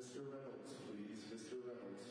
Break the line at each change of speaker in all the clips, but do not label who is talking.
Mr. Reynolds, please. Mr. Reynolds.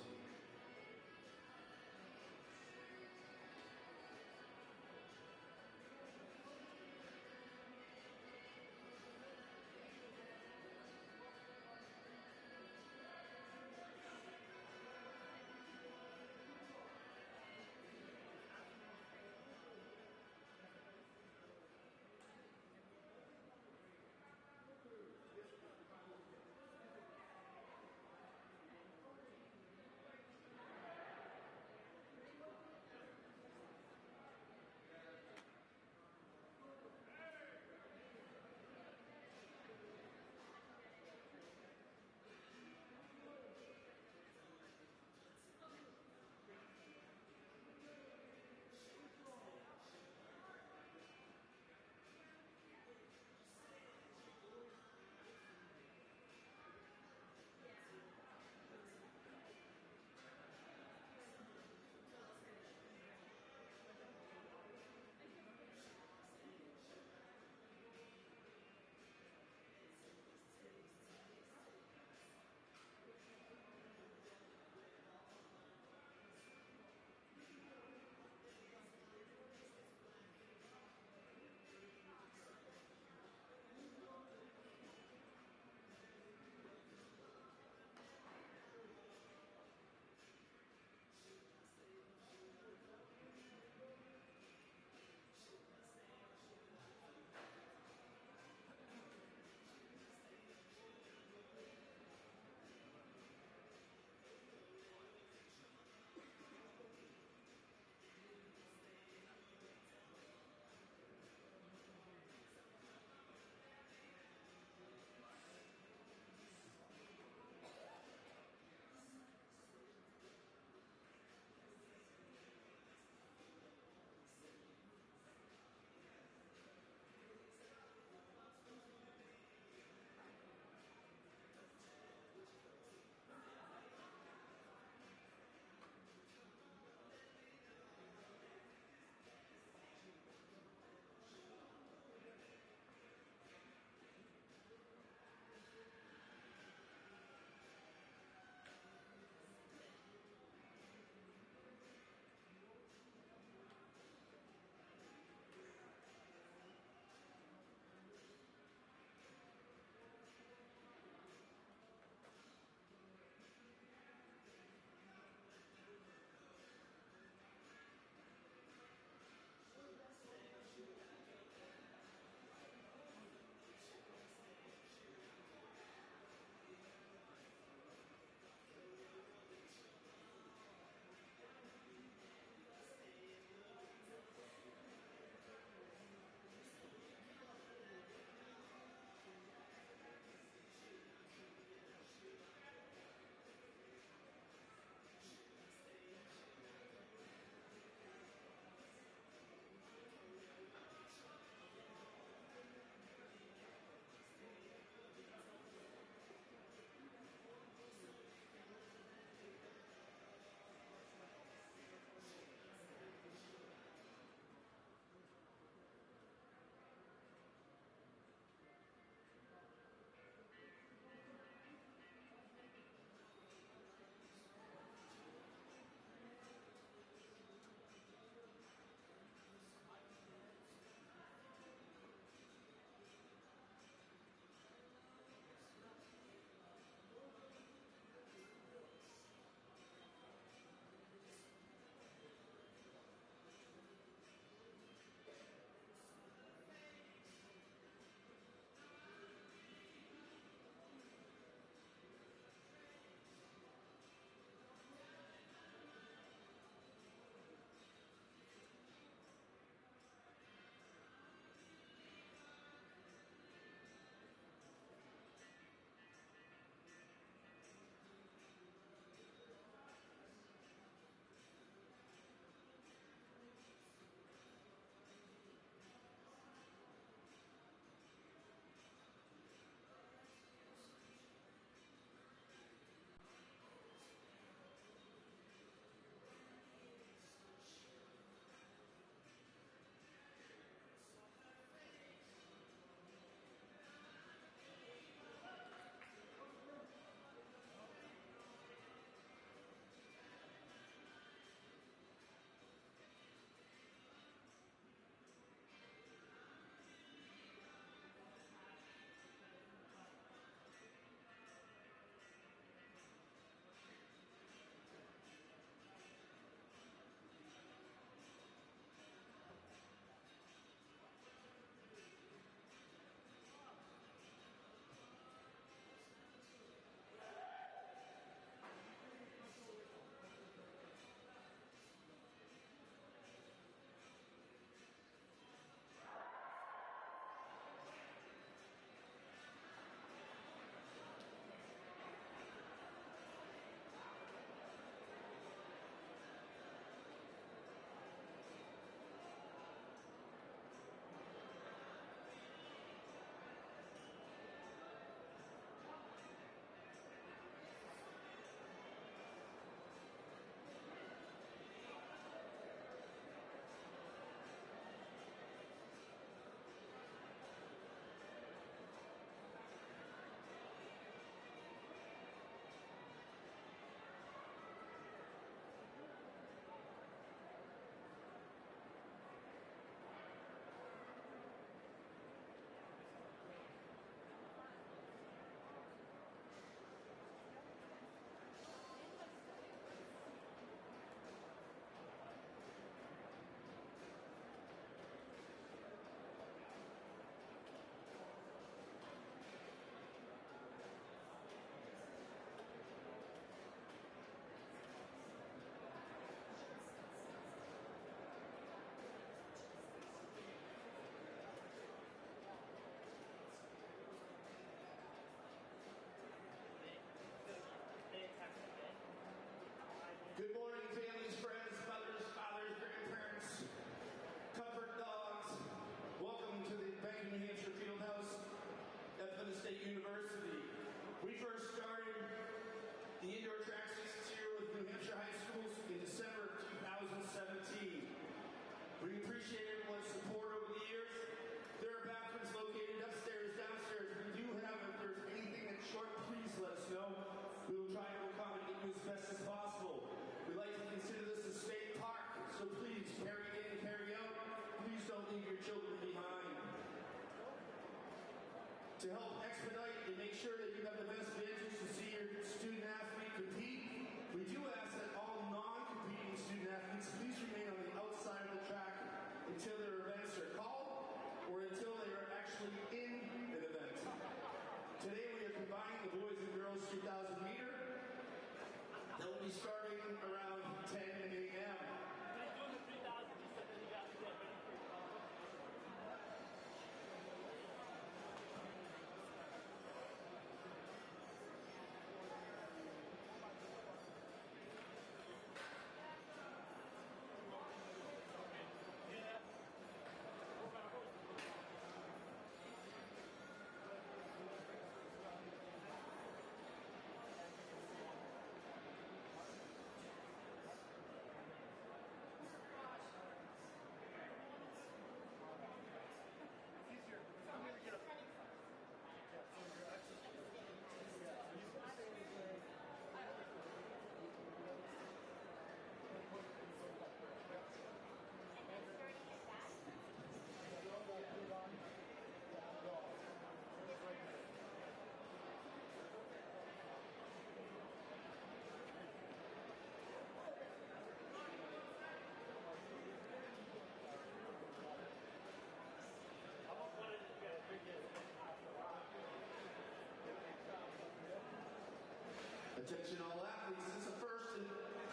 Attention all athletes, this is the first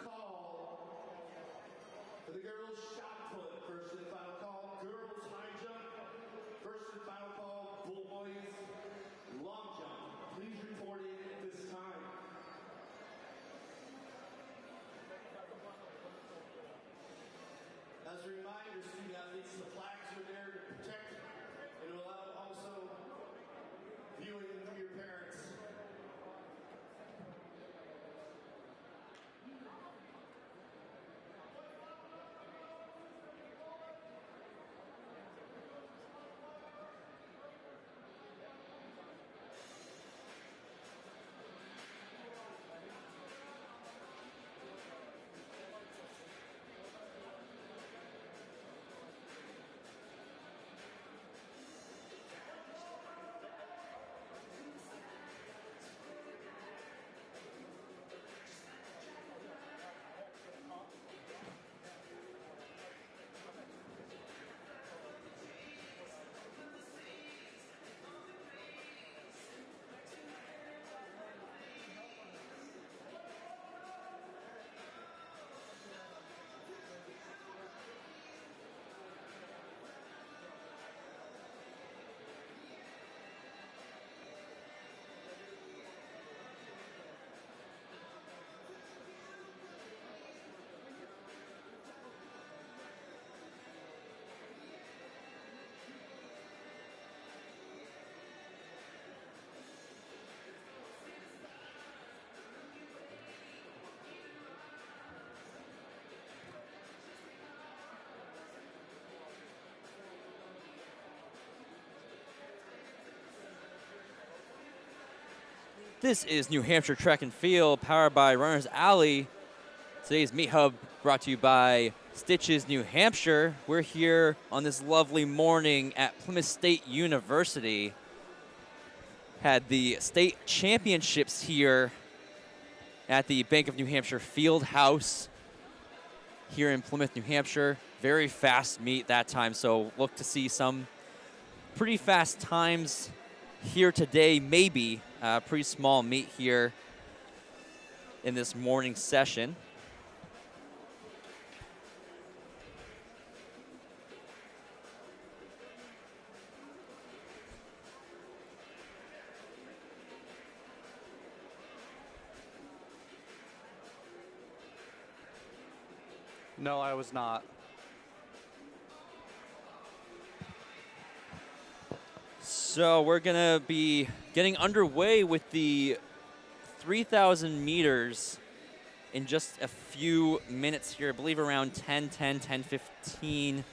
call for the girls shot put. First and final call, girls high jump. First and final call, boys long jump. Please report in at this time. As a reminder, student athletes, the flags are there to protect and allow also viewing for your parents.
This is New Hampshire Track and Field, powered by Runners Alley. Today's Meet Hub brought to you by Stitches, New Hampshire. We're here on this lovely morning at Plymouth State University. Had the state championships here at the Bank of New Hampshire Field House here in Plymouth, New Hampshire. Very fast meet that time, so look to see some pretty fast times here today, maybe. Pretty small meet here in this morning session.
No, I was not.
So we're going to be getting underway with the 3,000 meters in just a few minutes here. I believe around 10:10, 10:15,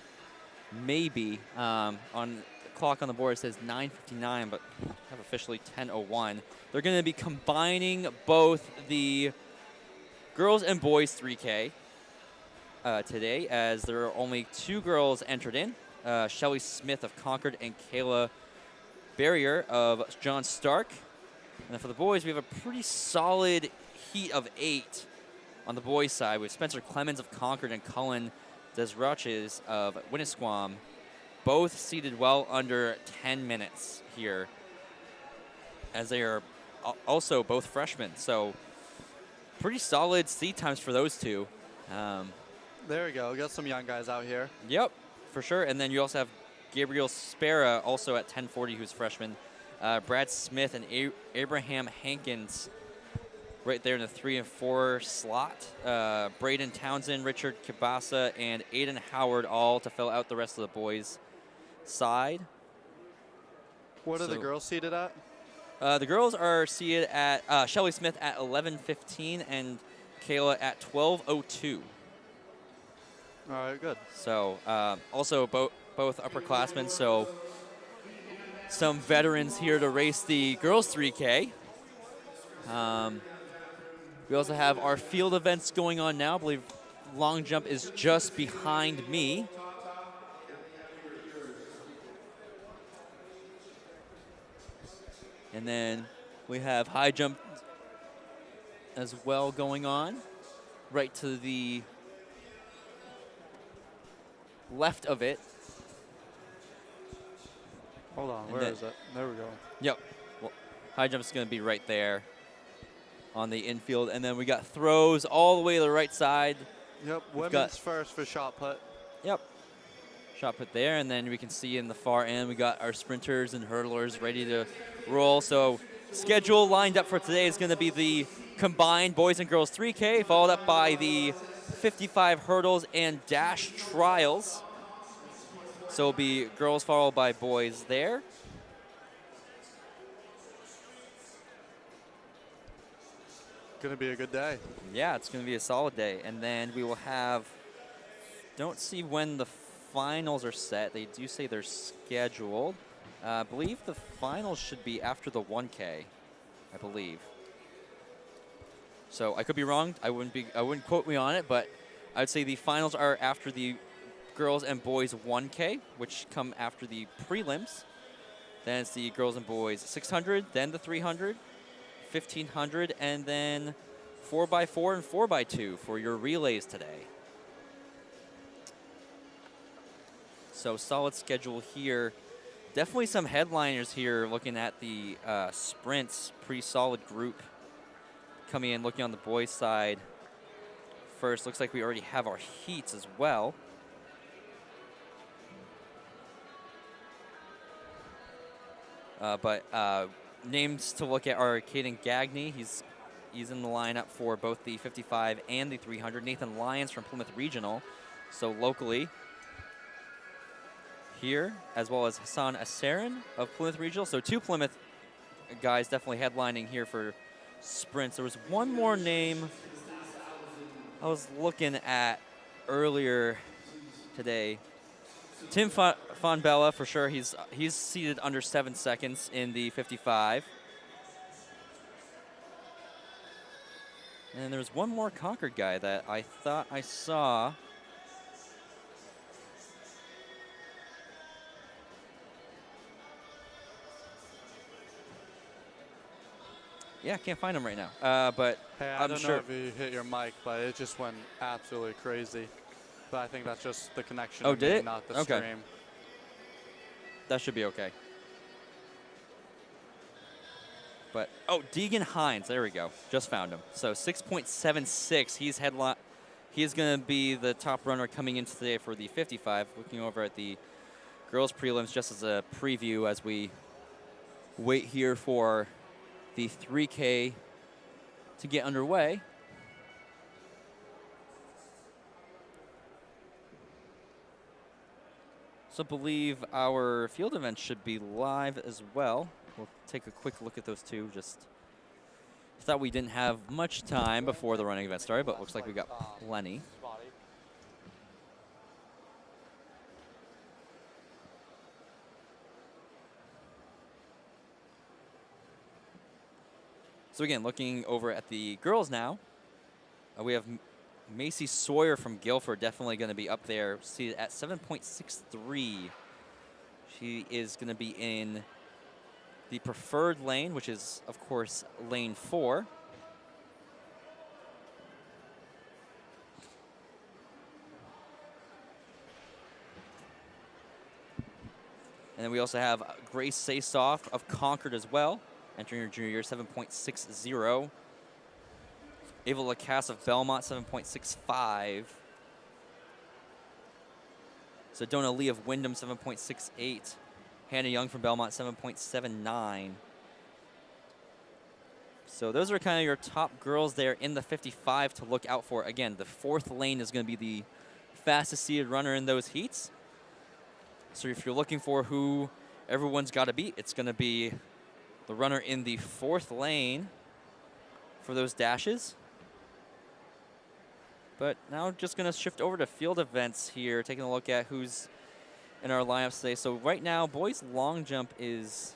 maybe. On the clock on the board it says 9:59, but I have officially 10:01. They're going to be combining both the girls and boys 3K today, as there are only two girls entered in, Shelly Smith of Concord and Kayla Barrier of John Stark. And then for the boys, we have a pretty solid heat of 8 on the boys' side with Spencer Clemens of Concord and Cullen Desroches of Winnisquam, both seated well under 10 minutes here, as they are also both freshmen. So pretty solid seat times for those two.
There we go. Got some young guys out here.
Yep, for sure. And then you also have Gabriel Spera, also at 10:40, who's freshman. Brad Smith and Abraham Hankins right there in the 3 and 4 slot. Braden Townsend, Richard Kibasa, and Aiden Howard all to fill out the rest of the boys' side.
What are the girls seated at?
The girls are seated at Shelly Smith at 11:15 and Kayla at 12:02.
All right, good.
So also both upperclassmen, so some veterans here to race the girls 3K. We also have our field events going on now. I believe long jump is just behind me. And then we have high jump as well going on, right to the left of it.
Hold on, where is it? There we go.
Yep. Well, high jump is going to be right there. on the infield. And then we got throws all the way to the right side.
Yep, women's first for shot put.
Yep. Shot put there, and then we can see in the far end we got our sprinters and hurdlers ready to roll. So schedule lined up for today is going to be the combined boys and girls 3K, followed up by the 55 hurdles and dash trials. So it'll be girls followed by boys there.
Gonna be a good day.
Yeah, it's going to be a solid day. And then we will have, don't see when the finals are set. They do say they're scheduled. I believe the finals should be after the 1K, I believe. So I could be wrong. I wouldn't quote me on it, but I would say the finals are after the girls and boys 1K, which come after the prelims. Then it's the girls and boys 600, then the 300, 1500, and then 4x4 and 4x2 for your relays today. So solid schedule here. Definitely some headliners here looking at the sprints. Pretty solid group coming in, looking on the boys' side. First, looks like we already have our heats as well. But names to look at are Caden Gagney. He's in the lineup for both the 55 and the 300. Nathan Lyons from Plymouth Regional, so locally here, as well as Hassan Asarin of Plymouth Regional. So two Plymouth guys definitely headlining here for sprints. There was one more name I was looking at earlier today. Tim Von Bella, for sure. He's seated under 7 seconds in the 55. And there's one more Concord guy that I thought I saw. Yeah, I can't find him right now. But
hey, I don't know if you hit your mic, but it just went absolutely crazy. But I think that's just the connection.
Oh, did it?
Not the stream.
That should be okay. But, oh, Deegan Hines. There we go. Just found him. So 6.76. He's going to be the top runner coming in today for the 55. Looking over at the girls' prelims just as a preview as we wait here for the 3K to get underway. So I believe our field event should be live as well. We'll take a quick look at those two. Just thought we didn't have much time before the running event started, but looks like we got plenty. So again, looking over at the girls now, we have Macy Sawyer from Guilford, definitely going to be up there, seated at 7.63. She is going to be in the preferred lane, which is, of course, lane 4. And then we also have Grace Sasoff of Concord as well, entering her junior year, 7.60. Ava Lacasse of Belmont, 7.65. Sedona Lee of Wyndham, 7.68. Hannah Young from Belmont, 7.79. So those are kind of your top girls there in the 55 to look out for. Again, the 4th lane is going to be the fastest seated runner in those heats. So if you're looking for who everyone's got to beat, it's going to be the runner in the 4th lane for those dashes. But now just going to shift over to field events here, taking a look at who's in our lineups today. So right now, boys long jump is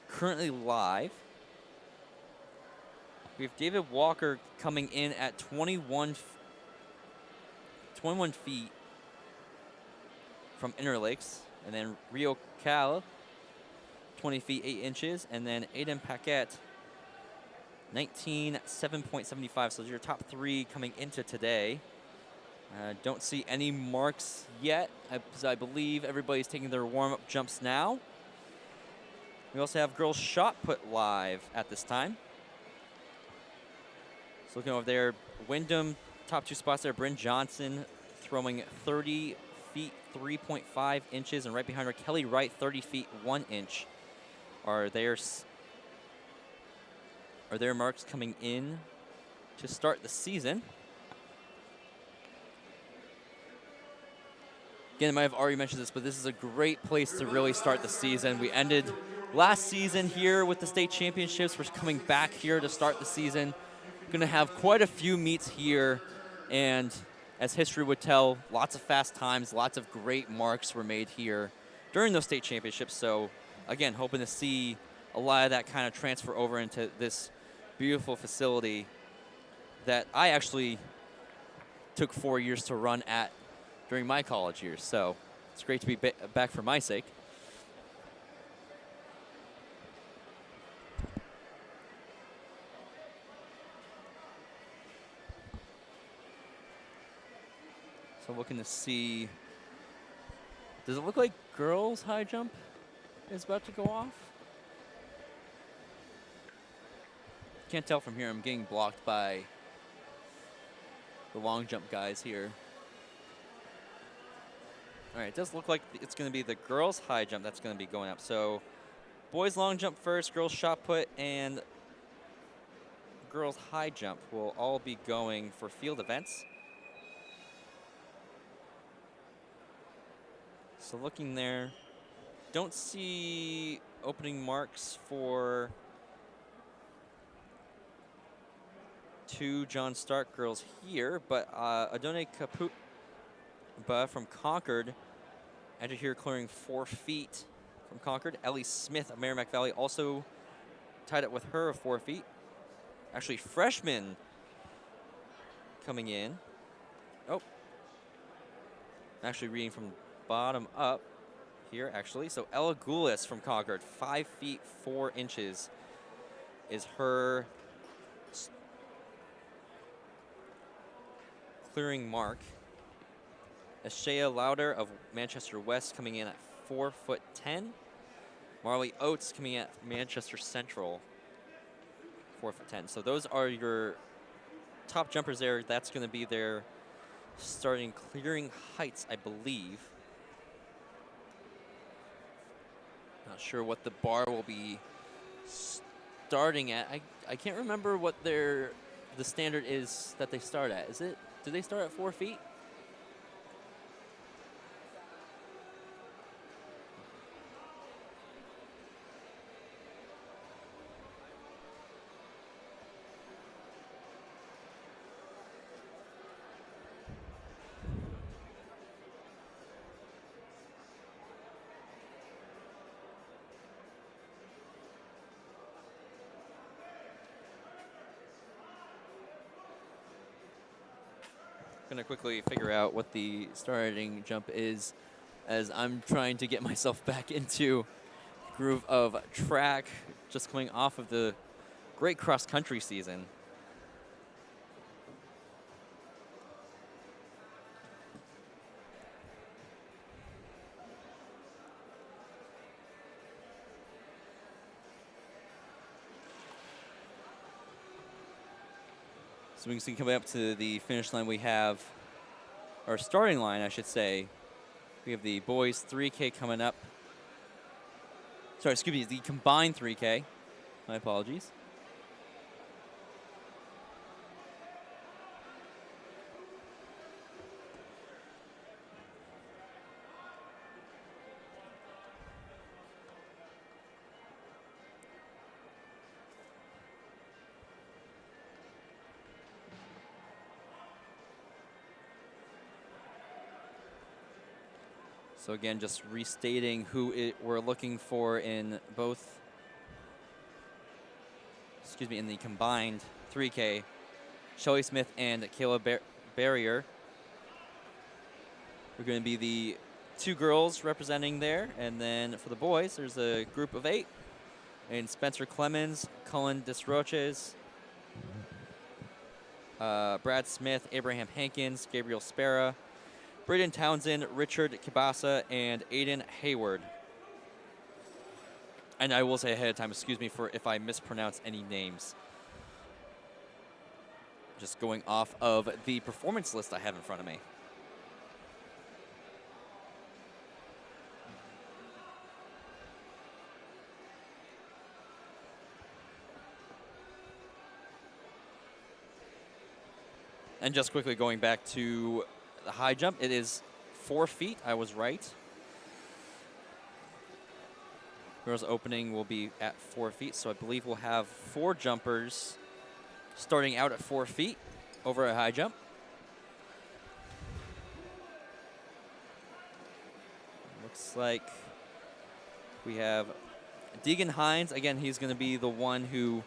currently live. We have David Walker coming in at 21 feet from Interlakes. And then Rio Cal, 20 feet, 8 inches. And then Aiden Paquette, 7.75. So those are your top 3 coming into today. Don't see any marks yet, because I believe everybody's taking their warm-up jumps now. We also have girls shot put live at this time. looking over there, Wyndham, top 2 spots there. Bryn Johnson throwing 30 feet 3.5 inches, and right behind her, Kelly Wright, 30 feet 1 inch. Are their marks coming in to start the season? Again, I might have already mentioned this, but this is a great place to really start the season. We ended last season here with the state championships. We're coming back here to start the season. Going to have quite a few meets here, and as history would tell, lots of fast times, lots of great marks were made here during those state championships. So, again, hoping to see a lot of that kind of transfer over into this beautiful facility that I actually took 4 years to run at during my college years. So it's great to be back for my sake. So looking to see, does it look like girls high jump is about to go off? Can't tell from here. I'm getting blocked by the long jump guys here. All right, it does look like it's going to be the girls' high jump that's going to be going up. So boys' long jump first, girls' shot put, and girls' high jump will all be going for field events. So looking there, don't see opening marks for 2 John Stark girls here, but Adone Kapuba from Concord, entered here clearing 4 feet from Concord. Ellie Smith of Merrimack Valley also tied up with her of 4 feet. Actually, freshman coming in. Oh. Actually reading from bottom up here, actually. So Ella Goulis from Concord, 5 feet 4 inches is her clearing mark. Ashea Lauder of Manchester West coming in at 4'10". Marley Oates coming in at Manchester Central, 4'10". So those are your top jumpers there. That's going to be their starting clearing heights, I believe. Not sure what the bar will be starting at. I can't remember what the standard is that they start at. Do they start at 4 feet? Gonna quickly figure out what the starting jump is as I'm trying to get myself back into the groove of track, just coming off of the great cross-country season. So we can see coming up to the finish line, we have, or starting line, I should say, we have the boys 3K coming up. Sorry, excuse me, the combined 3K. My apologies. So again, just restating who we're looking for in both, in the combined 3K, Shelly Smith and Kayla Barrier. We're going to be the 2 girls representing there, and then for the boys, there's a group of 8, and Spencer Clemens, Cullen Desroches, Brad Smith, Abraham Hankins, Gabriel Spera, Braden Townsend, Richard Kibasa, and Aiden Hayward. And I will say ahead of time, excuse me for if I mispronounce any names. Just going off of the performance list I have in front of me. And just quickly going back to the high jump, it is 4 feet. I was right. Girls opening will be at 4 feet, so I believe we'll have 4 jumpers starting out at 4 feet over a high jump. Looks like we have Deegan Hines. Again, he's going to be the one who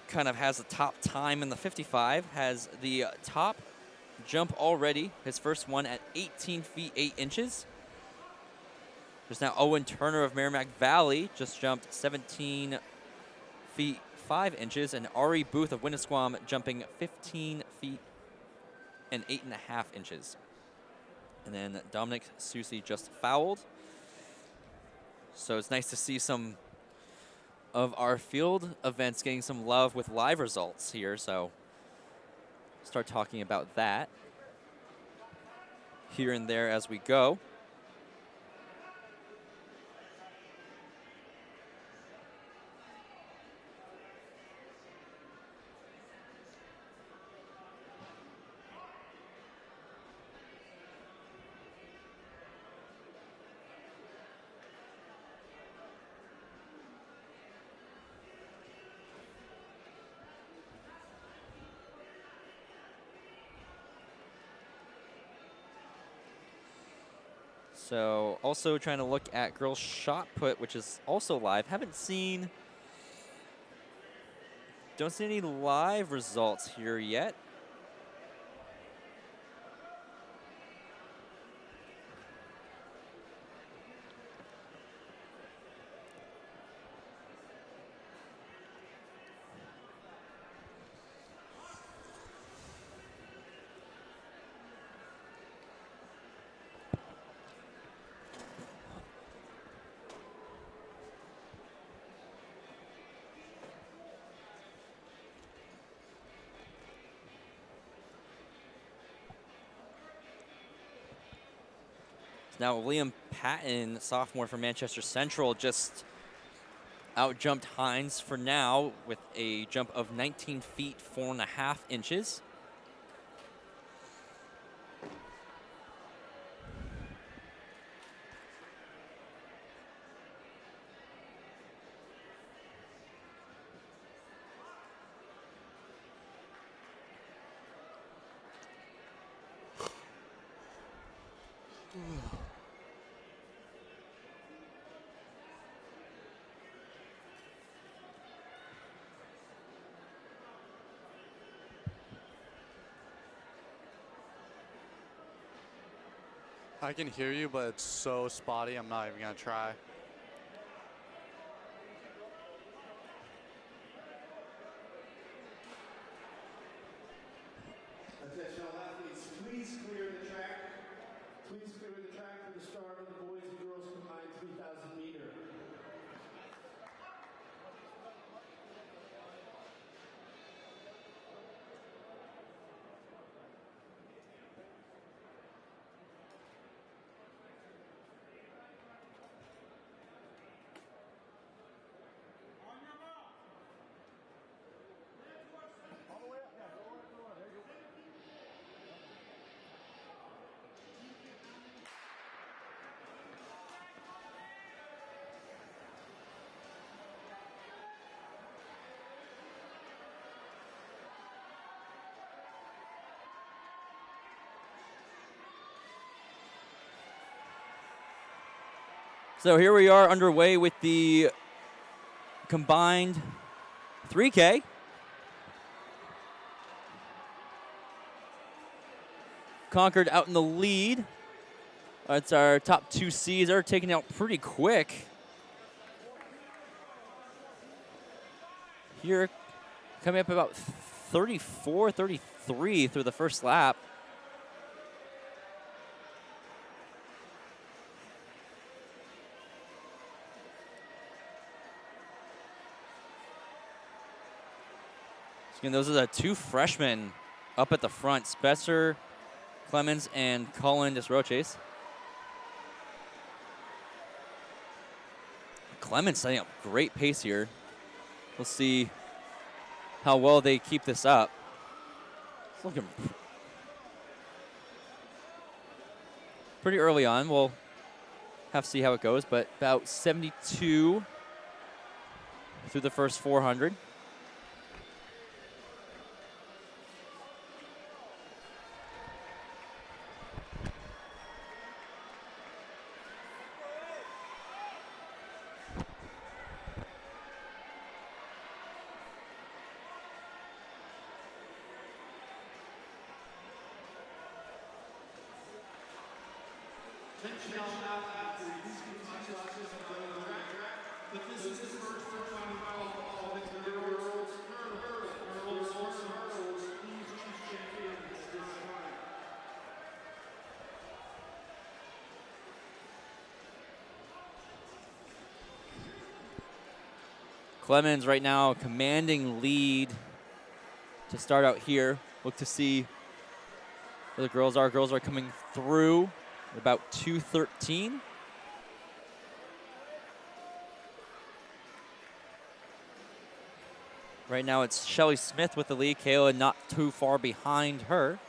kind of has the top time in the 55, has the top jump already, his first one at 18 feet 8 inches. There's now Owen Turner of Merrimack Valley, just jumped 17 feet 5 inches, and Ari Booth of Winnisquam jumping 15 feet and 8.5 inches. And then Dominic Susi just fouled. So it's nice to see some of our field events getting some love with live results here. So start talking about that here and there as we go. So also trying to look at girls shot put, which is also live. Don't see any live results here yet. Now Liam Patton, sophomore from Manchester Central, just outjumped Hines for now with a jump of 19 feet 4.5 inches.
I can hear you, but it's so spotty, I'm not even going to try.
Attention all athletes, please clear the track. Please clear the track for the start of the boys and girls combined 3,000 meter.
So here we are underway with the combined 3K. Concord out in the lead. That's our top 2 Cs. They're taking out pretty quick. Here, coming up about 34, 33 through the first lap. And those are the two freshmen up at the front, Spencer Clemens and Colin Desroches. Clemens setting up great pace here. We'll see how well they keep this up. It's looking pretty early on. We'll have to see how it goes, but about 72 through the first 400. Clemens right now commanding lead to start out here. Look to see where the girls are. Girls are coming through at about 2:13. Right now it's Shelly Smith with the lead. Kayla not too far behind her.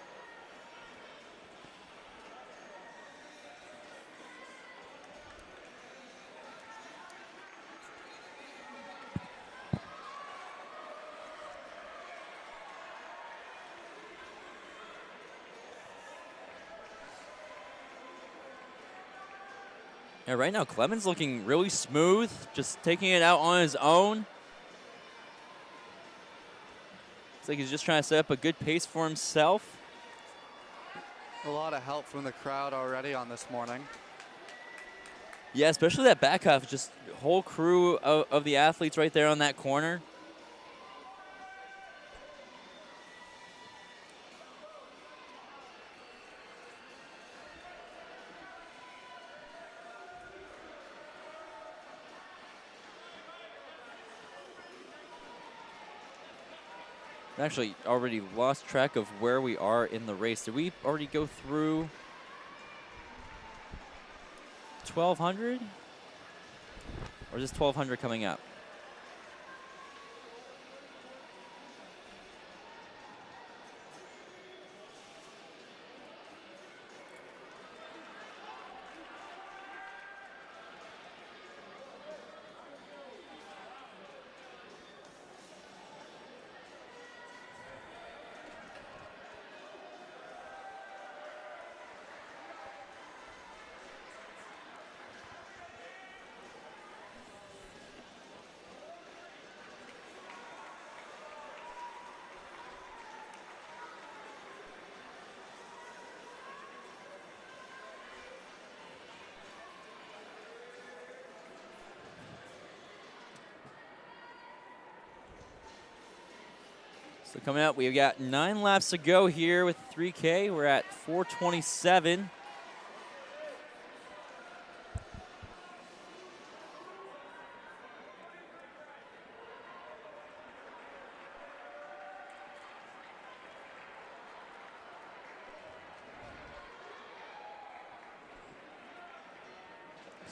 Yeah, right now Clemens looking really smooth, just taking it out on his own. Looks like he's just trying to set up a good pace for himself.
A lot of help from the crowd already on this morning.
Yeah, especially that back half, just whole crew of the athletes right there on that corner. I actually already lost track of where we are in the race. Did we already go through 1,200? Or is this 1,200 coming up? So coming up, we've got 9 laps to go here with 3K. We're at 4:27.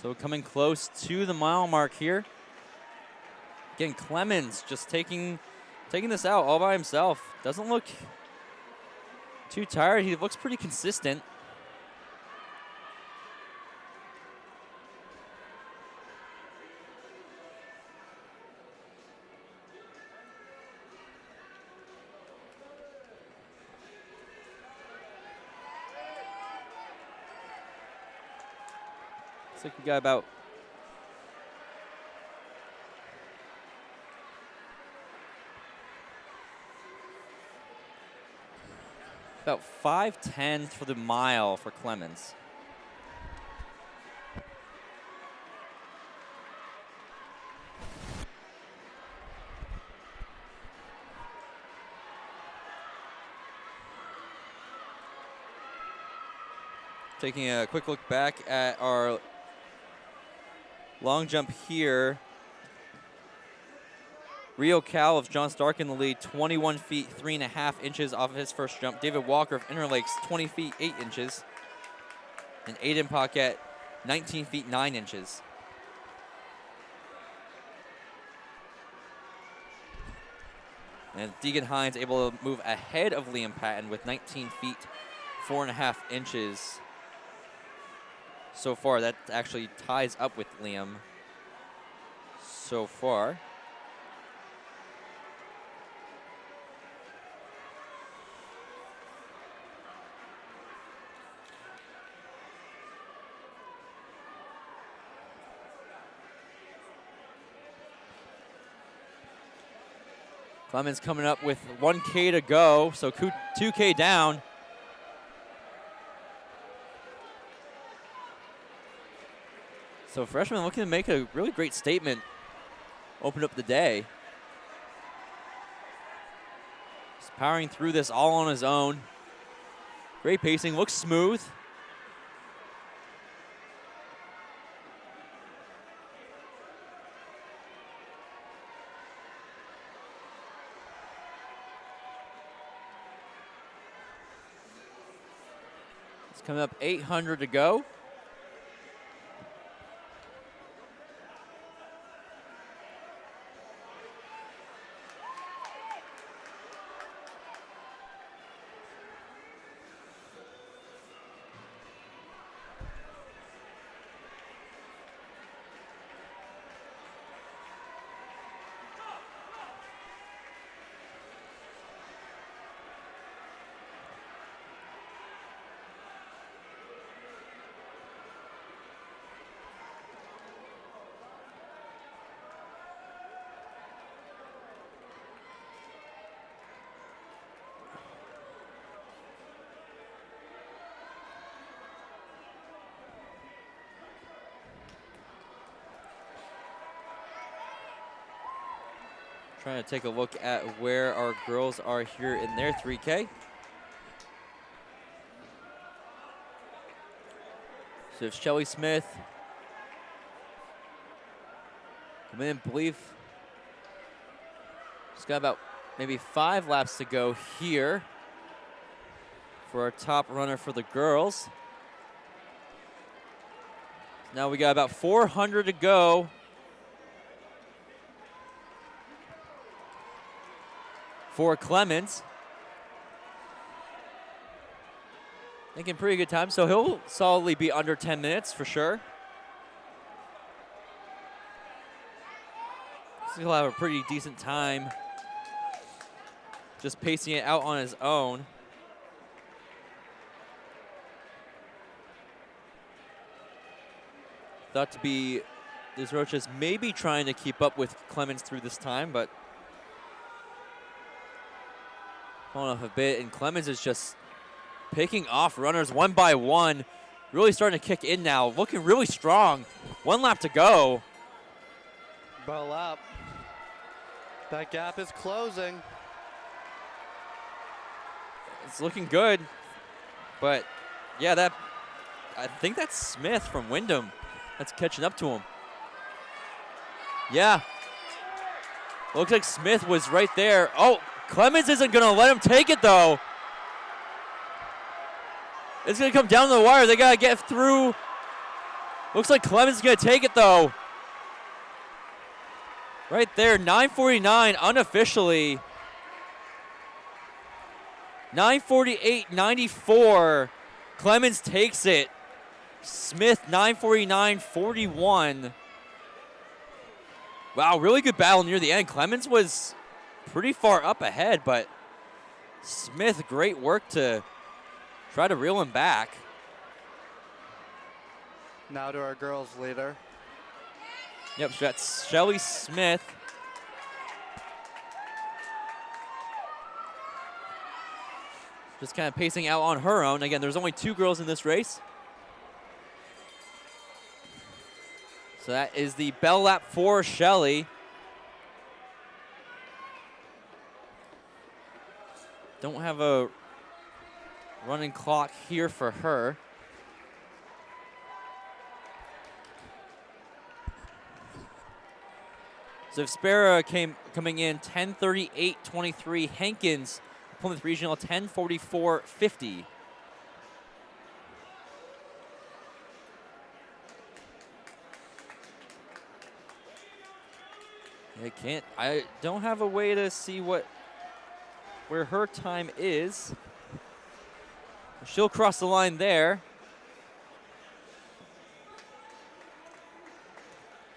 So coming close to the mile mark here. Again, Clemens just taking this out all by himself. Doesn't look too tired. He looks pretty consistent. Looks like we got about about 5:10 for the mile for Clemens. Taking a quick look back at our long jump here. Rio Cal of John Stark in the lead, 21 feet 3.5 inches off of his first jump. David Walker of Interlakes, 20 feet 8 inches. And Aiden Paquette, 19 feet 9 inches. And Deegan Hines able to move ahead of Liam Patton with 19 feet 4.5 inches. So far, that actually ties up with Liam so far. Clemens coming up with 1K to go, so 2K down. So freshman looking to make a really great statement, open up the day. Just powering through this all on his own. Great pacing, looks smooth. It's coming up 800 to go. Trying to take a look at where our girls are here in their 3K. So it's Shelly Smith. Come in, believe. Just got about maybe 5 laps to go here for our top runner for the girls. Now we got about 400 to go. For Clemens. Making pretty good time, so he'll solidly be under 10 minutes for sure. So he'll have a pretty decent time just pacing it out on his own. Thought to be these Roaches maybe trying to keep up with Clemens through this time, but falling off a bit, and Clemens is just picking off runners one by one. Really starting to kick in now. Looking really strong. 1 lap to go.
About a lap. That gap is closing.
It's looking good. But, yeah, I think that's Smith from Wyndham that's catching up to him. Yeah. Looks like Smith was right there. Oh, Clemens isn't going to let him take it, though. It's going to come down to the wire. They got to get through. Looks like Clemens is going to take it, though. Right there, 9:49 unofficially. 9:48.94. Clemens takes it. Smith, 9:49.41. Wow, really good battle near the end. Clemens was pretty far up ahead, but Smith, great work to try to reel him back.
Now to our girls leader.
Yep, so that's Shelly Smith. Just kind of pacing out on her own. Again, there's only 2 girls in this race. So that is the bell lap for Shelly. Don't have a running clock here for her. So Spera coming in 10:38.23. Hankins, Plymouth Regional 10:44.50. I don't have a way to see where her time is. She'll cross the line there.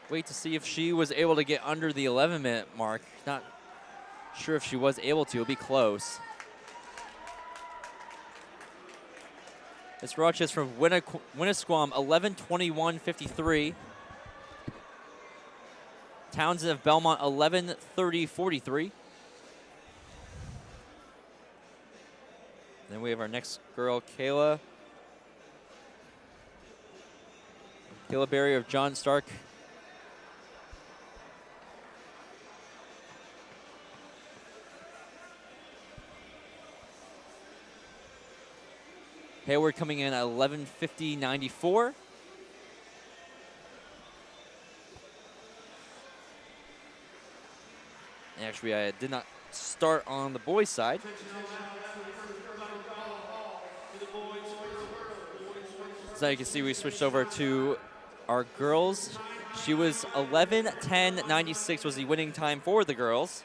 Wait to see if she was able to get under the 11-minute mark. Not sure if she was able to. It'll be close. It's Rochester from Winnisquam, 11:21.53. Townsend of Belmont, 11:30.43. Then we have our next girl, Kayla Berry of John Stark. Hayward coming in at 11:50.94. Actually, I did not start on the boys' side. So you can see we switched over to our girls. She was 11:10.96 was the winning time for the girls.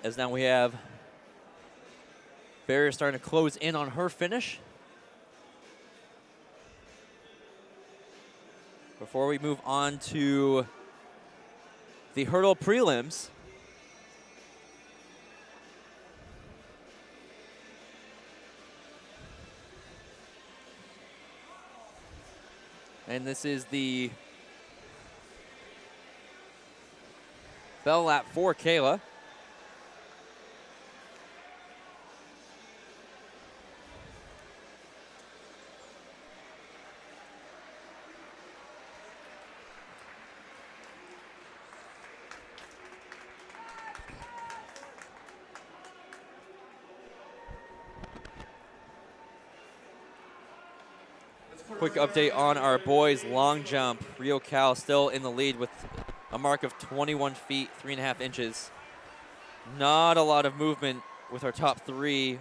As now we have Barrier starting to close in on her finish. Before we move on to the hurdle prelims, and this is the bell lap for Kayla. Quick update on our boys long jump. Rio Cal still in the lead with a mark of 21 feet, 3.5 inches. Not a lot of movement with our top three.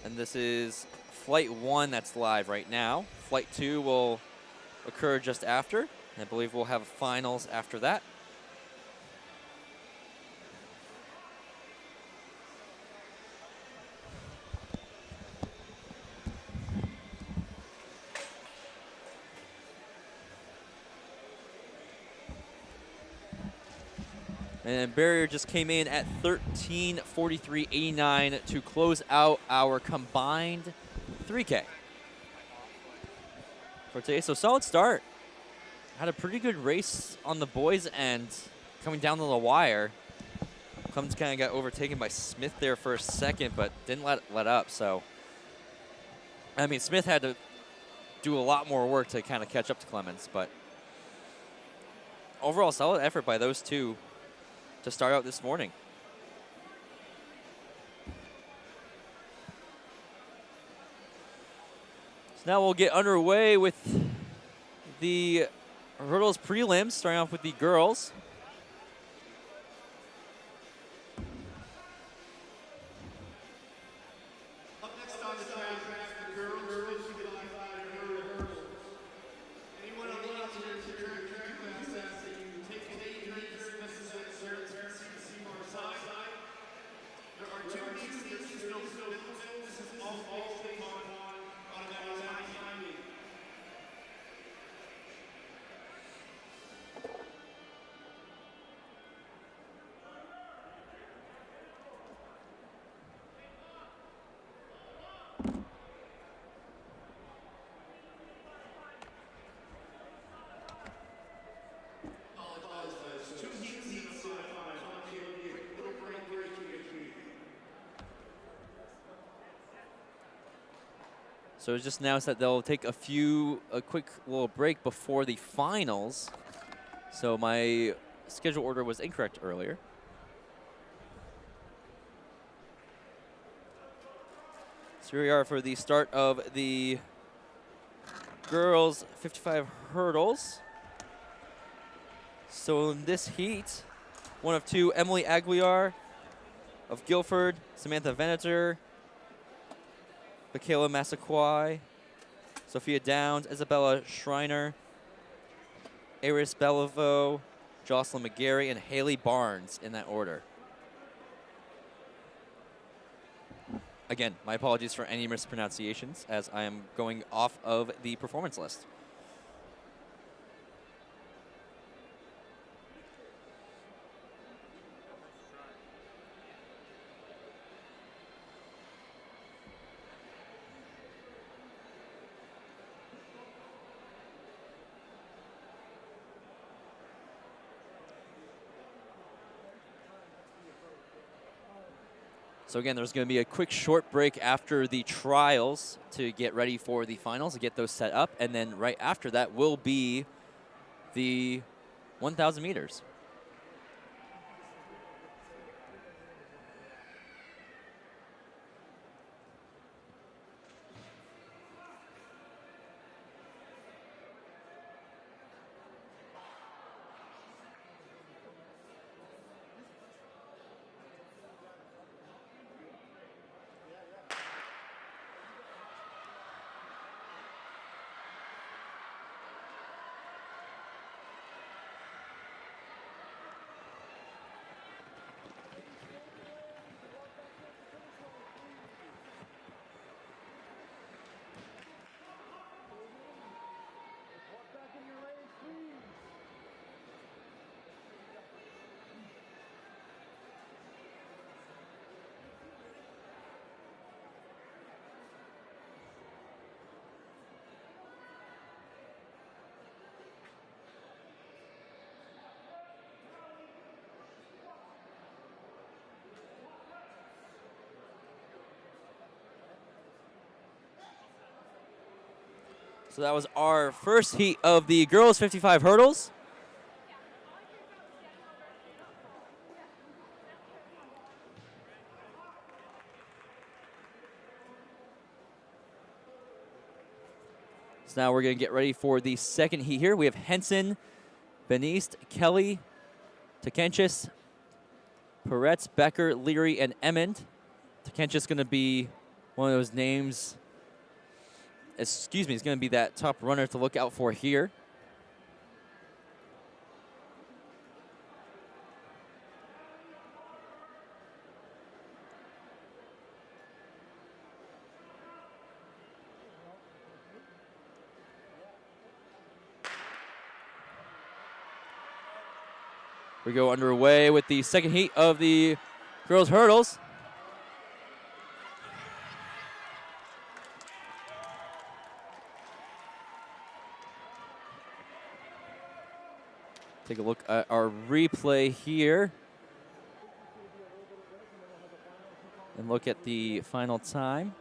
And this is Flight 1 that's live right now. Flight 2 will occur just after. I believe we'll have finals after that. And Barrier just came in at 13:43.89 to close out our combined 3K for today. So solid start. Had a pretty good race on the boys' end coming down to the wire. Clemens kind of got overtaken by Smith there for a second, but didn't let up. So, I mean, Smith had to do a lot more work to kind of catch up to Clemens, but overall solid effort by those two to start out this morning. So now we'll get underway with the hurdles prelims, starting off with the girls.
Up next on the track, the girls finishing the line hurdle. Anyone on the outside track class asks that you take a drink during this Seymour side. There are two meets this is all things on that timing.
So it's just announced that they'll take a quick little break before the finals. So my schedule order was incorrect earlier. So here we are for the start of the girls 55 hurdles. So in this heat, one of two, Emily Aguilar of Guilford, Samantha Venator, Michaela Massaquoi, Sophia Downs, Isabella Schreiner, Eris Beliveau, Jocelyn McGarry, and Haley Barnes in that order. Again, my apologies for any mispronunciations as I am going off of the performance list. So again, there's going to be a quick short break after the trials to get ready for the finals, to get those set up. And then right after that will be the 1,000 meters. So that was our first heat of the girls 55 hurdles. So now we're going to get ready for the second heat here. We have Henson, Beniste, Kelly, Tekenchis, Peretz, Becker, Leary, and Emmond. Tekenchis going to be one of those names. Excuse me, is going to be that top runner to look out for here. We go underway with the second heat of the girls' hurdles. Take a look at our replay here. And look at the final time.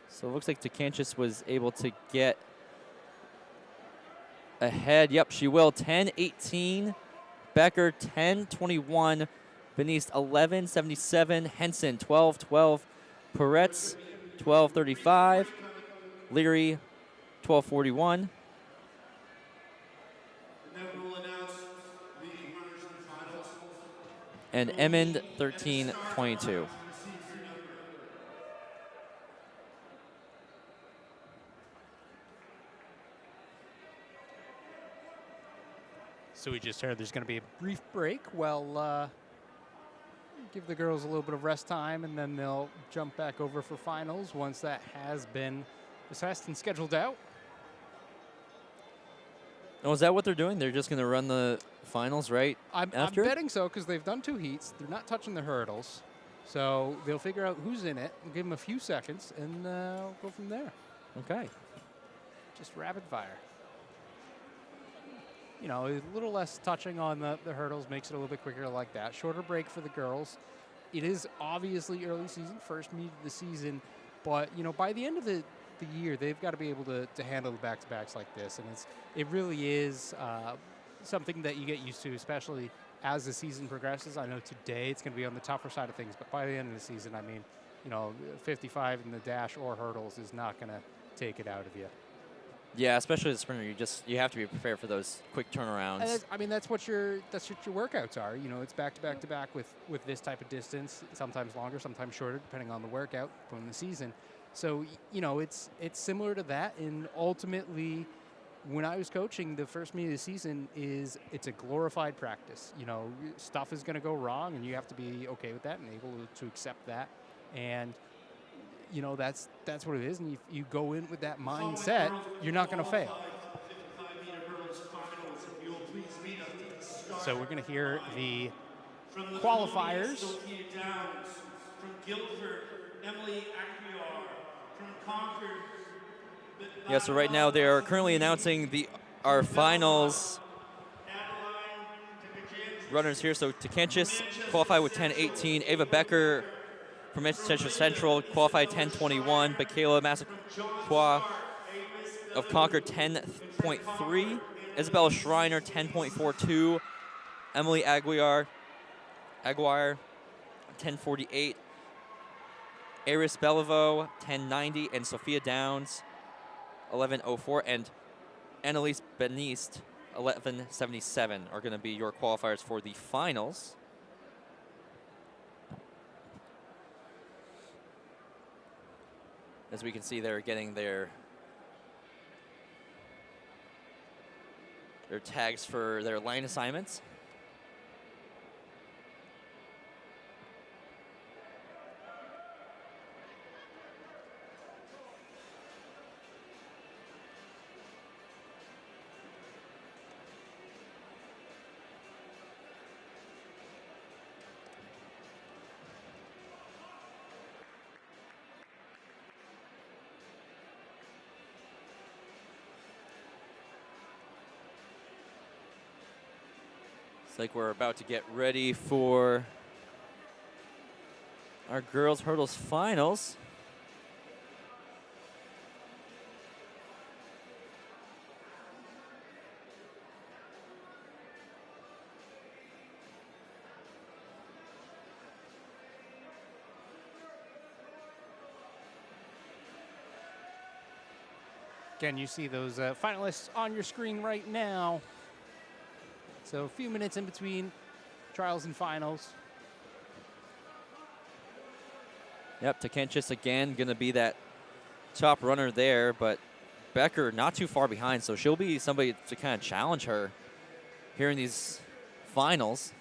So it looks like Tekenchis was able to get ahead. Yep, she will. 10:18. Becker 10:21. Beniste 11:77. Henson 12:12. Peretz 12:35. Leary 12:41. And Emmond 13:22.
So we just heard there's going to be a brief break. Well, give the girls a little bit of rest time, and then they'll jump back over for finals once that has been assessed and scheduled out.
Oh, is that what they're doing? They're just going to run the finals right after?
I'm betting so because they've done 2 heats. They're not touching the hurdles. So they'll figure out who's in it, and give them a few seconds, and go from there.
Okay.
Just rapid fire. You know, a little less touching on the hurdles makes it a little bit quicker like that. Shorter break for the girls. it is obviously early season, first meet of the season, but by the end of the year, they've got to be able to handle the back-to-backs like this, and it really is something that you get used to, especially as the season progresses. I know today it's going to be on the tougher side of things, but by the end of the season, I mean, 55 in the dash or hurdles is not going to take it out of you.
Yeah, especially the sprinter, you have to be prepared for those quick turnarounds.
That's what your workouts are. It's back to back to back with this type of distance, sometimes longer, sometimes shorter, depending on the workout from the season. So it's similar to that, and ultimately, when I was coaching, the first meet of the season it's a glorified practice. Stuff is going to go wrong, and you have to be okay with that and able to accept that. And that's what it is. And if you go in with that mindset, you're not going to fail. So we're going to hear the qualifiers.
From Guildford, Emily Aguiar. From Concord.
Yeah, so right now they are currently announcing our finals runners here. So Tekanchis qualified with 10:18. Ava Becker from Manchester Central qualified 10:21. Michaela Massaquoi of Concord 10.3. Isabella Schreiner 10.42. Emily Aguiar 10:48. Eris Beliveau 10:90, and Sophia Downs 11:04, and Annalise Beniste 11:77 are going to be your qualifiers for the finals. As we can see, they're getting their tags for their line assignments. It's like we're about to get ready for our girls hurdles finals.
Again, you see those finalists on your screen right now. So a few minutes in between trials and finals.
Yep, Tekanchis again going to be that top runner there, but Becker not too far behind, so she'll be somebody to kind of challenge her here in these finals.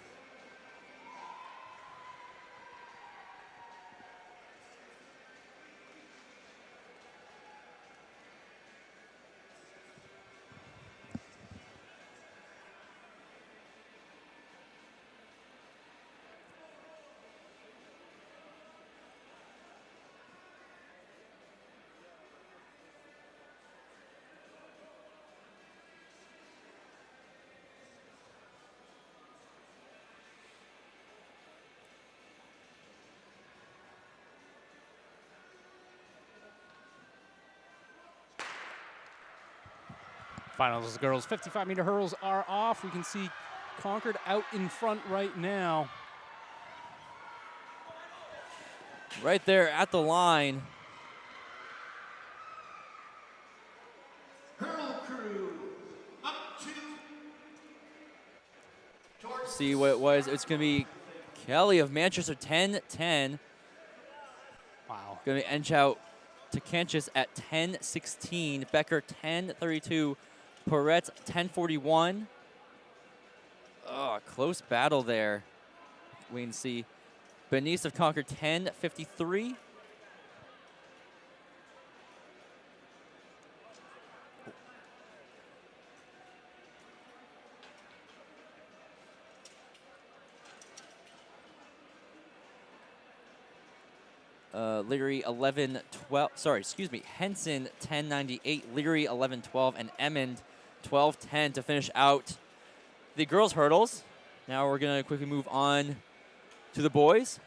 Finals girls 55-meter hurdles are off. We can see Concord out in front right now.
Right there at the line.
Hurdle crew up to
See what it was. It's going to be Kelly of Manchester 10:10.
Wow.
Going to edge out Tekanchis at 10:16. Becker 10:32. Perret 10:41. Oh, close battle there. We can see Beniste of Concord 10:53. Leary 11:12. Sorry, excuse me. Henson 10:98. Leary 11:12, and Emmond 12:10 to finish out the girls' hurdles. Now we're gonna quickly move on to the boys.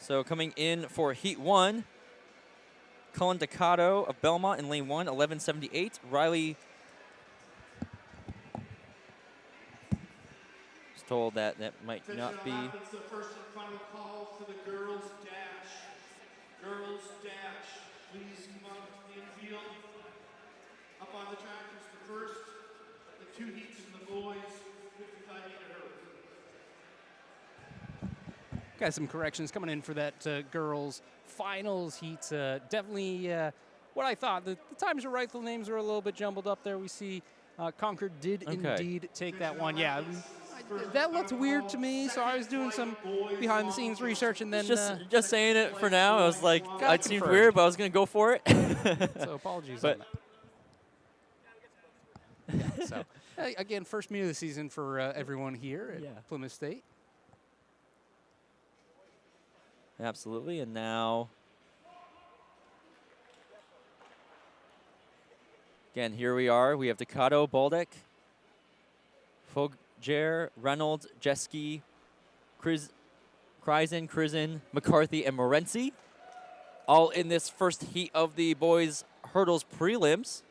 So coming in for Heat 1, Cullen Ducato of Belmont in lane 1, 11.78. Riley was told that that might not be.
It's the first and final call for the girls' dash. Girls' dash. Please come on to the infield. Up on the track is the first, the 2 heats and the boys, 55 meter hurdles.
Got some corrections coming in for that girls' finals heat. Definitely what I thought. The times are right. The names are a little bit jumbled up there. We see Concord did indeed take that one. Yeah, that looked weird to me, so I was doing some behind-the-scenes research, and then
Just saying it for now. I was like,
got
it seemed
confirmed.
weird, but I was going to go for it.
So apologies on that. Yeah, so again, first meet of the season for everyone here at Plymouth State.
Absolutely, and now, again, here we are. We have Ducato, Baldick, Fogger, Reynolds, Jeske, Kreisen, Krizen, McCarthy, and Morency, all in this first heat of the boys' hurdles prelims.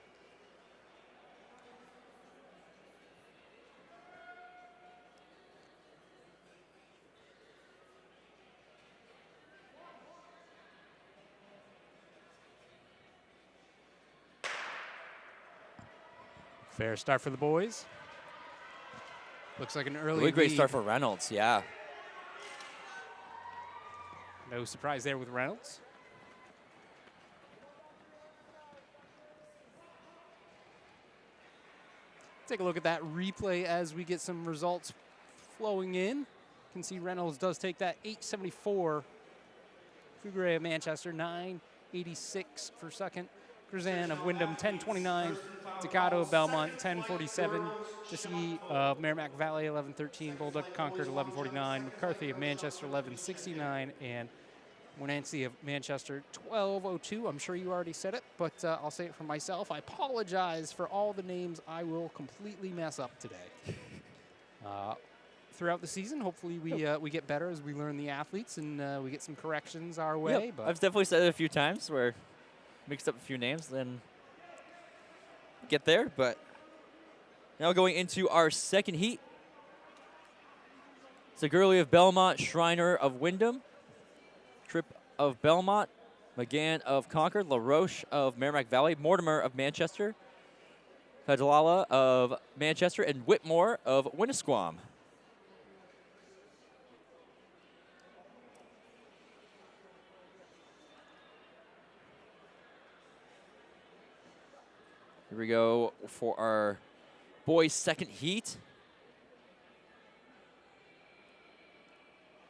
Fair start for the boys. Looks like an early
Really great
lead.
start for Reynolds, yeah.
No surprise there with Reynolds. Take a look at that replay as we get some results flowing in. You can see Reynolds does take that 8.74. Fugere of Manchester, 9.86 for second. Kruzan of Wyndham, 10.29. Ducato of Belmont, 10.47. Jeske of Merrimack Valley, 11.13. Bulldog Concord, 11.49. McCarthy of Manchester, 11.69. And Morency of Manchester, 12.02. I'm sure you already said it, but I'll say it for myself. I apologize for all the names I will completely mess up today. Throughout the season, hopefully we get better as we learn the athletes and we get some corrections our way.
Yep.
But
I've definitely said it a few times where mixed up a few names, then get there. But now going into our second heat. Segurley of Belmont, Schreiner of Wyndham, Tripp of Belmont, McGann of Concord, LaRoche of Merrimack Valley, Mortimer of Manchester, Fadlala of Manchester, and Whitmore of Winnisquam. Here we go for our boys' second heat.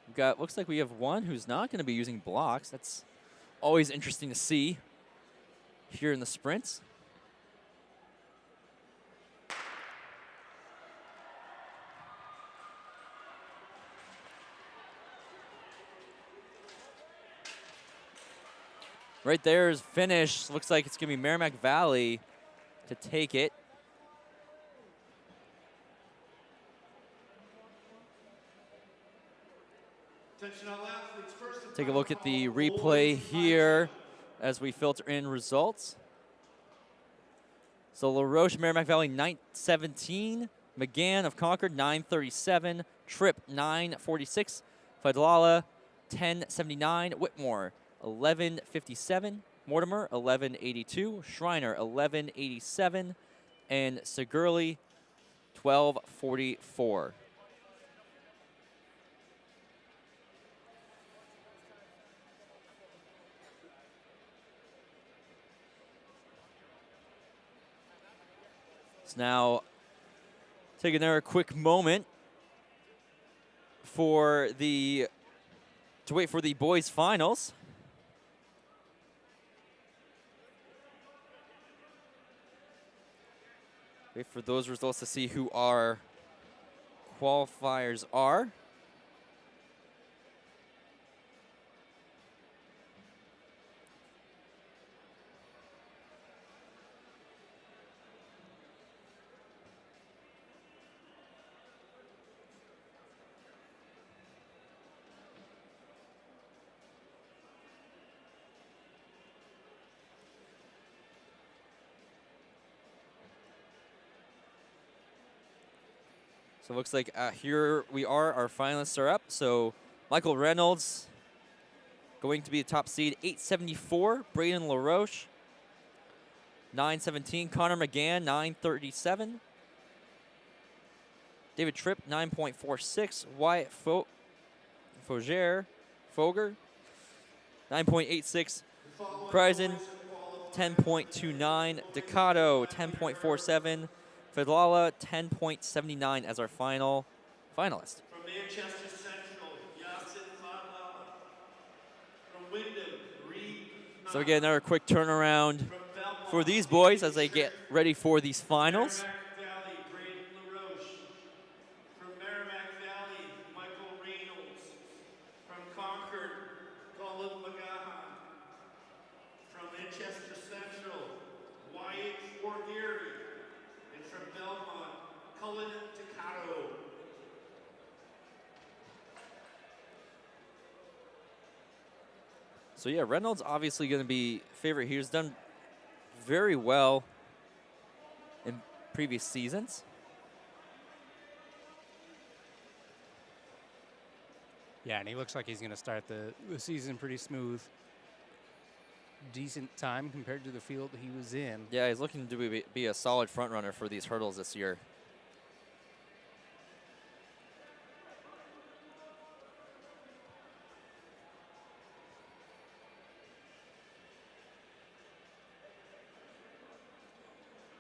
We've got, looks like we have one who's not going to be using blocks. That's always interesting to see here in the sprints. Right there is finish. Looks like it's going to be Merrimack Valley to take it. Take a look at the replay here as we filter in results. So LaRoche, Merrimack Valley, 9:17. McGann of Concord, 9:37. Tripp, 9:46. Fadlala, 10:79. Whitmore, 11:57. Mortimer, 11:82. Schreiner, 11:87. And Segurley, 12:44. So now, taking there a quick moment for to wait for the boys' finals. Wait for those results to see who our qualifiers are. So it looks like here we are. Our finalists are up. So Michael Reynolds going to be the top seed, 874. Braden LaRoche, 917. Connor McGann, 937. David Tripp, 9.46. Wyatt Foger, 9.86. Kryzen, 10.29. Ducato, 10.47. Fidlala, 10.79 as our final finalist.
From Manchester Central, Yasin Fadlala. From Wyndham, Reed.
So again, another quick turnaround for these boys as they get ready for these finals.
Merrimack Valley, Braden LaRoche. From Merrimack Valley, Michael Reynolds. From Concord, Colin McGahan. From Manchester Central, Wyatt Forgary. And from Belmont, Cullen Ducato.
So yeah, Reynolds obviously going to be favorite here. He's done very well in previous seasons.
Yeah, and he looks like he's going to start the season pretty smooth. Decent time compared to the field he was in.
Yeah, he's looking to be a solid front runner for these hurdles this year.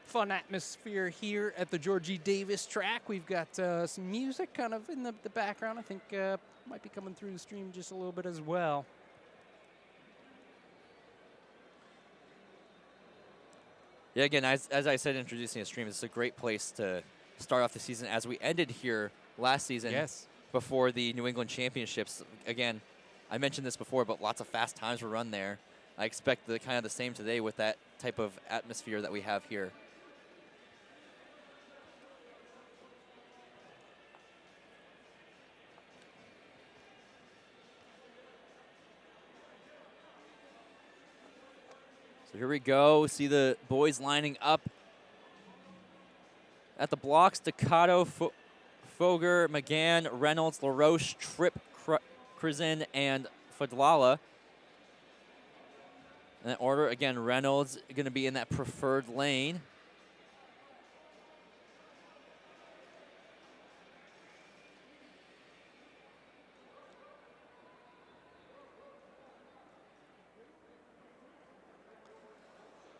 Fun atmosphere here at the Georgie Davis track. We've got some music kind of in the background. I think might be coming through the stream just a little bit as well.
Yeah, again, as I said, introducing a stream, it's a great place to start off the season as we ended here last season.
Yes.
Before the New England Championships. Again, I mentioned this before, but lots of fast times were run there. I expect the kind of the same today with that type of atmosphere that we have here. So here we go. See the boys lining up at the blocks. Ducato, Foger, McGann, Reynolds, LaRoche, Tripp, Kryzen, and Fadlala. In that order, again, Reynolds going to be in that preferred lane.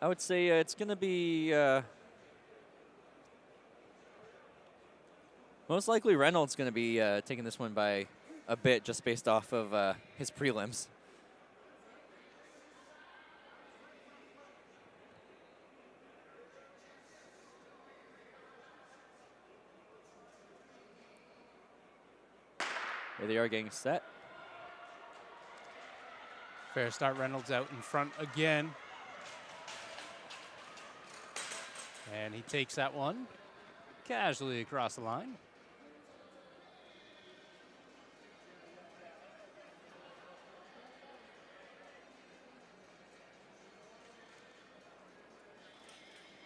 I would say it's going to be most likely Reynolds going to be taking this one by a bit just based off of his prelims. Here they are getting set.
Fair start. Reynolds out in front again. And he takes that one casually across the line.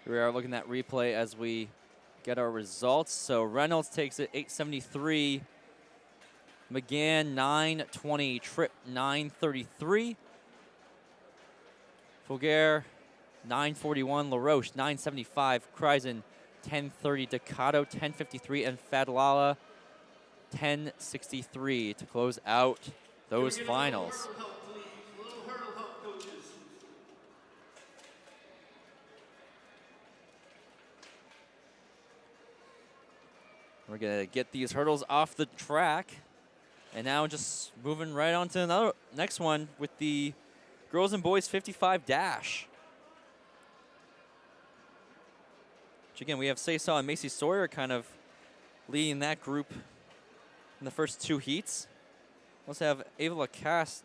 Here we are looking at replay as we get our results. So Reynolds takes it 873. McGann 920. Tripp 933. Foger 941, LaRoche 975, Kryzen 1030, Ducato 1053, and Fadlala 1063 to close out those finals. We're going to get these hurdles off the track. And now just moving right on to another next one with the girls and boys 55 dash. Which again, we have Saysaw and Macy Sawyer kind of leading that group in the first two heats. We also have Ava Lacasse.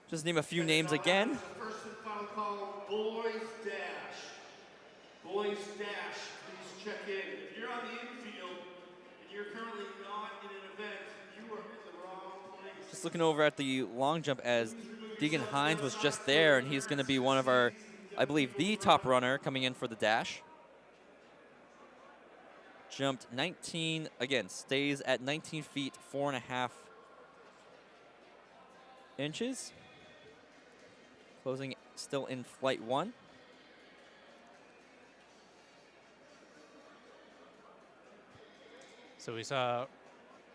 Just name a few names again.
First and final call, boys dash. Boys dash, please check in. If you're on the infield and you're currently not in an event, you are in the wrong place.
Just looking over at the long jump as Deegan Hines was just there, and he's going to be one of our, I believe, the top runner coming in for the dash. jumped 19, again, stays at 19 feet, 4.5 inches. Closing still in flight 1.
So we saw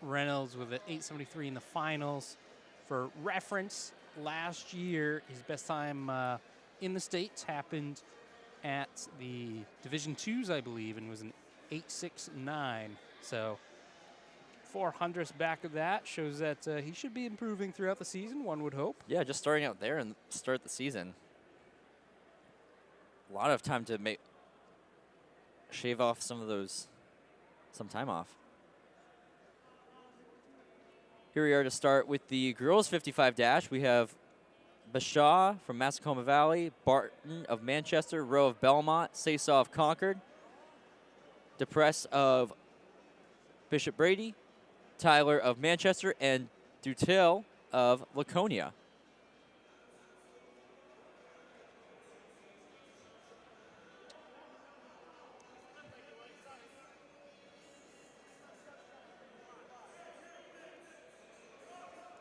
Reynolds with an 873 in the finals. For reference, last year, his best time in the States happened at the Division Twos, I believe, and was an 869. So 400th back of that shows that he should be improving throughout the season, one would hope.
Yeah, just starting out there and start the season. A lot of time to shave off some time off. Here we are to start with the girls 55 dash. We have Bashaw from Massacoba Valley, Barton of Manchester, Rowe of Belmont, Saysaw of Concord, Depress of Bishop Brady, Tyler of Manchester, and Dutil of Laconia.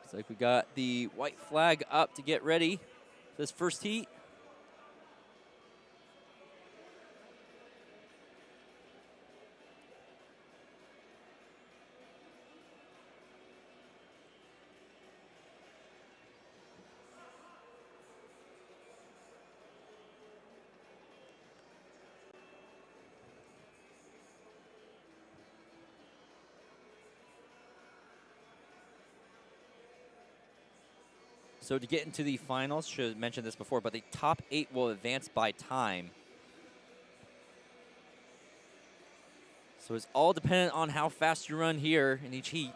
Looks like we got the white flag up to get ready for this first heat. So to get into the finals, should have mentioned this before, but the top 8 will advance by time. So it's all dependent on how fast you run here in each heat.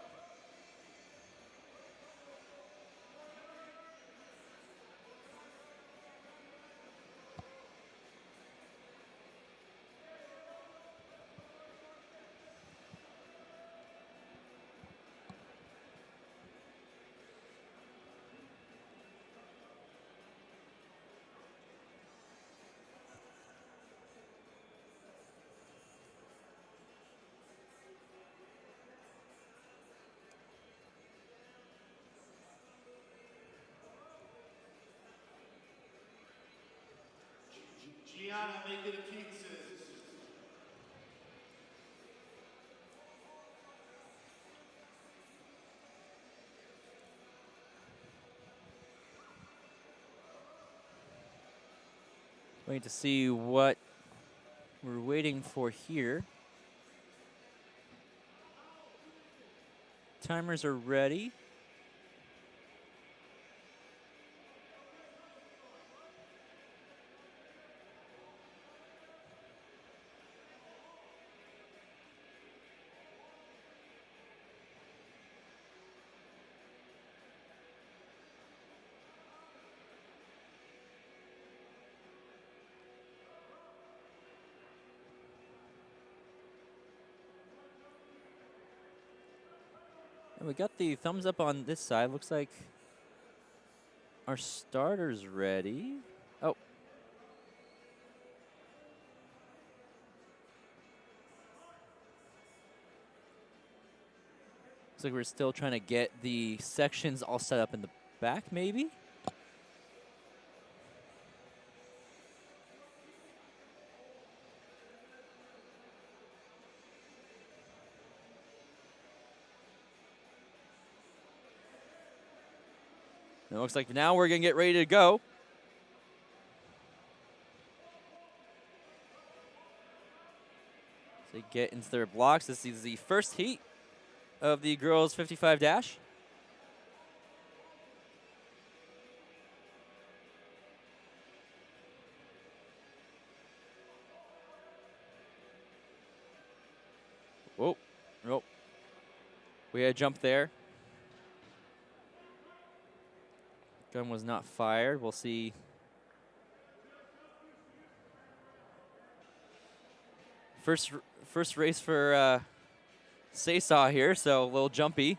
Gianna, make it a pizzas.
Wait to see what we're waiting for here. Timers are ready. We got the thumbs up on this side. Looks like our starter's ready. Oh. Looks like we're still trying to get the sections all set up in the back, maybe? It looks like now we're going to get ready to go. So they get into their blocks. This is the first heat of the girls 55 dash. Whoa, nope. We had a jump there. Gun was not fired. We'll see. First race for Saysaw here, so a little jumpy.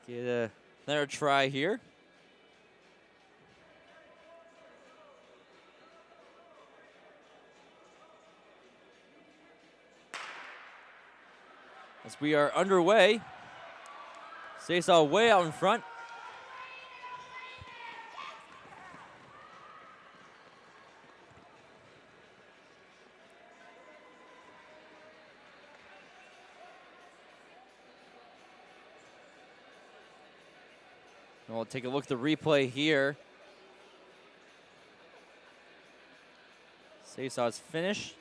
Get another try here. as we are underway. Seesaw way out in front. We'll take a look at the replay here. Seesaw's finish.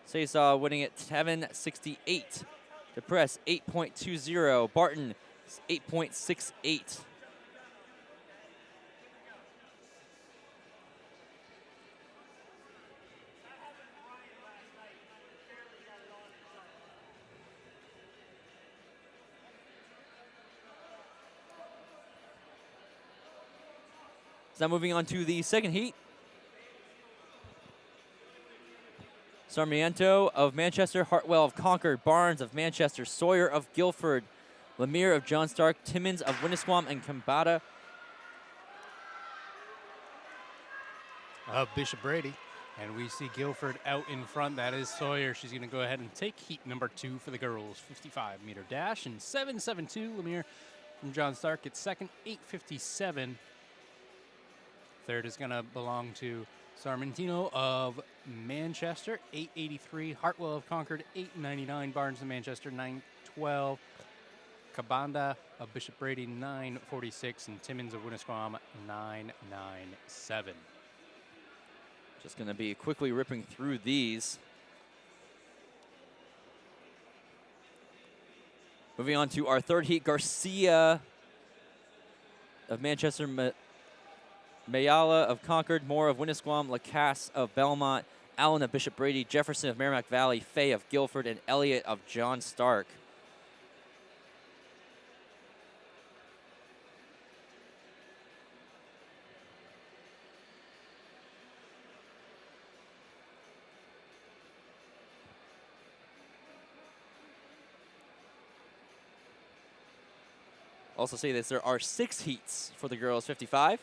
Seesaw winning at 7:68. DePress 8.20. Barton 8.68. Now moving on to the second heat. Sarmiento of Manchester, Hartwell of Concord, Barnes of Manchester, Sawyer of Guilford, Lemire of John Stark, Timmins of Winnisquam, and Kambata
of Bishop Brady. And we see Guilford out in front. That is Sawyer. She's going to go ahead and take heat number 2 for the girls. 55-meter dash and 7.72. Lemire from John Stark at second, 8.57. Third is going to belong to Sarmentino of Manchester, 8.83. Hartwell of Concord, 8.99. Barnes of Manchester, 9.12. Cabanda of Bishop Brady, 9.46. And Timmins of Winnisquam, 9.97.
just going to be quickly ripping through these. Moving on to our third heat, Garcia of Manchester, Mayala of Concord, Moore of Winnisquam, Lacasse of Belmont, Allen of Bishop Brady, Jefferson of Merrimack Valley, Fay of Guilford, and Elliott of John Stark. Also say this, there are 6 heats for the girls 55.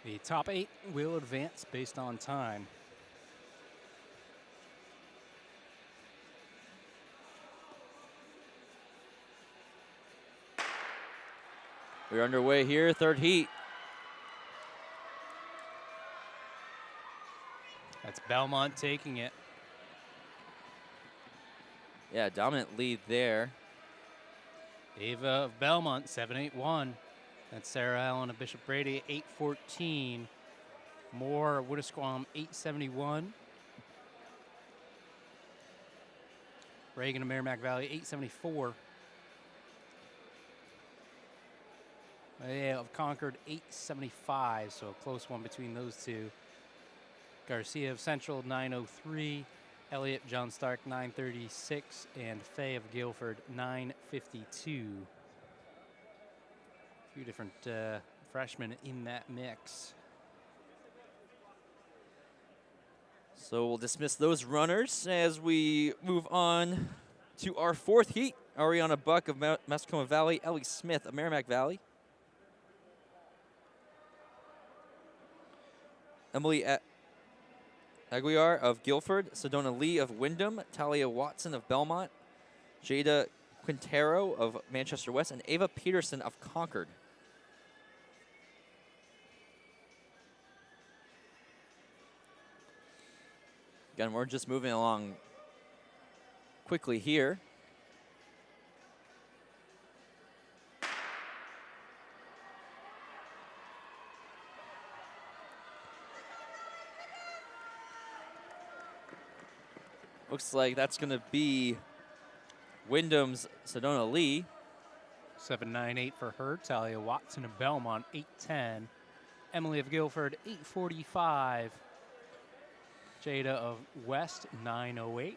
The top 8 will advance based on time.
We're underway here, third heat.
That's Belmont taking it.
Yeah, dominant lead there.
Ava of Belmont, 7.81. That's Sarah Allen of Bishop Brady, 8.14. Moore of Winnisquam, 8.71. Reagan of Merrimack Valley, 8.74. Of Concord, 8.75, so a close one between those two. Garcia of Central, 9.03. Elliott, John Stark, 9.36. And Fay of Guilford, 9.52. A few different freshmen in that mix.
So we'll dismiss those runners as we move on to our fourth heat. Ariana Buck of Mascoma Valley, Ellie Smith of Merrimack Valley. Emily Aguiar of Guilford, Sedona Lee of Wyndham, Talia Watson of Belmont, Jada Quintero of Manchester West, and Ava Peterson of Concord. Again, we're just moving along quickly here. Looks like that's going to be Wyndham's Sedona Lee.
7.98 for her. Talia Watson of Belmont, 8.10. Emily of Guilford, 8.45. Jada of West, 9.08.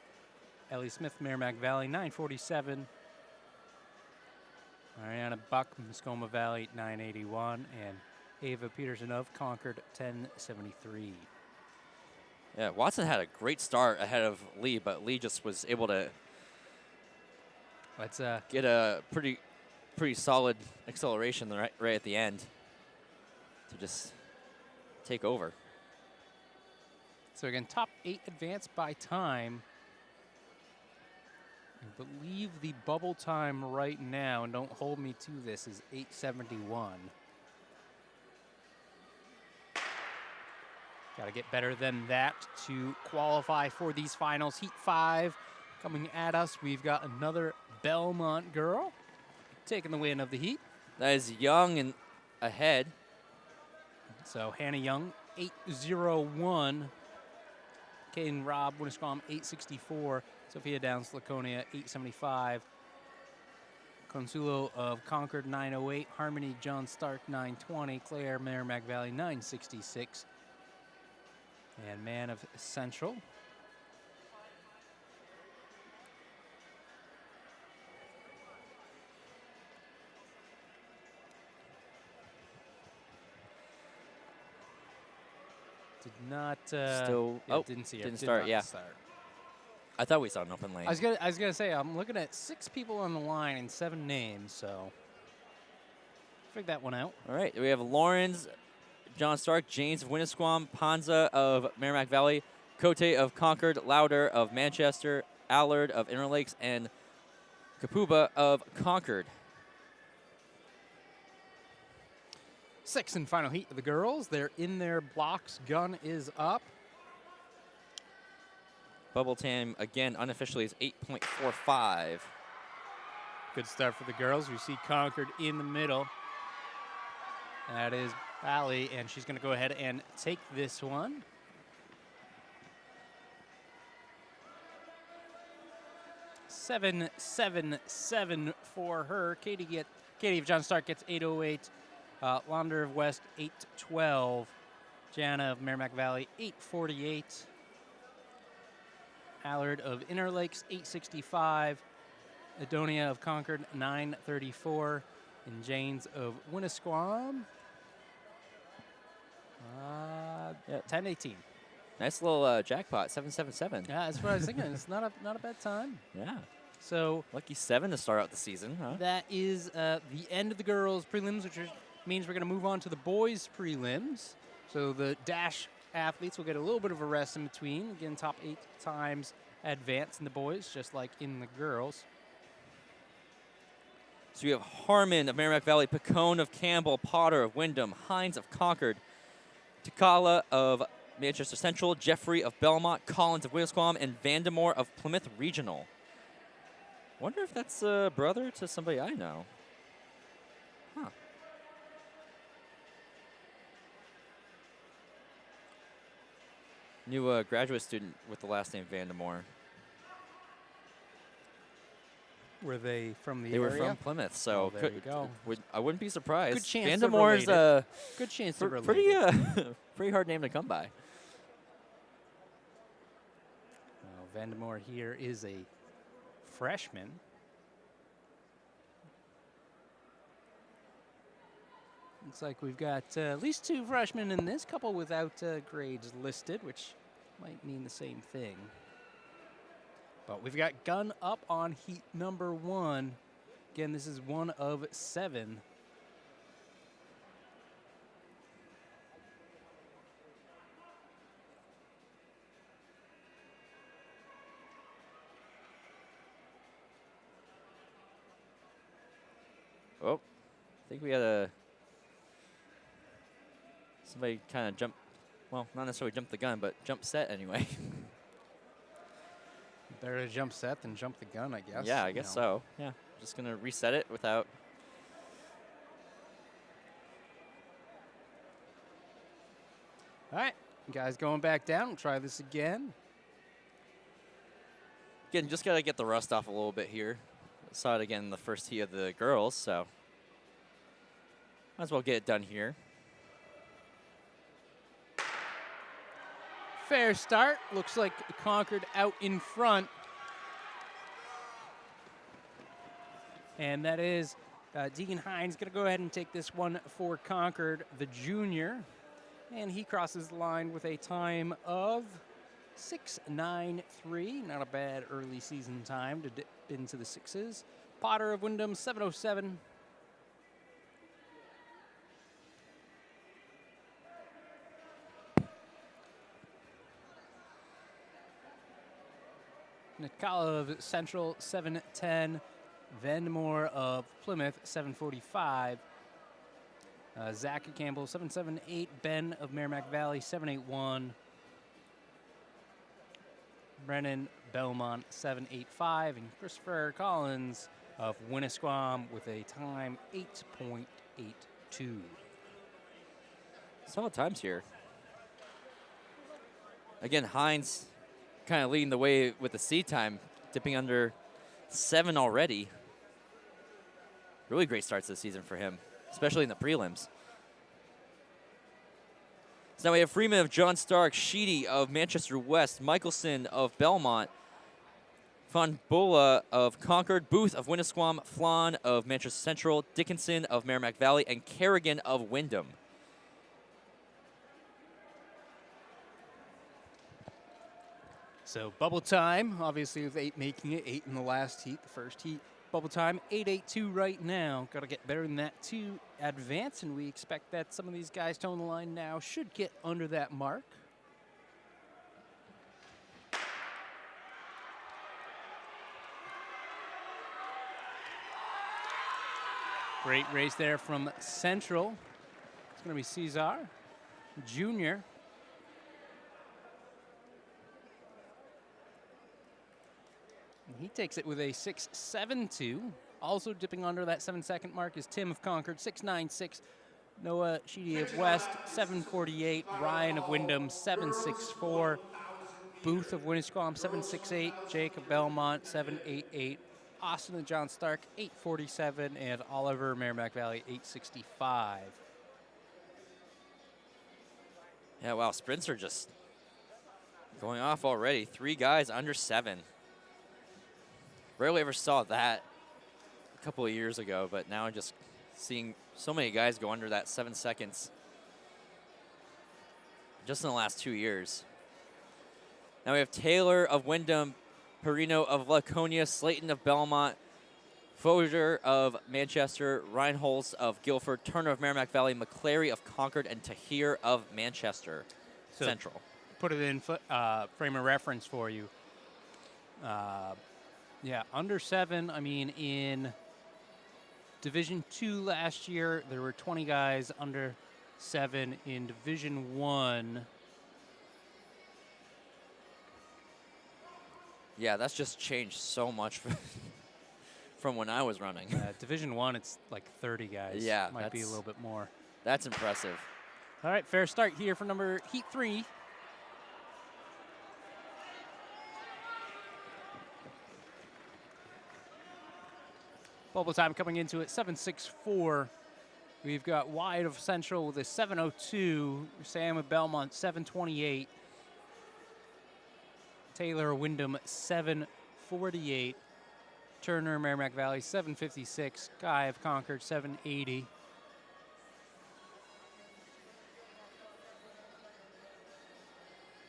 Ellie Smith, Merrimack Valley, 9.47. Ariana Buck, Mascoma Valley, 9.81. And Ava Peterson of Concord, 10.73.
Yeah, Watson had a great start ahead of Lee, but Lee just was able to get a pretty solid acceleration right at the end to just take over.
So again, top 8 advance by time. I believe the bubble time right now, and don't hold me to this, is 8:71. Got to get better than that to qualify for these finals. Heat 5 coming at us. We've got another Belmont girl taking the win of the heat.
That is Young and ahead.
So Hannah Young, 8:01. Caden Robb, Winnisquam, 8:64. Sophia Downs, Laconia, 8:75. Consuelo of Concord, 9:08. Harmony John Stark, 9:20. Claire Merrimack Valley, 9:66. And Man of Central, did not.
Still,
yeah,
oh,
didn't see it.
didn't
Did
start,
not
yeah.
start.
I thought we saw an open lane.
I was gonna say I'm looking at 6 people on the line and 7 names, so figure that one out.
All right, we have Lawrence, John Stark, James of Winnisquam, Panza of Merrimack Valley, Cote of Concord, Lauder of Manchester, Allard of Interlakes, and Kapuba of Concord.
6th and final heat of the girls. They're in their blocks. Gun is up.
Bubble time, again, unofficially is 8.45.
Good start for the girls. We see Concord in the middle. That is Valley, and she's going to go ahead and take this one. Seven, 7 for her. Katie of John Stark gets 8:08. Launder of West, 8:12. Jana of Merrimack Valley, 8:48. Allard of Interlakes, 8:65. Adonia of Concord, 9:34. And Janes of Winnisquam, 10:18.
Nice little jackpot, 777.
Yeah, that's what I was thinking. It's not a bad time.
Yeah.
So
Lucky 7 to start out the season, huh?
that is the end of the girls' prelims, which means we're going to move on to the boys' prelims. So the dash athletes will get a little bit of a rest in between. Again, top 8 times advance in the boys, just like in the girls.
So we have Harmon of Merrimack Valley, Picone of Campbell, Potter of Wyndham, Hines of Concord, Takala of Manchester Central, Jeffrey of Belmont, Collins of Winnisquam, and Vandemore of Plymouth Regional. Wonder if that's a brother to somebody I know. Huh. New graduate student with the last name Vandemore.
Were they from the
They
area?
were from Plymouth, so
Oh, there you go.
I wouldn't be surprised.
Good chance they're
Vandemore's
related. Good chance they're related.
pretty hard name to come by.
Well, Vandemore here is a freshman. Looks like we've got at least 2 freshmen in this, couple without grades listed, which might mean the same thing. But we've got gun up on heat number 1. Again, this is 1 of 7.
Oh, I think we had somebody kind of jump. Well, not necessarily jump the gun, but jump set anyway.
Better to jump set than jump the gun, I guess.
Yeah, I guess so. Yeah, just gonna reset it without.
All right, guys, going back down. We'll try this again.
Again, just gotta get the rust off a little bit here. Saw it again in the first heat of the girls, so might as well get it done here.
Fair start. Looks like Concord out in front. And that is Deegan Hines going to go ahead and take this one for Concord, the junior. And he crosses the line with a time of 6:93. Not a bad early season time to dip into the 6s. Potter of Wyndham, 7:07. Nicala of Central, 7:10. Vandemore of Plymouth, 7:45. Zach Campbell, 7:78. Ben of Merrimack Valley, 7:81. Brennan Belmont, 7:85. And Christopher Collins of Winnisquam with a time 8.82.
Solid times here. Again, Hines kind of leading the way with the seed time, dipping under 7 already. Really great starts this season for him, especially in the prelims. So now we have Freeman of John Stark, Sheedy of Manchester West, Michelson of Belmont, Von Bola of Concord, Booth of Winnisquam, Flan of Manchester Central, Dickinson of Merrimack Valley, and Kerrigan of Wyndham.
So bubble time, obviously with 8 making it, 8 in the last heat, the first heat. Bubble time, 8:82 right now. Got to get better than that to advance, and we expect that some of these guys towing the line now should get under that mark. Great race there from Central. It's going to be Cesar Jr. He takes it with a 6.72. Also dipping under that 7-second mark is Tim of Concord, 6.96. Noah Sheedy of West, 7.48. Ryan of Wyndham, 7.64. Booth of Winnisquam, 7.68. Jake of Belmont, 7.88. Austin and John Stark, 8.47. And Oliver Merrimack Valley, 8.65.
Yeah, wow, sprints are just going off already. 3 guys under 7. Rarely ever saw that a couple of years ago, but now I'm just seeing so many guys go under that 7 seconds just in the last 2 years. Now we have Taylor of Wyndham, Perino of Laconia, Slayton of Belmont, Foger of Manchester, Reinholz of Guilford, Turner of Merrimack Valley, McClary of Concord, and Tahir of Manchester Central.
Put it in frame of reference for you. Yeah, under 7. I mean, in Division 2 last year, there were 20 guys under 7. In Division 1,
yeah, that's just changed so much from when I was running.
Division 1, it's like 30 guys.
Yeah,
might be a little bit more.
That's impressive.
All right, fair start here for Heat 3. Bubble time coming into it, 7.64. We've got Wyatt of Central with a 7.02. Sam of Belmont, 7.28. Taylor of Wyndham, 7.48. Turner, Merrimack Valley, 7.56. Guy of Concord, 7.80.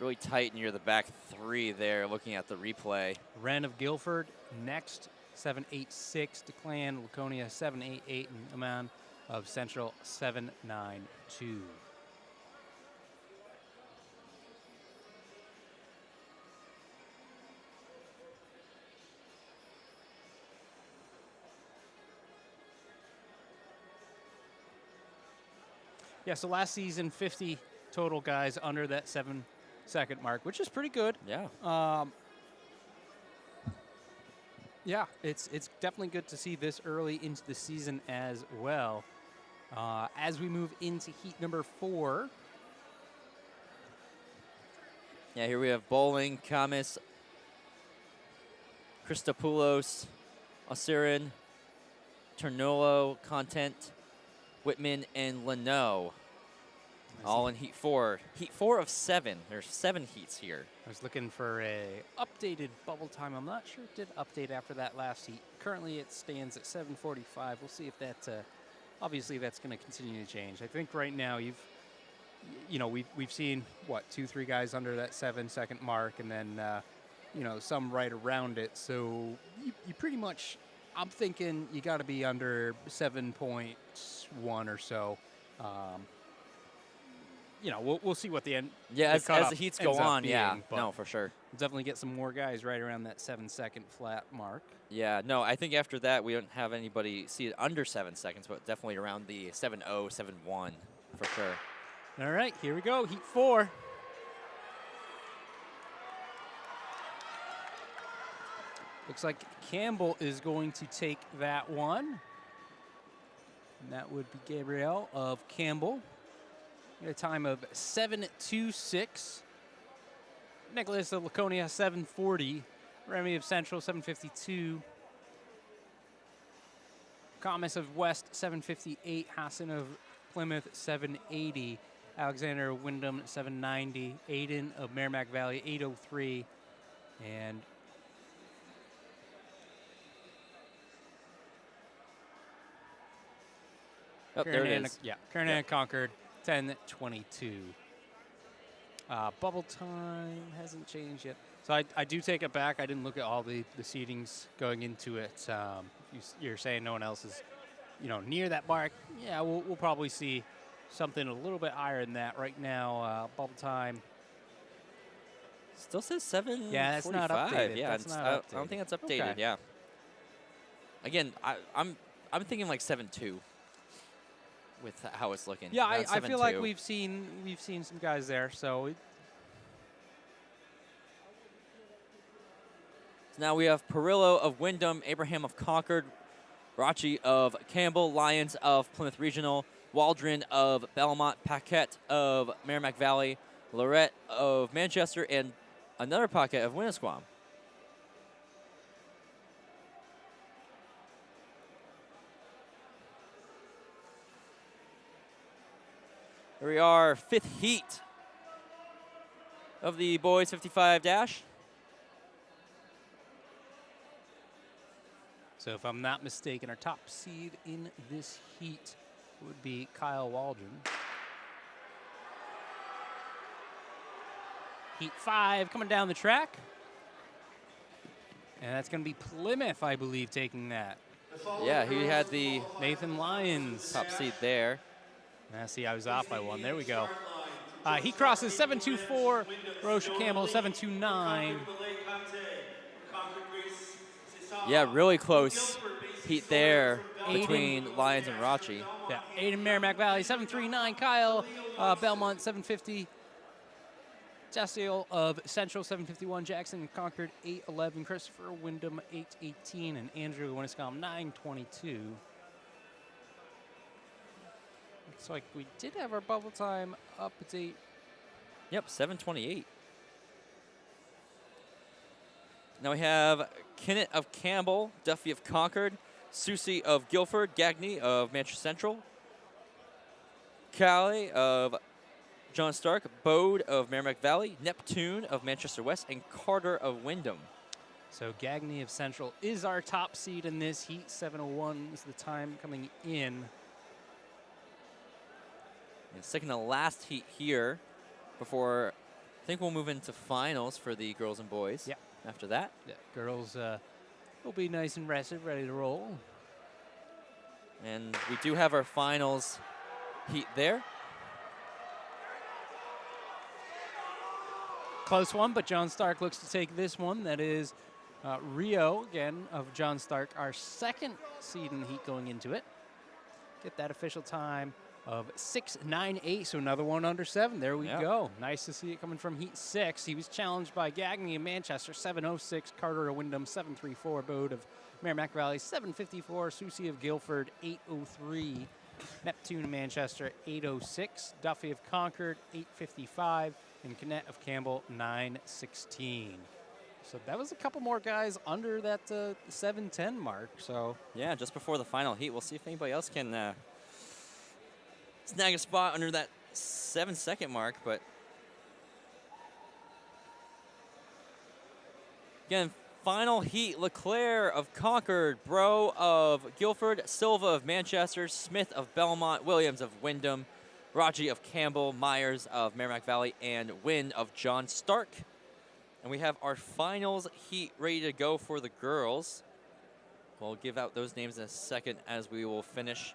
Really tight near the back 3 there, looking at the replay.
Wren of Guilford, next, 7.86. DeClan, Laconia, 7.88. And Aman of Central, 7.92. Yeah, so last season, 50 total guys under that 7-second mark, which is pretty good.
Yeah.
Yeah, it's definitely good to see this early into the season as well. As we move into heat number 4.
Yeah, here we have Bowling, Kamis, Christopoulos, Osirin, Ternolo, Content, Whitman, and Leno. All in heat 4. Heat 4 of 7. There's 7 heats here.
I was looking for a updated bubble time. I'm not sure it did update after that last heat. Currently, it stands at 7:45. We'll see if that. Obviously, that's going to continue to change. I think right now we've seen what 2-3 guys under that 7-second mark, and then some right around it. So you pretty much. I'm thinking you got to be under 7.1 or so. we'll see what the end.
Yeah,
the
as
cutoff
the heats go
ends up
on, yeah.
being, but
No, for sure.
we'll definitely get some more guys right around that 7-second flat mark.
Yeah, no, I think after that we don't have anybody see it under 7 seconds, but definitely around the 7:0, 7:1 for sure.
All right, here we go. Heat 4. Looks like Campbell is going to take that one. And that would be Gabrielle of Campbell. At a time of 7:26. Nicholas of Laconia, 7:40. Remy of Central, 7:52. Thomas of West, 7:58. Hassan of Plymouth, 7:80. Alexander of Wyndham, 7:90. Aiden of Merrimack Valley, 8:03. And
Oh, there it is.
Yeah, Karen Concord, 10:22. Bubble time hasn't changed yet. So I do take it back. I didn't look at all the seedings going into it. You're saying no one else is, near that mark. Yeah, we'll probably see something a little bit higher than that right now. Bubble time.
Still says 7:45.
Yeah, that's not updated.
Yeah,
That's not
I
updated.
don't think that's updated.
Okay.
Yeah. Again, I'm thinking like 7:2 with how it's looking.
Yeah,
Around
I feel like
7:2.
we've seen some guys there. So
Now we have Perillo of Wyndham, Abraham of Concord, Rachi of Campbell, Lyons of Plymouth Regional, Waldron of Belmont, Paquette of Merrimack Valley, Lorette of Manchester, and another Paquette of Winnisquam. Here we are, fifth heat of the boys 55 dash.
So if I'm not mistaken, our top seed in this heat would be Kyle Waldron. Heat 5 coming down the track. And that's going to be Plymouth, I believe, taking that.
Yeah, he had the
Nathan Lyons.
top seed there.
See, I was off by one. There we go. He crosses 7:24. Rocha Campbell, 7:29.
Yeah, really close heat there between Lyons and Rachi.
Yeah, Aiden Merrimack Valley, 7:39. Kyle Belmont, 7:50. Jastiel of Central, 7:51. Jackson Concord, 8:11. Christopher Wyndham, 8:18. And Andrew Winniscom, 9:22. Looks like we did have our bubble time update.
Yep, 7:28. Now we have Kinnett of Campbell, Duffy of Concord, Susie of Guilford, Gagney of Manchester Central, Callie of John Stark, Bode of Merrimack Valley, Neptune of Manchester West, and Carter of Wyndham.
So Gagney of Central is our top seed in this heat. 7:01 is the time coming in.
And second to last heat here before I think we'll move into finals for the girls and boys.
Yeah.
After that.
Yeah, girls will be nice and rested, ready to roll.
And we do have our finals heat there.
Close one, but John Stark looks to take this one. That is Rio, again, of John Stark, our second seed in the heat going into it. Get that official time of 6:98, so another one under 7. There we go. Nice to see it coming from Heat 6. He was challenged by Gagney of Manchester, 7:06. Carter of Wyndham, 7:34. Bode of Merrimack Valley, 7:54. Susie of Guilford, 8:03. Neptune of Manchester, 8:06. Duffy of Concord, 8:55. And Kinnett of Campbell, 9:16. So that was a couple more guys under that 7:10 mark. So
yeah, just before the final heat, we'll see if anybody else can snag a spot under that 7-second mark. But again, final heat: Leclerc of Concord, Bro of Guilford, Silva of Manchester, Smith of Belmont, Williams of Wyndham, Raji of Campbell, Myers of Merrimack Valley, and Wynn of John Stark. And we have our finals heat ready to go for the girls. We'll give out those names in a second as we will finish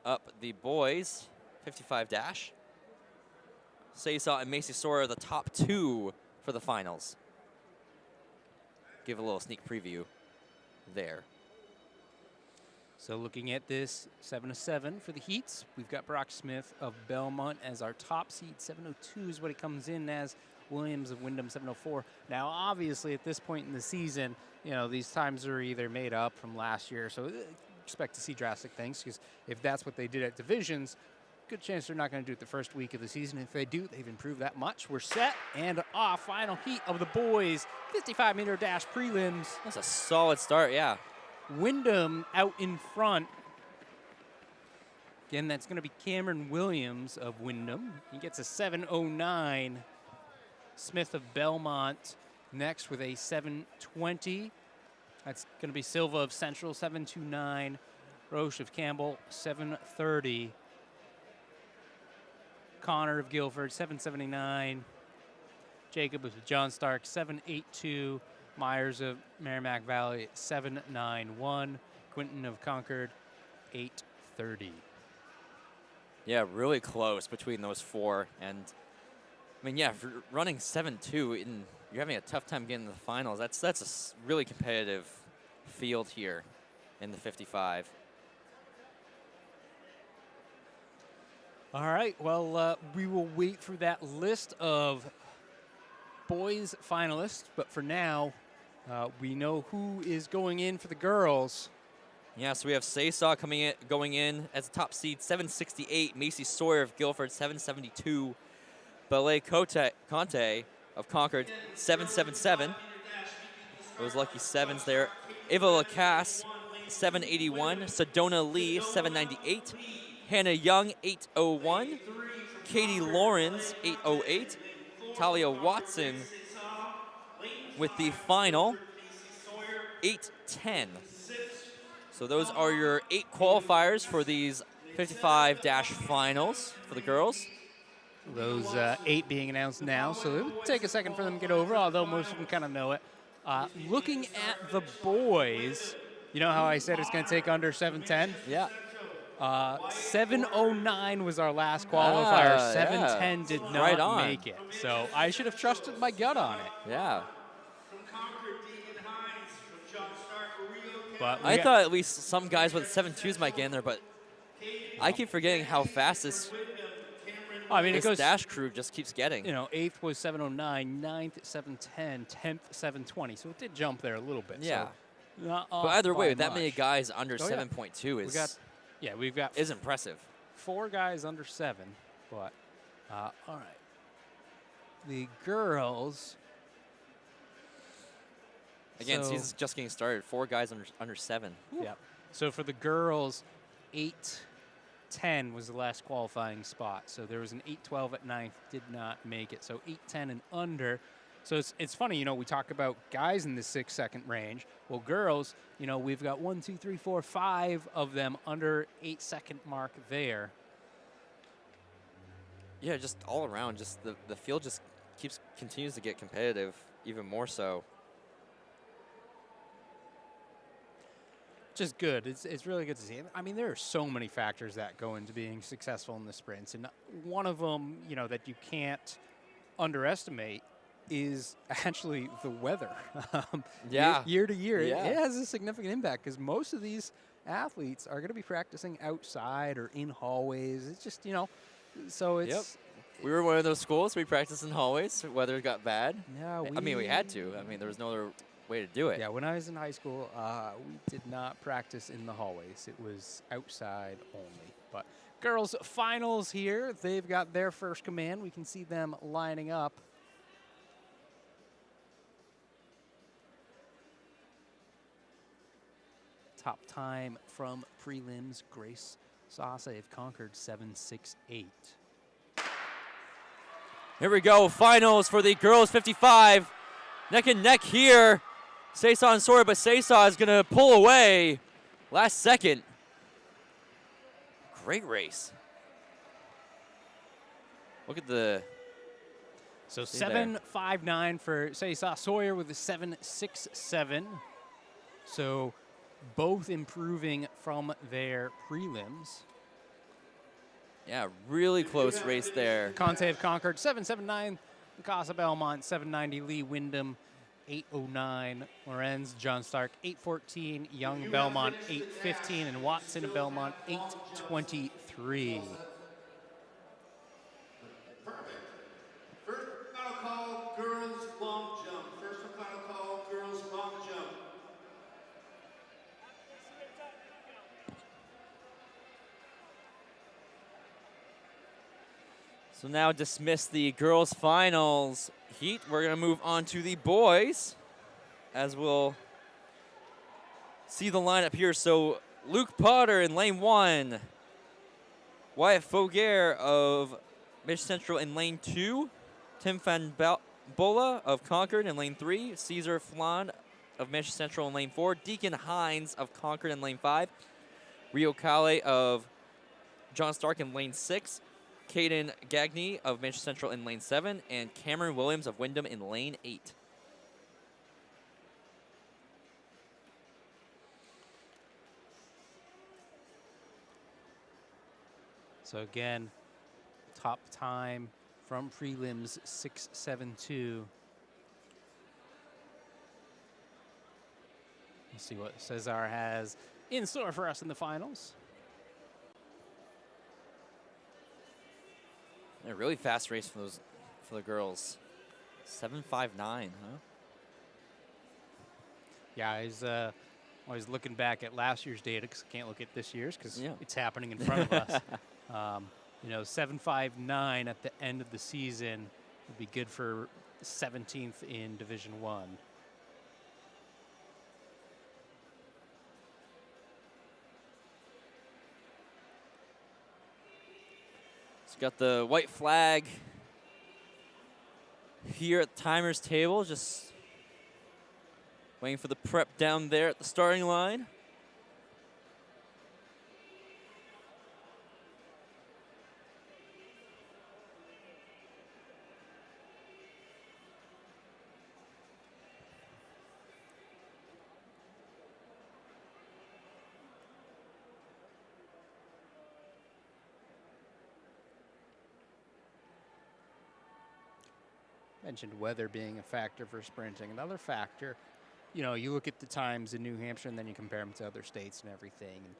up the boys 55 dash. Saysaw and Macy Sawyer the top 2 for the finals. Give a little sneak preview there.
So looking at this 7-7 for the heats, we've got Brock Smith of Belmont as our top seed. 702 is what it comes in as. Williams of Wyndham 704. Now, obviously, at this point in the season, you know, these times are either made up from last year, so expect to see drastic things, because if that's what they did at divisions, good chance they're not going to do it the first week of the season. If they do, they've improved that much. We're set and off. Final heat of the boys, 55-meter dash prelims.
That's a solid start, yeah.
Wyndham out in front. Again, that's going to be Cameron Williams of Wyndham. He gets a 7:09. Smith of Belmont next with a 7:20. That's going to be Silva of Central, 7:29. Roche of Campbell, 7:30. Connor of Guilford, 7:79. Jacob of John Stark, 7:82. Myers of Merrimack Valley, 7:91. Quinton of Concord, 8:30.
Yeah, really close between those 4. And, I mean, yeah, if you're running 7:2 and you're having a tough time getting to the finals, that's a really competitive field here in the 55.
All right, well, we will wait for that list of boys finalists, but for now, we know who is going in for the girls.
Yeah, so we have Saysaw going in as a top seed, 768. Macy Sawyer of Guilford, 772. Ballet Conte of Concord, 777. Those lucky 7s there. Ava Lacasse, 781. Sedona Lee, 798. Hannah Young, 801. Katie Lawrence, 808. Talia Watson with the final, 810. So those are your 8 qualifiers for these 55- finals for the girls.
Those 8 being announced now, so it'll take a second for them to get over, although most of them kind of know it. Looking at the boys, you know how I said it's going to take under 7:10?
Yeah.
7:09 was our last qualifier. 7:10
yeah.
did not
Right on.
make it. So I should have trusted my gut on it.
Yeah.
But
I thought at least some guys with 7.2s might get in there, but I keep forgetting how fast this
it goes,
dash crew just keeps getting.
You know, 8th was 7:09, 9th 7:10, 10th 7:20. So it did jump there a little bit.
Yeah.
So not
But either way, with that
much.
many guys under
Oh, yeah.
7.2
we've got
is impressive.
4 guys under 7. But all right, the girls.
Again,
so,
season's just getting started. 4 guys under 7.
Yeah. So for the girls, 8:10 was the last qualifying spot. So there was an 8:12 at 9th, did not make it. So 8:10 and under. So it's funny, you know, we talk about guys in the 6-second range. Well, girls, you know, we've got 1, 2, 3, 4, 5 of them under 8-second mark there.
Yeah, just all around, just the field just continues to get competitive, even more so.
Just good. It's really good to see. I mean, there are so many factors that go into being successful in the sprints, and one of them, you know, that you can't underestimate is actually the weather.
Yeah.
Year to year,
Yeah.
it has a significant impact because most of these athletes are going to be practicing outside or in hallways. It's just, you know, so it's.
Yep. We were one of those schools. We practiced in hallways. Weather got bad.
Yeah,
I mean, we had to. I mean, there was no other way to do it.
Yeah, when I was in high school, we did not practice in the hallways. It was outside only. But girls' finals here. They've got their first command. We can see them lining up. Top time from prelims, Grace Sase of Concord, 7:68.
Here we go. Finals for the girls 55. Neck and neck here. Saysaw and Sawyer, but Saysaw is going to pull away last second. Great race. Look at the...
So
See there.
7:59 for Saysaw. Sawyer with a 7:67. So both improving from their prelims.
Yeah, really close race there.
Conte of Concord, 779. Casa Belmont, 790. Lee Wyndham, 809. Lorenz, John Stark, 814. Young Belmont, 815. And Watson of Belmont, 823.
Perfect. First and final call, girls long jump. First and final call, girls long jump.
So now dismiss the girls' finals heat. We're going to move on to the boys, as we'll see the lineup here. So Luke Potter in lane 1. Wyatt Foguer of Mich Central in lane 2. Tim Van Bola of Concord in lane 3. Caesar Flan of Mich Central in lane 4. Deacon Hines of Concord in lane 5. Rio Kale of John Stark in lane 6. Caden Gagne of Mich Central in lane 7. And Cameron Williams of Wyndham in lane 8.
So again, top time from prelims, 6:72. Let's see what Cesar has in store for us in the finals.
A really fast race for the girls. 7:59, huh?
Yeah, I was always looking back at last year's data because I can't look at this year's because
Yeah.
it's happening in front of us. 7:59 at the end of the season would be good for 17th in Division One.
It's got the white flag here at the timer's table, just waiting for the prep down there at the starting line.
Mentioned weather being a factor for sprinting. Another factor, you look at the times in New Hampshire and then you compare them to other states and everything. And,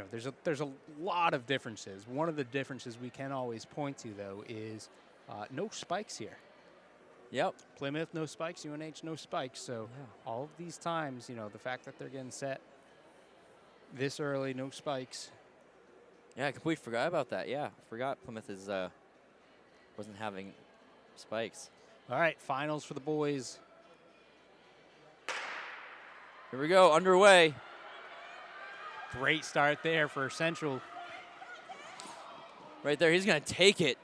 there's a lot of differences. One of the differences we can always point to, though, is no spikes here.
Yep.
Plymouth, no spikes. UNH, no spikes. So all of these times, the fact that they're getting set this early, no spikes.
Yeah, I completely forgot about that. Yeah, forgot Plymouth wasn't having spikes.
All right, finals for the boys.
Here we go, underway.
Great start there for Central.
Right there, he's going to take it.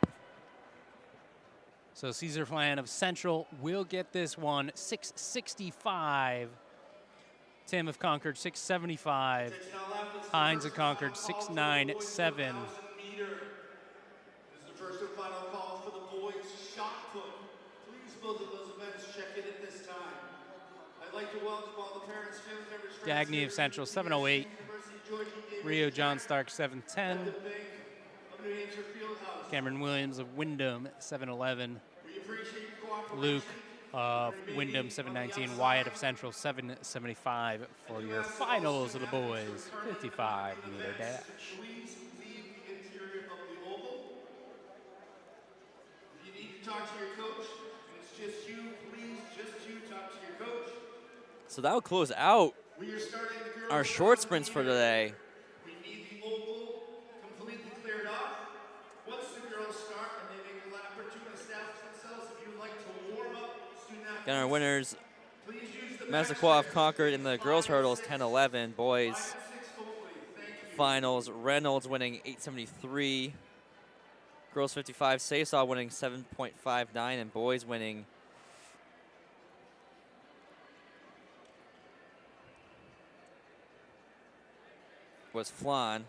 So Caesar Flan of Central will get this one, 665. Tim of Concord, 675. Hines of Concord, 697.
This is the first and final call for the boys shot put. Please, both of those events check in at this time. I'd like to welcome all the parents, family members, friends.
Gagne of Central, 708. Rio John Stark, 710. Cameron Williams of Wyndham, 711. Luke of Wyndham, 719. Wyatt of Central, 775 for your finals of the boys, 55-meter dash.
Please leave the interior of the oval. If you need to talk to your coach, and it's just you, please, just you, talk to your coach.
So that'll close out
We are starting the girls'
our short sprints for today.
We need the oval completely cleared off. Once the girls start and they make a lap or two and establish themselves, if you would like to warm up, student
Got our
athletes,
winners,
please use the
Massaquoi of Concord in the girls hurdles, 10-11. Boys
5 and 6 hopefully. Thank you.
finals, Reynolds winning 873. Girls 55, Saysaw winning 7.59, and boys winning was Flan.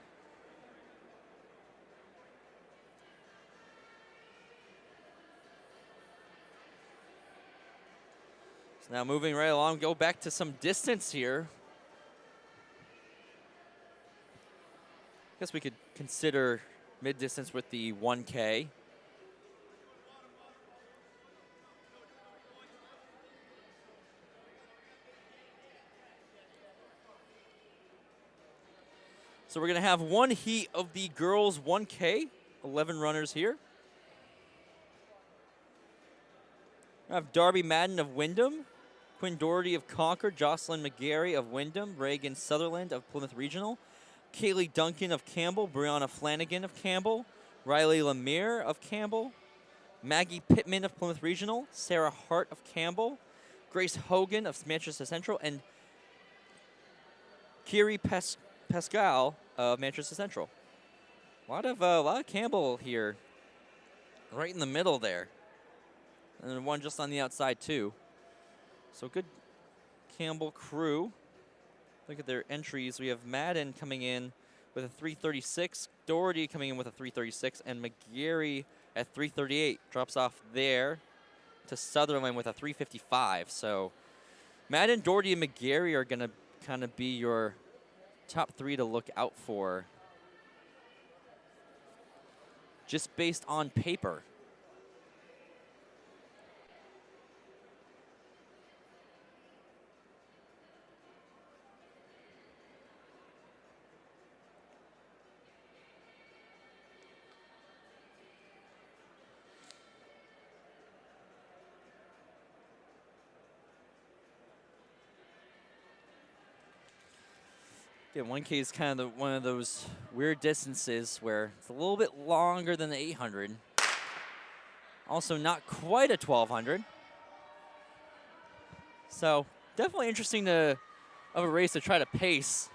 So now moving right along, go back to some distance here. Guess we could consider mid-distance with the 1K. So we're going to have one heat of the girls 1K, 11 runners here. I have Darby Madden of Wyndham, Quinn Doherty of Concord, Jocelyn McGarry of Wyndham, Reagan Sutherland of Plymouth Regional, Kaylee Duncan of Campbell, Brianna Flanagan of Campbell, Riley Lemire of Campbell, Maggie Pittman of Plymouth Regional, Sarah Hart of Campbell, Grace Hogan of Manchester Central, and Kiri Pascal of Manchester Central. A lot of Campbell here, right in the middle there, and then one just on the outside too. So good Campbell crew. Look at their entries. We have Madden coming in with a 336, Doherty coming in with a 336, and McGarry at 338 drops off there to Sutherland with a 355. So Madden, Doherty, and McGarry are going to kind of be your top three to look out for, just based on paper. Yeah, 1K is kind of one of those weird distances where it's a little bit longer than the 800. Also not quite a 1200. So definitely interesting of a race to try to pace.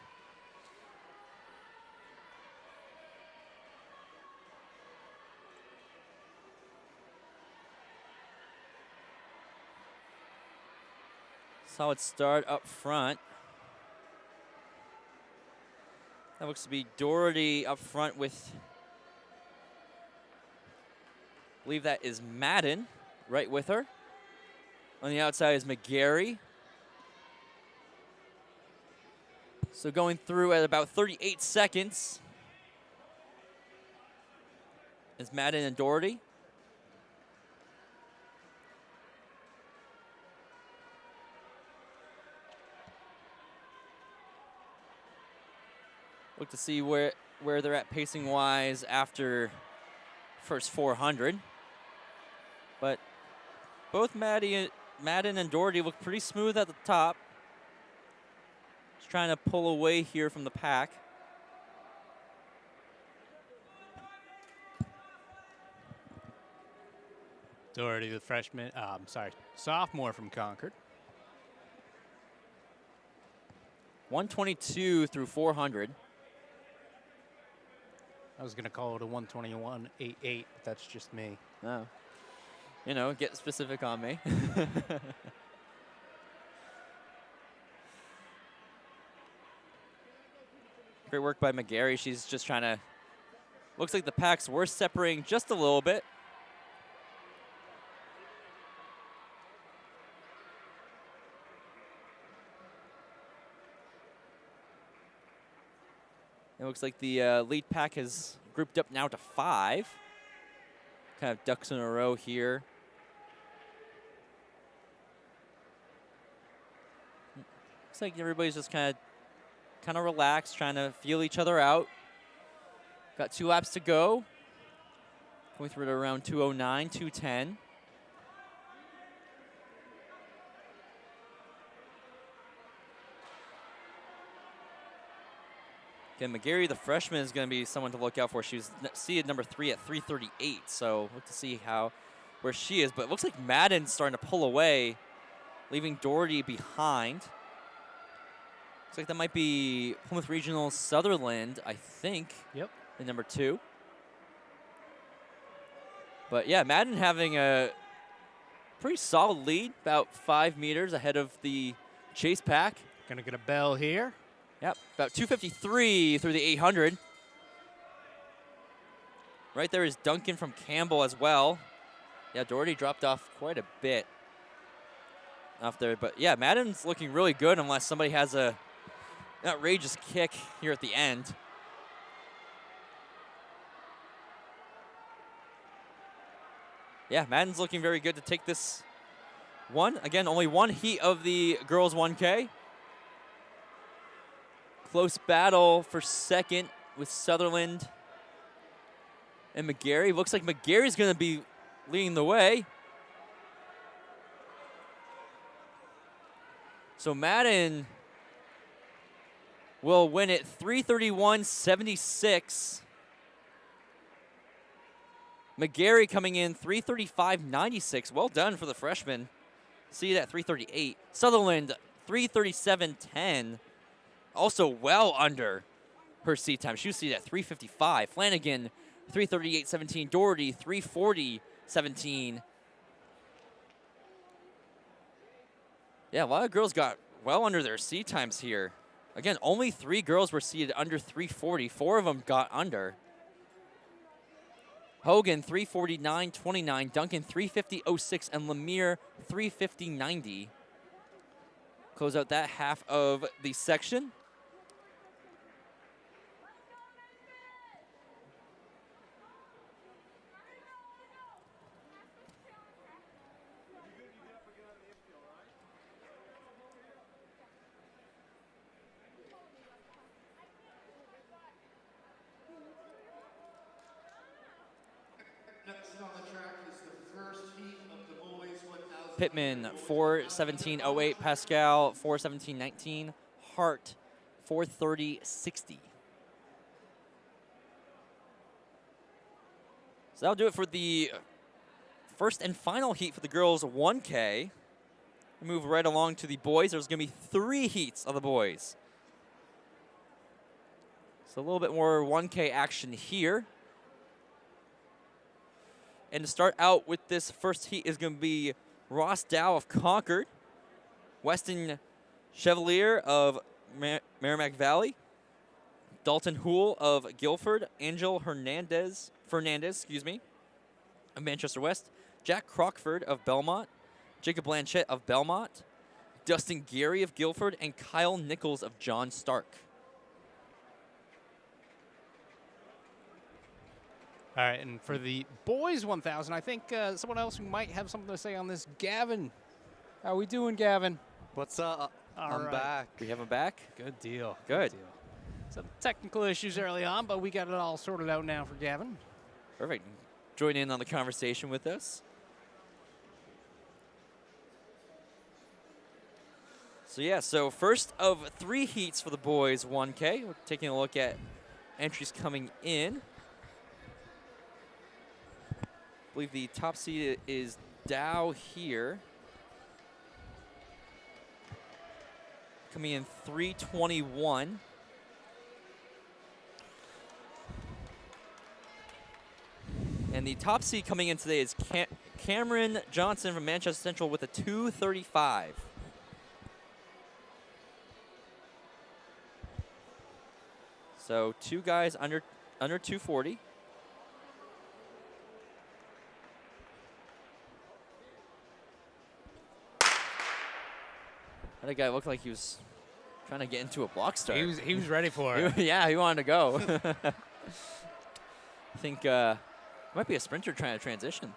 Solid start up front. That looks to be Doherty up front with, I believe that is Madden right with her. On the outside is McGarry. So going through at about 38 seconds is Madden and Doherty. Look to see where they're at pacing-wise after first 400. But both Madden and Doherty look pretty smooth at the top. Just trying to pull away here from the pack.
Doherty, the freshman, sophomore from Concord.
122 through 400.
I was going to call it a 121.88, but that's just me.
Oh. You know, get specific on me. Great work by McGarry. She's just trying to, looks like the packs were separating just a little bit. It looks like the lead pack has grouped up now to 5. Kind of ducks in a row here. Looks like everybody's just kind of relaxed, trying to feel each other out. Got 2 laps to go. Going through at around 209, 210. Again, McGarry, the freshman, is going to be someone to look out for. She was seeded number 3 at 338, so look to see where she is. But it looks like Madden's starting to pull away, leaving Doherty behind. Looks like that might be Plymouth Regional Sutherland, I think.
Yep.
In number 2. But yeah, Madden having a pretty solid lead, about 5 meters ahead of the chase pack.
Gonna get a bell here.
Yep, about 253 through the 800. Right there is Duncan from Campbell as well. Yeah, Doherty dropped off quite a bit off there. But yeah, Madden's looking really good unless somebody has an outrageous kick here at the end. Yeah, Madden's looking very good to take this one. Again, only one heat of the girls 1K. Close battle for second with Sutherland and McGarry. Looks like McGarry's going to be leading the way. So Madden will win it 331.76. McGarry coming in 335.96. Well done for the freshman. See it at 338. Sutherland 337.10. Also well under her seat time. She was seated at 355. Flanagan 338.17. Doherty 340.17. Yeah, a lot of girls got well under their seat times here. Again, only 3 girls were seated under 340. 4 of them got under. Hogan 349.29, Duncan 350.06, and Lemire 350.90. Close out that half of the section.
Next on the track is the first heat of the boys 1,000.
Pittman 417.08, Pascal 417.19, Hart 430.60. So that'll do it for the first and final heat for the girls 1K. We move right along to the boys. There's going to be 3 heats of the boys. So a little bit more 1K action here. And to start out with this first heat is going to be Ross Dow of Concord, Weston Chevalier of Merrimack Valley, Dalton Houle of Guilford, Angel Fernandez, of Manchester West, Jack Crockford of Belmont, Jacob Blanchett of Belmont, Dustin Gary of Guilford, and Kyle Nichols of John Stark.
All right, and for the boys 1,000, I think someone else who might have something to say on this, Gavin. How we doing, Gavin?
What's up?
All
I'm
right.
back.
We have him back.
Good deal.
Good.
Deal. Some technical issues early on, but we got it all sorted out now for Gavin.
Perfect. Join in on the conversation with us. So first of 3 heats for the boys 1K. We're taking a look at entries coming in. I believe the top seed is Dow here. Coming in 321. And the top seed coming in today is Cameron Johnson from Manchester Central with a 235. So 2 guys under 240. That guy looked like he was trying to get into a block start.
He was ready for it.
Yeah, he wanted to go. I think might be a sprinter trying to transition.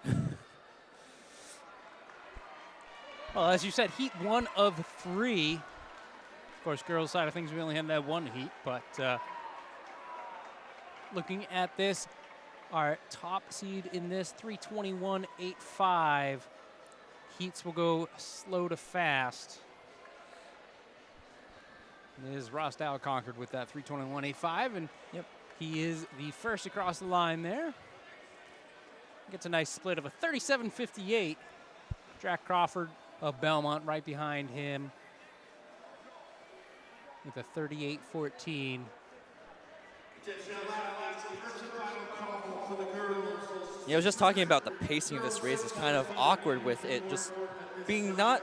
Well, as you said, heat 1 of 3. Of course, girls' side of things, we only had that 1 heat, but looking at this, our top seed in this 321.85. Heats will go slow to fast. It is Ross Dow Concord with that 321.85, and he is the first across the line there. Gets a nice split of a 37.58. Jack Crawford of Belmont right behind him with a 38.14.
Yeah, I was just talking about the pacing of this race is kind of awkward with it just being not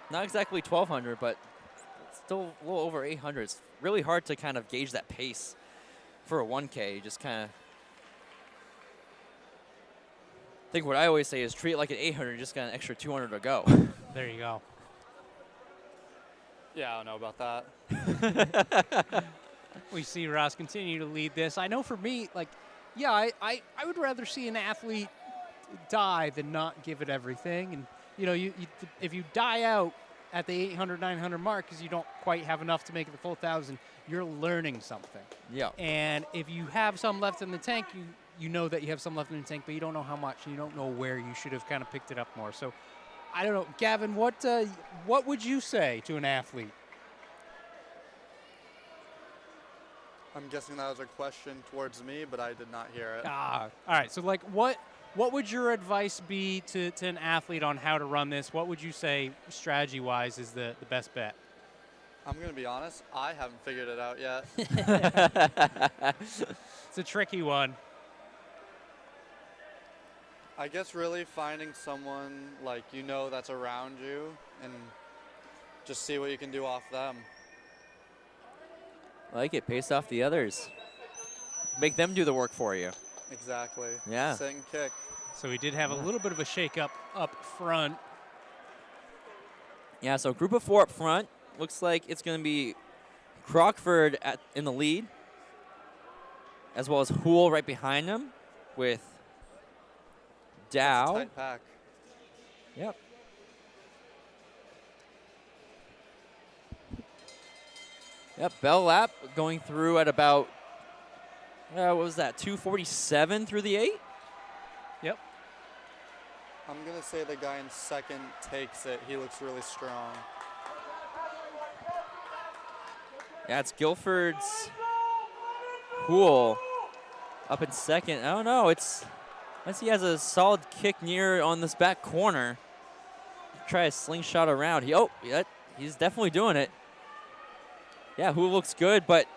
exactly 1,200, but still a little over 800. It's really hard to kind of gauge that pace for a 1K. You just kind of think what I always say is treat it like an 800. You just got an extra 200 to go.
There you go.
Yeah, I don't know about that.
We see Ross continue to lead this. I know for me, like, yeah, I would rather see an athlete die than not give it everything. And, you know, if you die out at the 800, 900 mark because you don't quite have enough to make it the full 1,000, you're learning something.
Yeah.
And if you have some left in the tank, you know that you have some left in the tank, but you don't know how much, and you don't know where you should have kind of picked it up more. So, I don't know. Gavin, what would you say to an athlete?
I'm guessing that was a question towards me, but I did not hear it.
All right. So, like, what would your advice be to an athlete on how to run this? What would you say, strategy-wise, is the best bet?
I'm going to be honest, I haven't figured it out yet.
It's a tricky one.
I guess really finding someone like you know that's around you and just see what you can do off them.
I like it. Pace off the others. Make them do the work for you.
Exactly.
Yeah.
Sit and kick.
So we did have a little bit of a shake-up up front.
Yeah, so group of 4 up front. Looks like it's going to be Crockford in the lead, as well as Hool right behind him with Dow.
That's a tight pack.
Yep. Yep, Bell Lap going through at about, what was that, 2:47 through the 8?
Yep.
I'm going to say the guy in second takes it. He looks really strong.
Yeah, it's Guilford's Hool up in second. I don't know. Unless he has a solid kick near on this back corner. Try a slingshot around. He's definitely doing it. Yeah, Hool looks good, but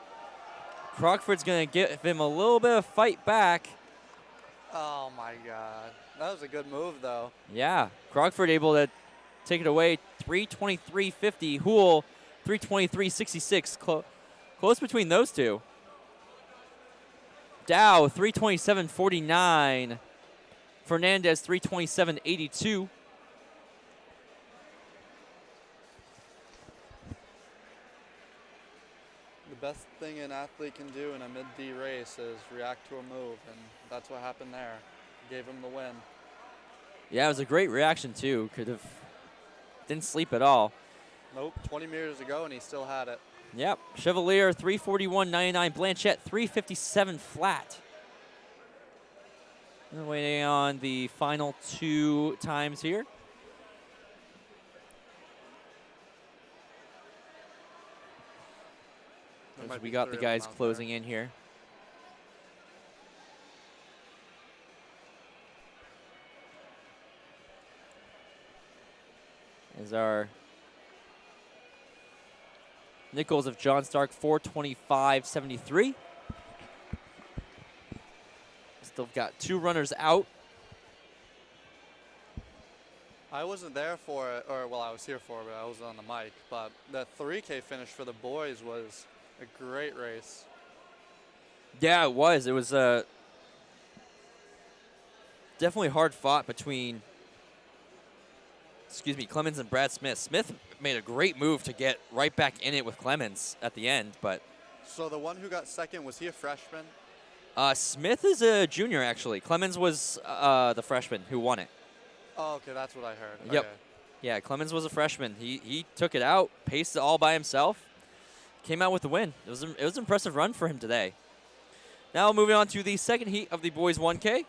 Crockford's going to give him a little bit of fight back.
Oh, my God. That was a good move, though.
Yeah, Crockford able to take it away. 3:23.50. Hool, 3:23.66. Close between those two. Dow, 3:27.49. Fernandez, 3:27.82.
The best thing an athlete can do in a mid-D race is react to a move, and that's what happened there. Gave him the win.
Yeah, it was a great reaction, too. Didn't sleep at all.
Nope, 20 meters ago, and he still had it.
Yep, Chevalier, 3:41.99. Blanchette, 3:57 flat. We're waiting on the final 2 times here. As we got the guys closing in here. As our Nichols of John Stark, 4:25.73. Still got 2 runners out.
I wasn't there for it, or well, I was here for it, but I was on the mic. But the 3K finish for the boys was a great race.
Yeah, it was. It was definitely hard fought between, Clemens and Brad Smith. Smith made a great move to get right back in it with Clemens at the end, but.
So the one who got second, was he a freshman?
Smith is a junior, actually. Clemens was the freshman who won it.
Oh, okay, that's what I heard.
Yep.
Okay.
Yeah, Clemens was a freshman. He took it out, paced it all by himself, came out with the win. It was an impressive run for him today. Now moving on to the second heat of the boys 1K.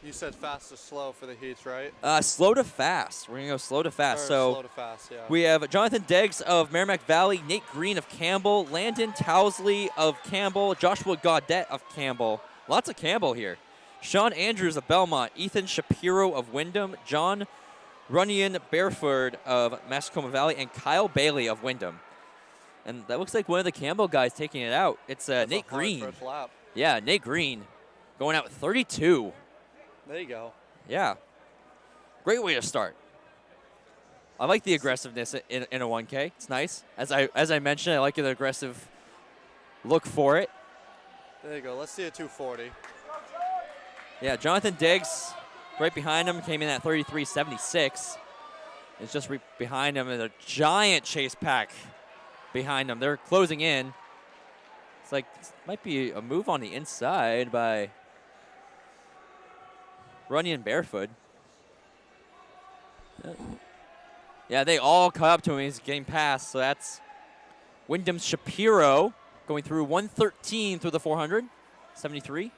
You said fast to slow for the heats, right?
Slow to fast. We're going to go slow to fast.
Or
So
slow to fast, yeah.
we have Jonathan Deggs of Merrimack Valley, Nate Green of Campbell, Landon Towsley of Campbell, Joshua Gaudette of Campbell. Lots of Campbell here. Sean Andrews of Belmont, Ethan Shapiro of Wyndham, John Runyon Bareford of Mascoma Valley, and Kyle Bailey of Wyndham. And that looks like one of the Campbell guys taking it out. It's Nate Green.
First lap.
Yeah, Nate Green going out with 32.
There you go.
Yeah. Great way to start. I like the aggressiveness in a 1K. It's nice. As I mentioned, I like an aggressive look for it.
There you go. Let's see a 240.
Yeah, Jonathan Diggs right behind him came in at 33.76. It's just behind him, and a giant chase pack behind him. They're closing in. It's like, might be a move on the inside by Runyon Barefoot. Yeah, they all caught up to him. He's getting past, so that's Wyndham Shapiro going through 113 through the 400, 73.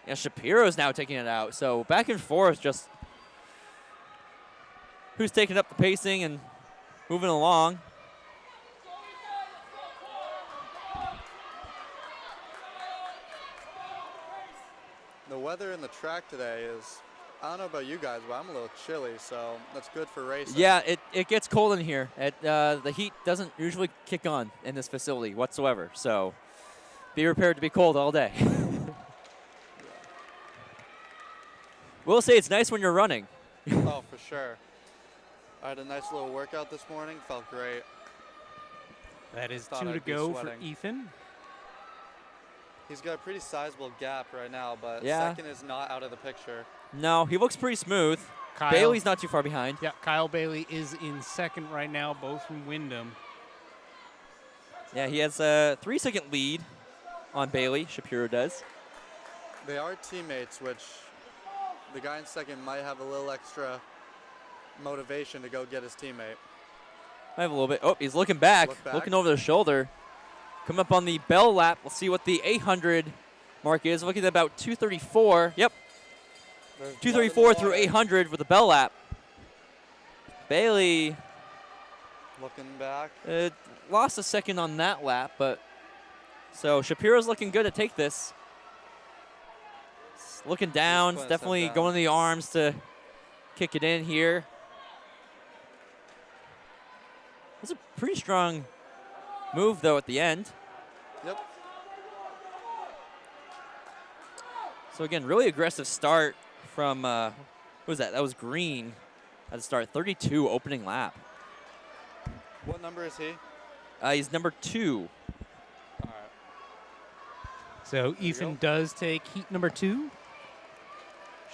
Yeah, Shapiro's now taking it out. So back and forth, just who's taking up the pacing and moving along.
The weather in the track today is, I don't know about you guys, but I'm a little chilly, so that's good for racing.
Yeah, it gets cold in here. The heat doesn't usually kick on in this facility whatsoever. So be prepared to be cold all day. We'll say it's nice when you're running.
Oh, for sure. I had a nice little workout this morning. Felt great.
That is
Thought
2 to
I'd be
go for
sweating.
Ethan.
He's got a pretty sizable gap right now, but
Yeah.
second is not out of the picture.
No, he looks pretty smooth.
Kyle,
Bailey's not too far behind.
Yeah, Kyle Bailey is in second right now, both from Wyndham.
Yeah, he has a 3-second lead on Bailey. Shapiro does.
They are teammates, which the guy in second might have a little extra motivation to go get his teammate.
I have a little bit. Oh, he's looking back,
Look back.
looking over the shoulder. Come up on the bell lap. We'll see what the 800 mark is. Looking at about 234. Yep,
There's
234 through
nothing
800 with the bell lap. Bailey
looking back.
lost a second on that lap, but so Shapiro's looking good to take this. Looking down,
putting
definitely
himself down.
going to the arms to kick it in here. That's a pretty strong move, though, at the end.
Yep.
So, again, really aggressive start from, what was that? That was Green at the start. 32 opening lap.
What number is he?
He's number 2.
All right.
So
you
Ethan
go.
does take heat number 2.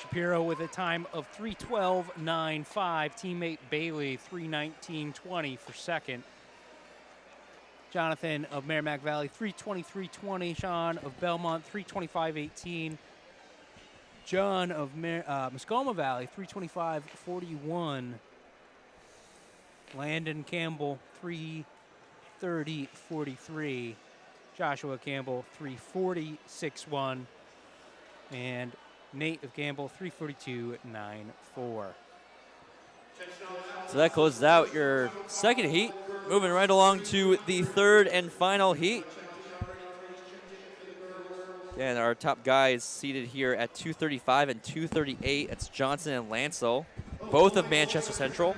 Shapiro with a time of 3:12.95. Teammate Bailey 3:19.20 for second. Jonathan of Merrimack Valley 3:23.20. Sean of Belmont 3:25.18. John of Muskoma Valley 3:25.41. Landon Campbell 3:30.43. Joshua Campbell 3:40.61. And Nate of Campbell 3:42.94.
So that closes out your second heat. Moving right along to the third and final heat. And our top guys seated here at 235 and 238. It's Johnson and Lancel, both of Manchester Central.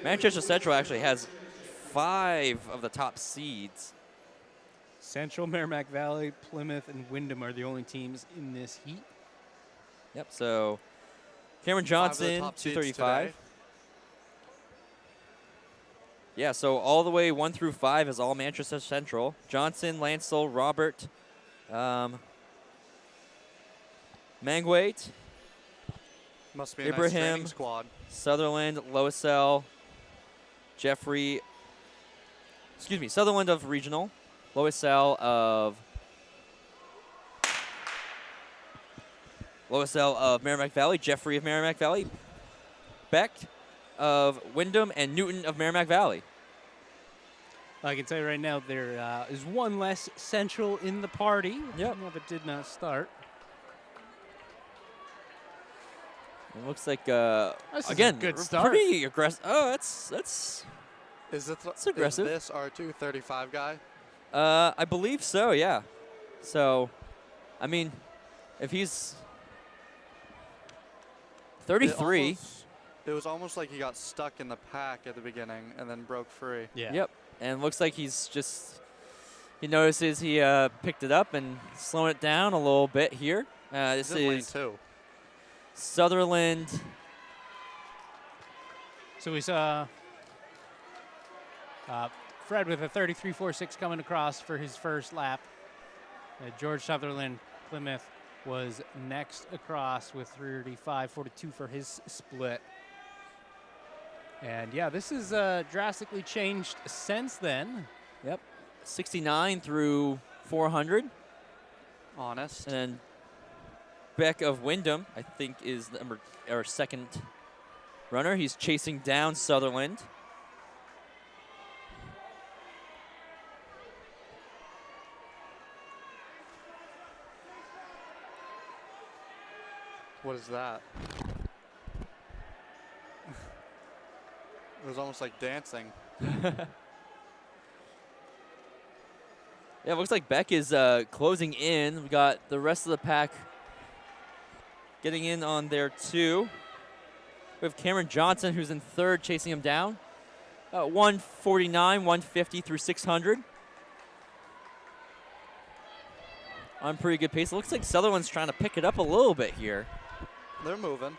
Manchester Central actually has 5 of the top seeds.
Central, Merrimack Valley, Plymouth, and Wyndham are the only teams in this heat.
Yep, so Cameron
5 of the
Johnson,
top seeds
235.
today.
Yeah, so all the way 1 through 5 is all Manchester Central. Johnson, Lancel, Robert, Mangwait,
Must be a nice
Ibrahim.
training squad.
Sutherland, Loisel, Jeffrey, Sutherland of Regional, Loisel of Merrimack Valley, Jeffrey of Merrimack Valley, Beck of Wyndham, and Newton of Merrimack Valley.
I can tell you right now, there is one less Central in the party.
Yep.
If it did not start.
It looks like
This is a
again
good start.
pretty aggressive. Oh, that's
Is
aggressive.
this our 235 guy?
I believe so. Yeah. So, I mean, if he's 33.
It was almost like he got stuck in the pack at the beginning and then broke free.
Yeah.
Yep. And looks like he's just, he notices he picked it up and slowing it down a little bit here. This
He's in lane
is
2.
Sutherland.
So we saw Fred with a 33.46 coming across for his first lap. George Sutherland, Plymouth, was next across with 35.42 for his split. And yeah, this has drastically changed since then.
Yep. 69 through 400.
Honest.
And then Beck of Wyndham, I think, is our second runner. He's chasing down Sutherland.
What is that? It was almost like dancing.
Yeah, it looks like Beck is closing in. We got the rest of the pack getting in on there too. We have Cameron Johnson, who's in third, chasing him down. 149, 150 through 600. On pretty good pace. It looks like Sutherland's trying to pick it up a little bit here.
They're moving.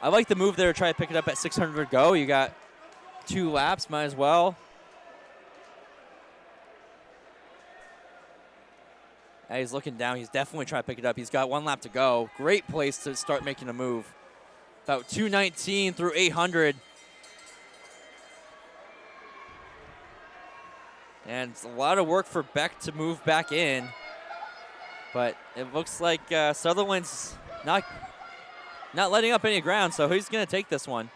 I like the move there to try to pick it up at 600 go. You got 2 laps, might as well. Yeah, he's looking down. He's definitely trying to pick it up. He's got 1 lap to go. Great place to start making a move. About 219 through 800. And it's a lot of work for Beck to move back in. But it looks like Sutherland's not letting up any ground, so he's going to take this one.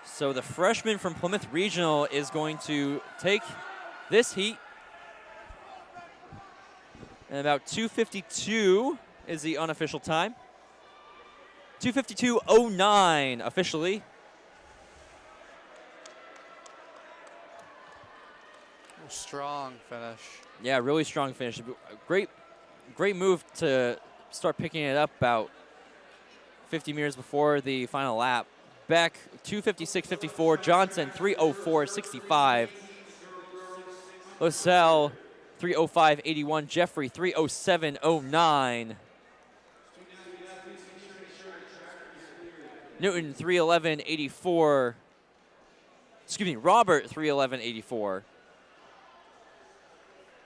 So the freshman from Plymouth Regional is going to take this heat. And about 2:52 is the unofficial time. 2:52.09 officially.
Strong finish.
Yeah, really strong finish. Great move to start picking it up about 50 meters before the final lap. Beck, 2:56.54. Johnson, 3:04.65. LaSalle, 3:05.81. Jeffrey, 3:07.09. Newton, 3:11.84. Excuse me, Robert, 3:11.84.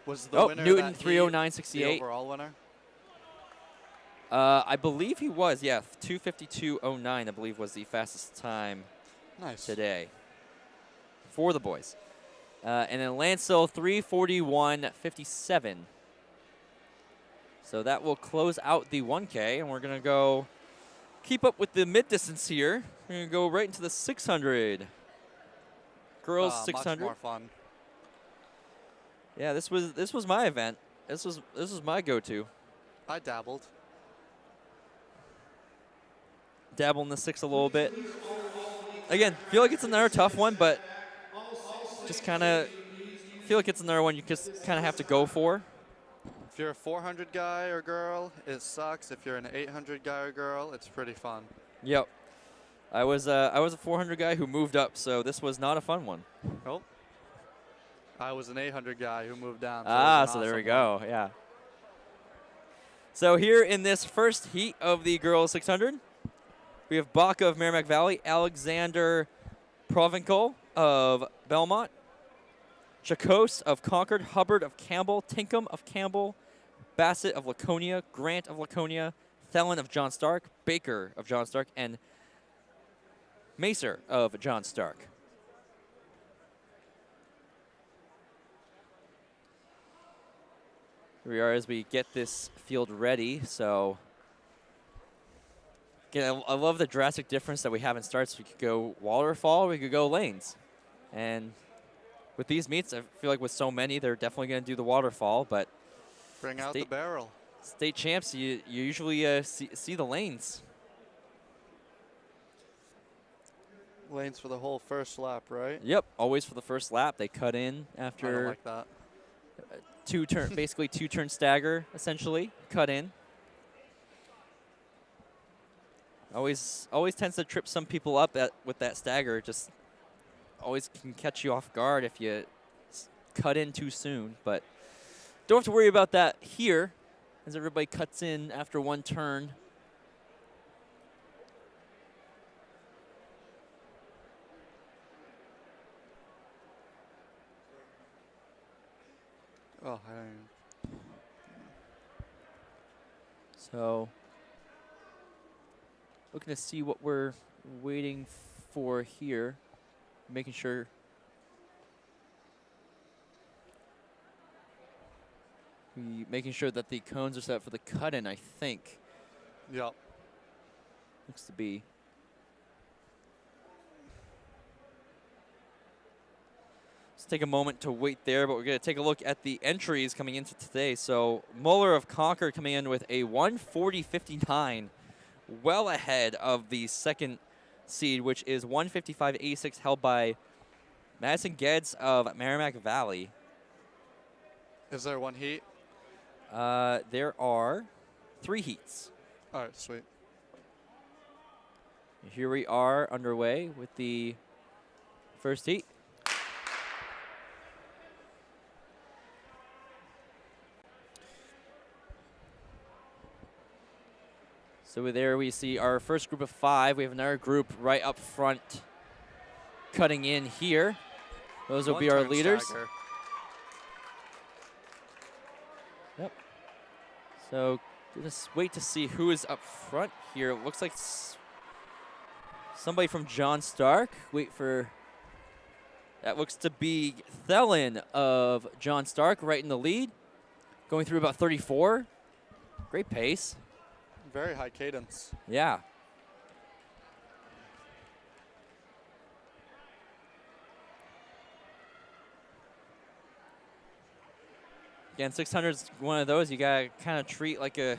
Was the winner
Newton,
that
3:09.68.
the overall winner?
I believe he was, yeah. 2:52.09, I believe, was the fastest time today for the boys. And then Lancel, 3:41.57. So that will close out the 1K, and we're going to go keep up with the mid-distance here. We're going to go right into the 600. Girls 600.
Much more fun.
Yeah, this was my event. This was my go-to.
I dabbled.
Dabble in the 6 a little bit. Again, feel like it's another tough one, but just kind of feel like it's another one you just kind of have to go for.
If you're a 400 guy or girl, it sucks. If you're an 800 guy or girl, it's pretty fun.
Yep. I was a 400 guy who moved up, so this was not a fun one.
Nope. I was an 800 guy who moved down.
So there we go. Yeah. So here in this first heat of the girls 600, we have Baca of Merrimack Valley, Alexander Provencal of Belmont, Chacos of Concord, Hubbard of Campbell, Tinkham of Campbell, Bassett of Laconia, Grant of Laconia, Thelen of John Stark, Baker of John Stark, and Macer of John Stark. Here we are as we get this field ready. So, again, I love the drastic difference that we have in starts. We could go waterfall, we could go lanes. And with these meets, I feel like with so many, they're definitely going to do the waterfall. But
bring out the barrel.
State champs, you usually see the lanes.
Lanes for the whole first lap, right?
Yep, always for the first lap. They cut in after.
I don't like that.
Basically two-turn stagger, essentially. Cut in. Always tends to trip some people up with that stagger. Just always can catch you off guard if you cut in too soon. But don't have to worry about that here, as everybody cuts in after one turn.
Oh,
So looking to see what we're waiting for here. Making sure. Making sure that the cones are set for the cut-in, I think.
Yep.
Looks to be. Let's take a moment to wait there, but we're going to take a look at the entries coming into today. So Muller of Concord coming in with a 140.59, well ahead of the second seed, which is 155.86, held by Madison Geddes of Merrimack Valley.
Is there one heat?
There are 3 heats.
All right, sweet.
Here we are underway with the first heat. So there we see our first group of 5. We have another group right up front cutting in here. Those will be our leaders.
Stagger.
Yep. So just wait to see who is up front here. It looks like somebody from John Stark. Wait for. That looks to be Thelen of John Stark right in the lead. Going through about 34. Great pace.
Very high cadence.
Yeah. Again, 600 is one of those you gotta kind of treat like a.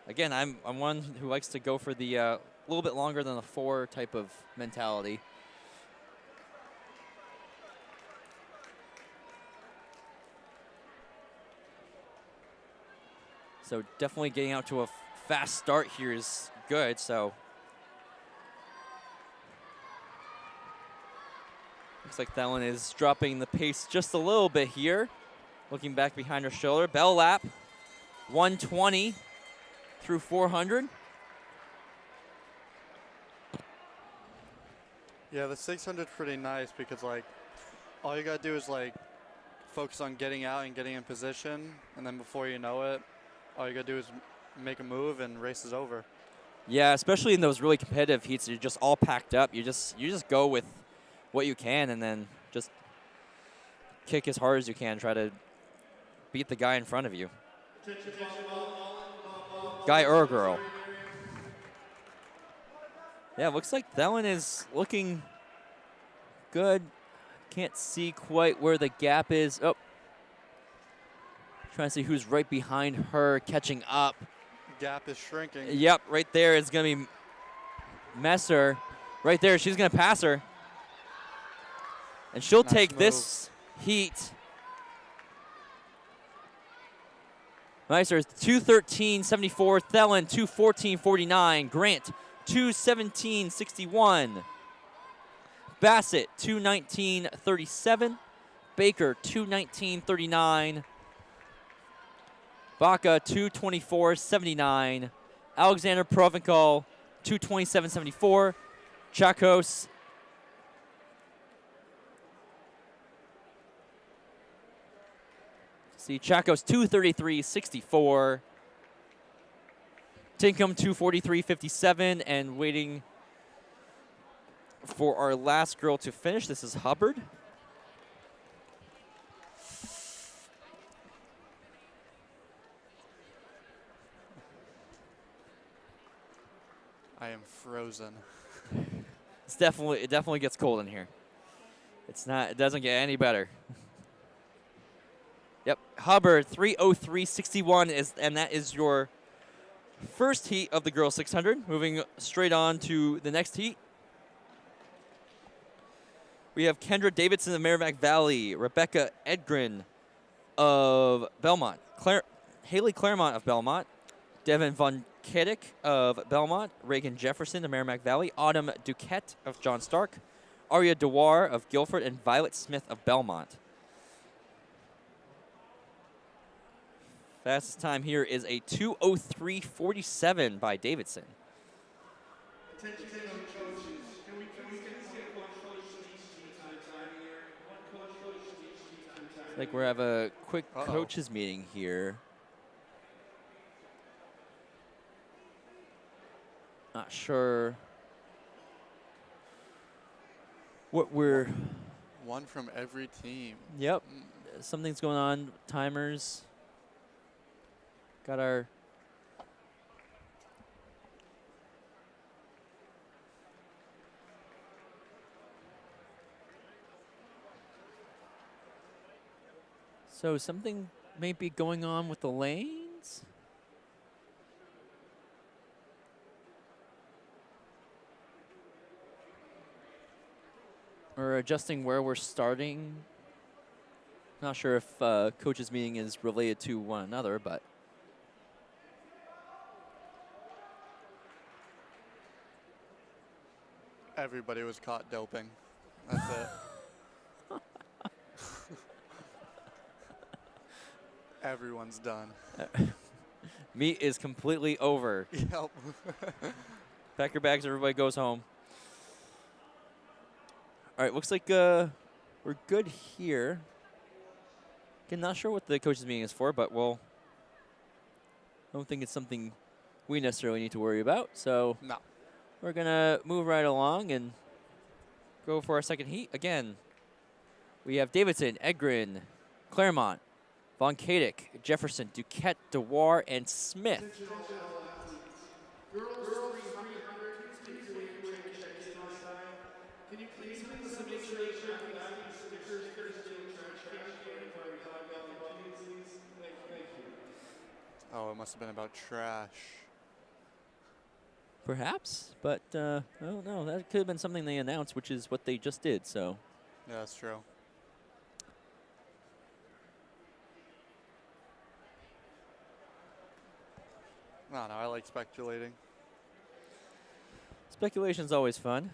Again, I'm one who likes to go for the little bit longer than the 4 type of mentality. So definitely getting out to a fast start here is good. So looks like that one is dropping the pace just a little bit here. Looking back behind her shoulder. Bell lap, 120 through 400.
Yeah, the 600 is pretty nice because, like, all you got to do is, like, focus on getting out and getting in position. And then before you know it, all you got to do is make a move and race is over.
Yeah, especially in those really competitive heats, you're just all packed up. You just go with what you can and then just kick as hard as you can. Try to beat the guy in front of you. Guy or girl. Yeah, looks like that one is looking good. Can't see quite where the gap is. Oh. Trying to see who's right behind her, catching up.
Gap is shrinking.
Yep, right there is going to be Messer. Right there, she's going to pass her. And she'll
Nice
take
move.
this heat. Messer, 213.74. Thelen, 214.49. Grant, 217.61. Bassett, 219.37. Baker, 219.39. Baca, 224.79. Alexander Provencal, 227.74. Chacos, Chacos, 233.64. Tinkham, 243.57. And waiting for our last girl to finish. This is Hubbard.
I am frozen.
It definitely gets cold in here. It doesn't get any better. Yep, Hubbard 3:03.61 and that is your first heat of the girls 600. Moving straight on to the next heat. We have Kendra Davidson of Merrimack Valley, Rebecca Edgren of Belmont, Haley Claremont of Belmont, Devin Von Kedick of Belmont, Reagan Jefferson of Merrimack Valley, Autumn Duquette of John Stark, Aria Dewar of Guilford, and Violet Smith of Belmont. Fastest time here is a 2:03.47 by Davidson.
Attention coaches. Can we get one coach each time here? One coach each time.
Like we have a quick coaches meeting here. Not sure what we're.
One from every team.
Yep. Something's going on. Timers. Got our. So something may be going on with the lanes. Or adjusting where we're starting. Not sure if coaches meeting is related to one another, but
Everybody was caught doping. That's it. Everyone's done.
meet is completely over.
Yep.
Pack your bags, everybody goes home. All right, looks like we're good here. Again, not sure what the coaches meeting is for, but I don't think it's something we necessarily need to worry about. So
No.
we're gonna move right along and go for our second heat. Again, we have Davidson, Edgren, Claremont, Von Kadick, Jefferson, Duquette, Dewar, and Smith.
Oh, it must have been about trash.
Perhaps, but I don't know. That could have been something they announced, which is what they just did. So
Yeah, that's true. I don't know. I like speculating.
speculation's always fun.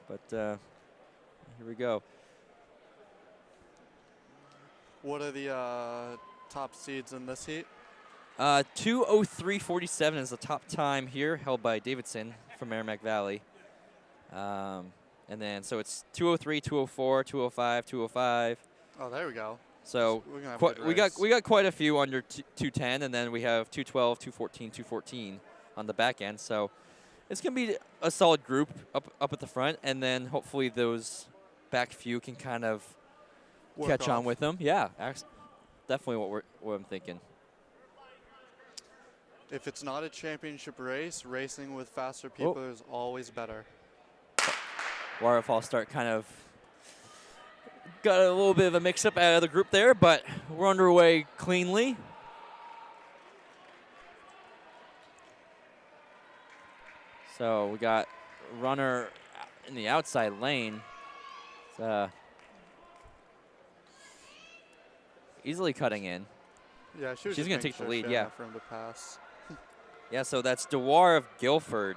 But here we go.
What are the top seeds in this heat?
2:03:47 is the top time here, held by Davidson from Merrimack Valley. And then, so it's 2:03, 2:04, 2:05, 2:05.
Oh, there we go.
So
We're gonna have a good
we
race.
got quite a few under 2:10, and then we have 2:12, 2:14, 2:14 on the back end. So it's gonna be a solid group up at the front, and then hopefully those back few can kind of
Work
catch on
off.
with them. Yeah, definitely what I'm thinking.
If it's not a championship race, racing with faster people is always better.
Waterfall start kind of got a little bit of a mix-up out of the group there, but we're underway cleanly. So we got runner in the outside lane. It's, easily cutting in.
Yeah,
She's
just
gonna
making
take the
sure
lead,
she had
yeah.
enough room to pass.
Yeah, so that's Dewar of Guilford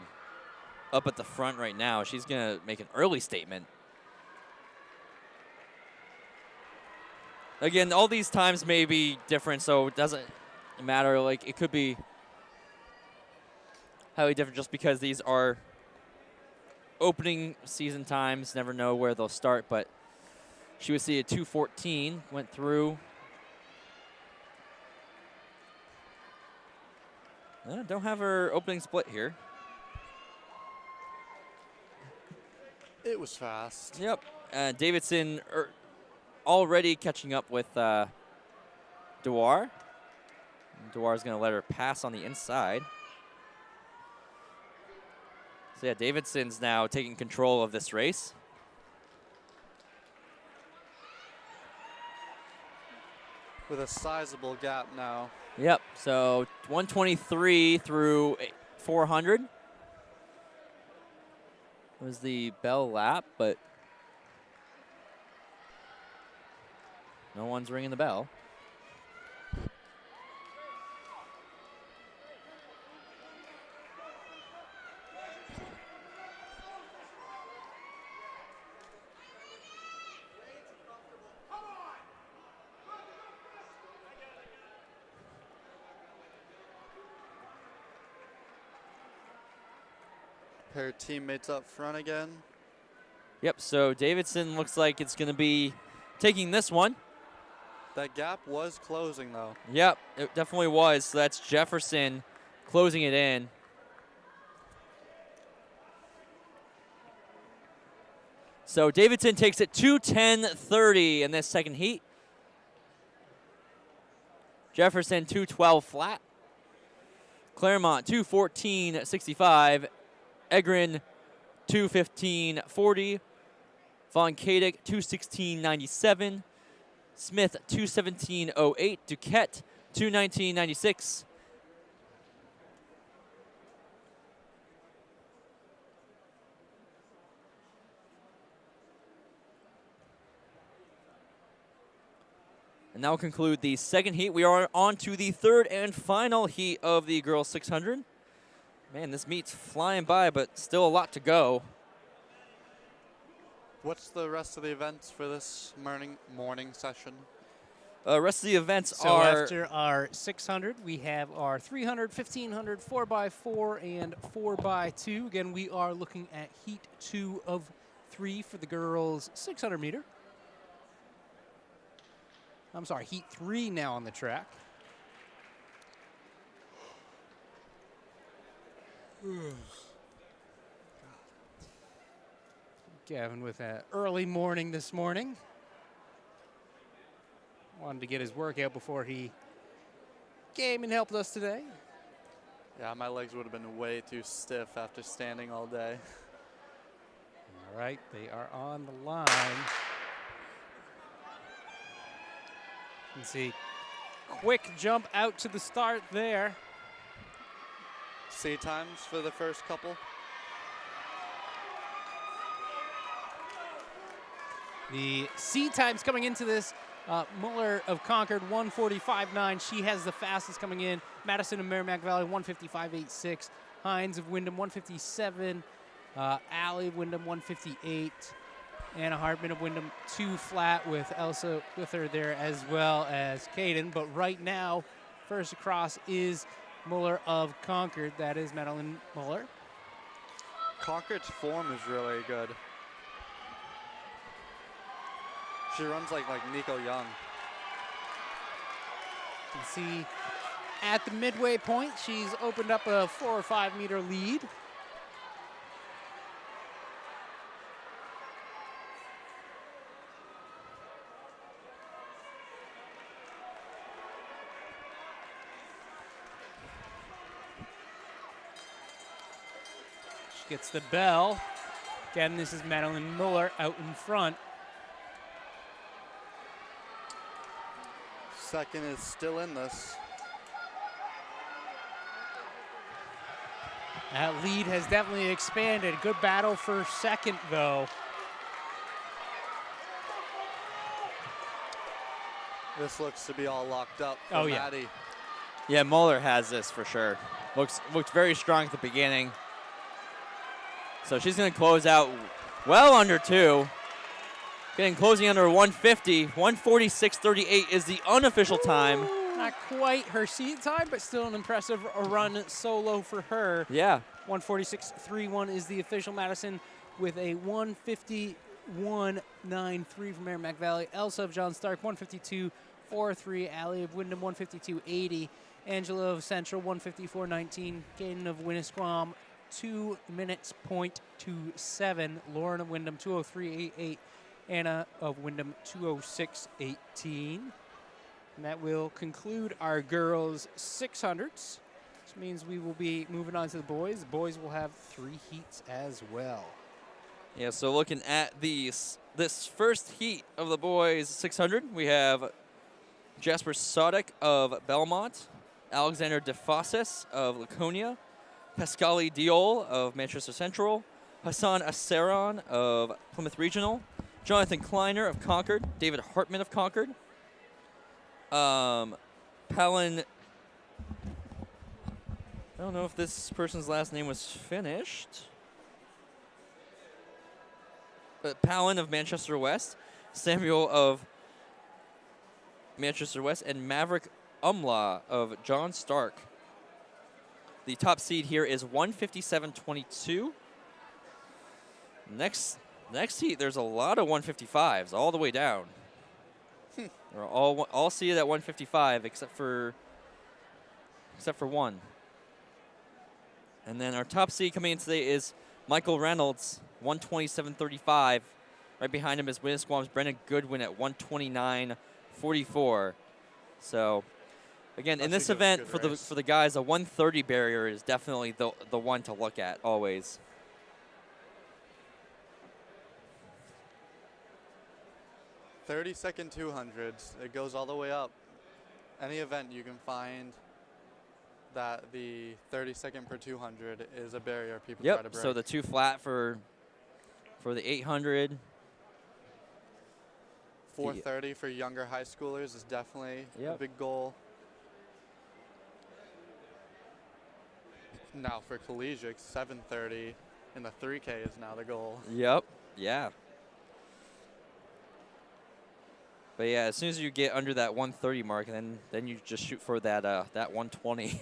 up at the front right now. She's going to make an early statement. Again, all these times may be different, so it doesn't matter. Like, it could be highly different just because these are opening season times. Never know where they'll start, but she was seated 2:14, went through. Don't have her opening split here.
It was fast.
Yep. Davidson already catching up with Dewar. Dewar's going to let her pass on the inside. So, yeah, Davidson's now taking control of this race.
With a sizable gap now.
Yep. So, 123 through 400 was the bell lap, but no one's ringing the bell.
Pair of teammates up front again.
Yep, so Davidson looks like it's going to be taking this one.
That gap was closing, though.
Yep, it definitely was. So that's Jefferson closing it in. So Davidson takes it 2:10.30 in this second heat. Jefferson 2:12 flat. Claremont 2:14.65. Egrin 2:15.40. Von Kadick 2:16.97. Smith 2:17.08. Duquette 2:19.96. And that will conclude the second heat. We are on to the third and final heat of the girls 600. Man, this meet's flying by, but still a lot to go.
What's the rest of the events for this morning session?
Rest of the events
So
are...
after our 600, we have our 300, 1500, 4x4, and 4x2. Again, we are looking at heat 2 of 3 for the girls 600 meter. I'm sorry, heat 3 now on the track. Gavin with an early morning this morning. Wanted to get his workout before he came and helped us today.
Yeah, my legs would have been way too stiff after standing all day.
All right, they are on the line. You can see quick jump out to the start there.
C times for the first couple.
The C times coming into this, Muller of Concord 1:45.9. She has the fastest coming in. Madison of Merrimack Valley 1:55.86. Hines of Wyndham 1:57. Allie of Wyndham 1:58. Anna Hartman of Wyndham 2 flat with Elsa with her there as well as Caden. But right now, first across is Muller of Concord. That is Madeline Muller.
Concord's form is really good. She runs like Nico Young.
You can see at the midway point, she's opened up a 4 or 5 meter lead. She gets the bell. Again, this is Madeline Muller out in front.
Second is still in this.
That lead has definitely expanded. Good battle for second, though.
This looks to be all locked up for
Oh, yeah.
Maddie.
Yeah, Muller has this for sure. Looked very strong at the beginning. So she's going to close out well under 2. Closing under 150. 146.38 is the unofficial time.
Not quite her seat time, but still an impressive run solo for her.
Yeah.
146.31 is the official. Madison with a 151.93 from Merrimack Valley. Elsa of John Stark, 152.43. Allie of Wyndham, 152.80. Angela of Central, 154.19. Caden of Winnisquam, 2 minutes, 0.27. Lauren of Wyndham, 203.88. Anna of Wyndham, 206.18. And that will conclude our girls' 600s, which means we will be moving on to the boys. The boys will have 3 heats as well.
Yeah, so looking at this first heat of the boys 600, we have Jasper Sodek of Belmont, Alexander DeFossis of Laconia, Pascali Diol of Manchester Central, Hassan Aceron of Plymouth Regional, Jonathan Kleiner of Concord, David Hartman of Concord, Palin, I don't know if this person's last name was finished, but Palin of Manchester West, Samuel of Manchester West, and Maverick Umla of John Stark. The top seed here is 157.22. Next heat, there's a lot of 155s all the way down. They're all seated at 155 except for one. And then our top seed coming in today is Michael Reynolds, 127.35. Right behind him is Winnisquam's Brennan Goodwin at 129.44. So, again, in this event for the guys, a 130 barrier is definitely the one to look at always.
"30-second 200s. It goes all the way up. Any event you can find that the 30-second per 200 is a barrier people try to break.
So the 2 flat for the 800.
430 for younger high schoolers is definitely a big goal. Now for collegiate, 730 in the 3K is now the goal.
Yep. Yeah. But yeah, as soon as you get under that 130 mark, then you just shoot for that 120.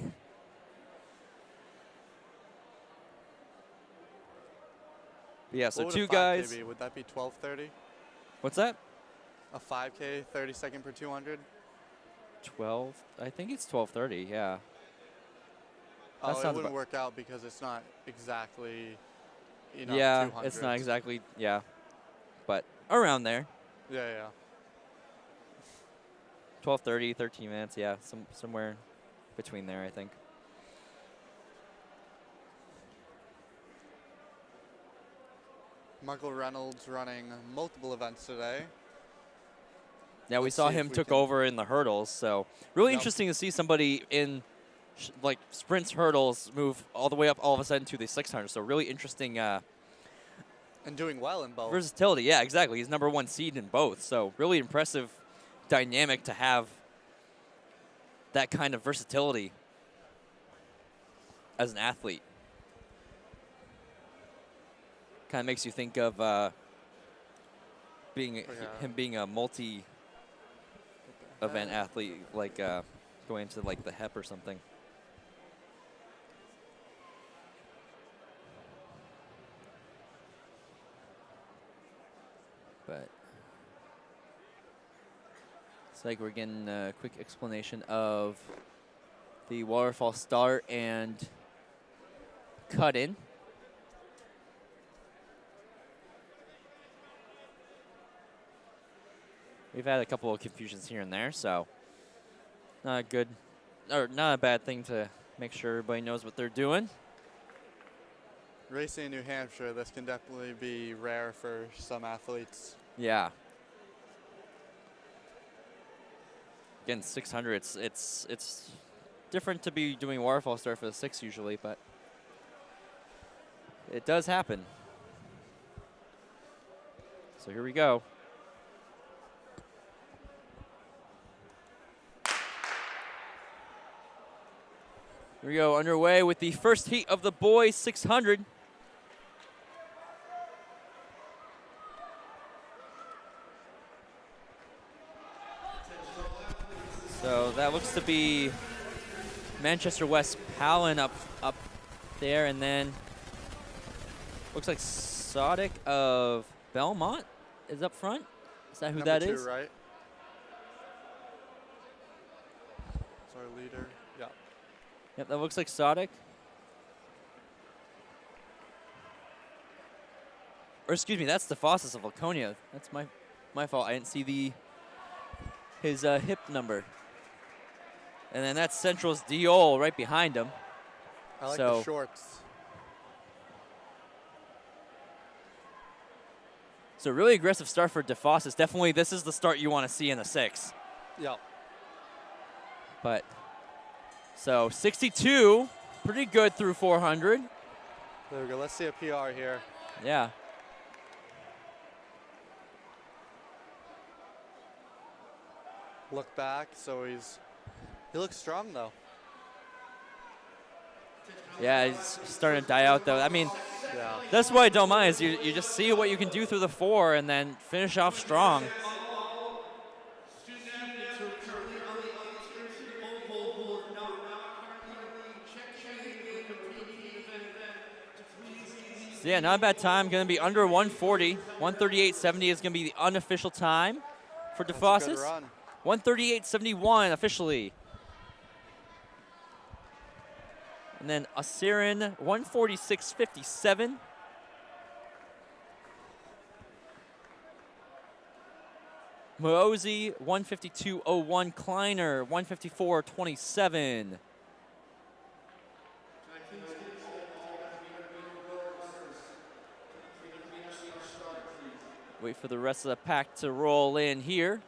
Yeah, so
what
2
would a 5K
guys.
Be? Would that be 1230?
What's that?
A 5K, 30-second per 200?
12. I think it's 12:30. Yeah.
Oh, it wouldn't work out because it's not exactly.
Yeah,
200s.
it's not exactly. Yeah, but around there.
Yeah.
12:30, 13 minutes. Yeah, somewhere between there, I think.
Michael Reynolds running multiple events today.
Yeah, we saw him took over in the hurdles, so really interesting to see somebody in like sprints hurdles move all the way up all of a sudden to the 600. So really interesting.
And doing well in both.
Versatility, yeah, exactly. He's #1 seed in both, so really impressive dynamic to have that kind of versatility as an athlete. Kind of makes you think of him being a multi-event athlete, like going into like the HEP or something. But it's like we're getting a quick explanation of the waterfall start and cut in. We've had a couple of confusions here and there, so not a good, or not a bad thing to make sure everybody knows what they're doing.
Racing in New Hampshire, this can definitely be rare for some athletes.
Yeah. Again, 600. It's different to be doing waterfall start for the 6 usually, but it does happen. So here we go. Here we go, underway with the first heat of the boys 600. So that looks to be Manchester West Palin up there, and then looks like Sodic of Belmont is up front. Is that who
Number
that
2,
is?
right? It's our leader. Yeah.
Yep, that looks like Sodic. Or excuse me, that's DeFossis of Laconia. That's my fault. I didn't see his hip number. And then that's Central's Diol right behind him.
I like the shorts.
So really aggressive start for DeFossis. Definitely this is the start you want to see in the 6.
Yeah.
But so 62, pretty good through 400.
There we go. Let's see a PR here.
Yeah.
Look back, so he looks strong though.
Yeah, he's starting to die out though. I mean, that's what I don't mind is you just see what you can do through the 4 and then finish off strong. So yeah, not a bad time. Going to be under 140. 138.70 is going to be the unofficial time for DeFossis. 138.71 officially. And then Asirin, 146.57. Mosey, 152.01. Kleiner, 154.27. Wait for the rest of the pack to roll in here.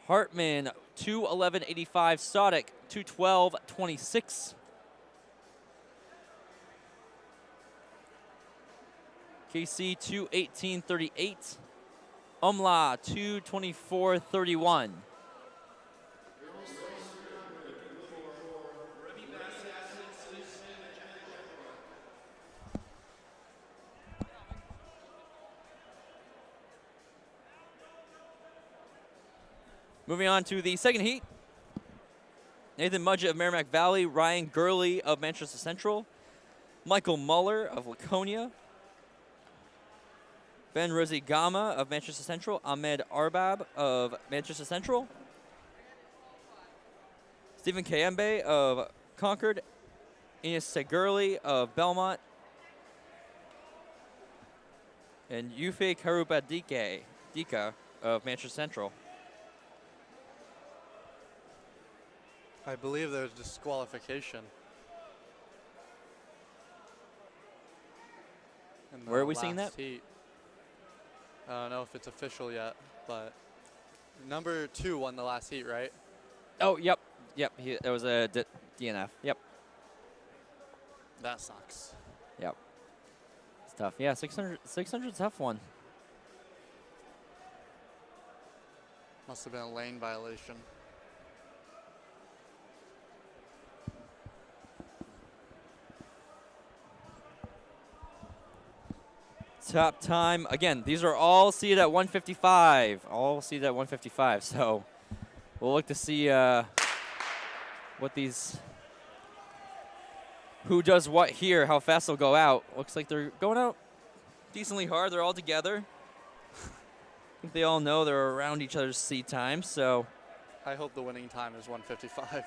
Hartman, 2:11.85. Sodic, 2:12.26. KC, 2:18.38. Umla, 2:24.31. Moving on to the second heat. Nathan Mudgett of Merrimack Valley, Ryan Gurley of Manchester Central, Michael Muller of Laconia, Ben Rozigama of Manchester Central, Ahmed Arbab of Manchester Central, Stephen Kayembe of Concord, Ines Segurli of Belmont, and Yufe Karubadika of Manchester Central.
I believe there's disqualification. in the
Where are we seeing
last
that?
heat. I don't know if it's official yet, but number 2 won the last heat, right?
Oh, yep. Yep, that was a DNF. Yep.
That sucks.
Yep. It's tough. Yeah, 600's tough one.
Must have been a lane violation.
Top time. Again, these are all seated at 155. All seated at 155. So we'll look to see what these, who does what here, how fast they'll go out. Looks like they're going out decently hard. They're all together. I think they all know they're around each other's seat time. So
I hope the winning time is 155.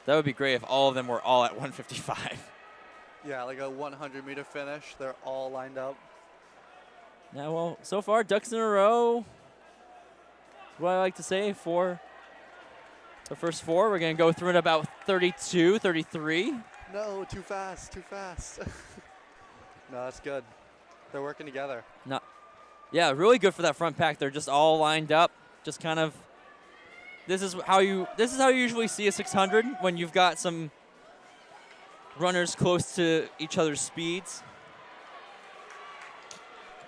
that would be great if all of them were all at 155.
Yeah, like a 100-meter finish. They're all lined up.
Yeah, well, so far, ducks in a row. What I like to say for the first 4. We're going to go through in about 32, 33.
No, too fast, too fast. No, that's good. They're working together.
No, yeah, really good for that front pack. They're just all lined up. Just kind of. This is how you usually see a 600 when you've got some runners close to each other's speeds.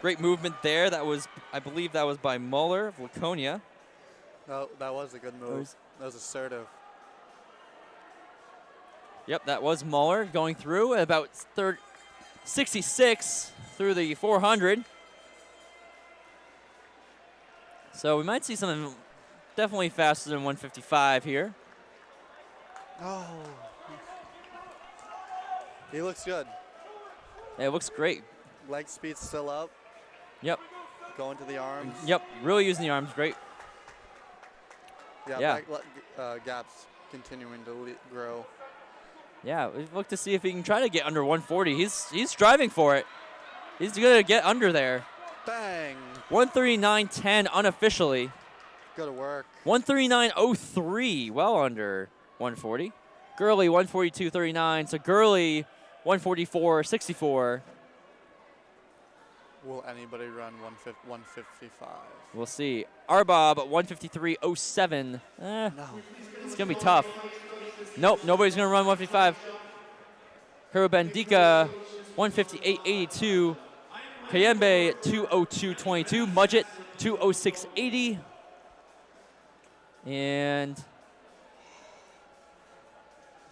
Great movement there. That was, I believe, that was by Muller of Laconia.
No, that was a good move. That was assertive.
Yep, that was Muller going through at about 66 through the 400. So we might see something definitely faster than 155 here.
Oh. He looks good.
Yeah, it looks great.
Leg speed's still up.
Yep.
Going to the arms.
Yep, really using the arms. Great.
Yeah. Gaps continuing to grow.
Yeah, we look to see if he can try to get under 140. He's striving for it. He's going to get under there.
Bang.
139.10 unofficially.
Good work.
139.03, well under 140. Gurley 142.39. So Gurley 144.64.
Will anybody run 155?
We'll see. Arbob 153.07.
No.
It's going to be tough. Nope, nobody's going to run 155. Karubandika 158.82. Kayembe 202.22. Mudgett 206.80. And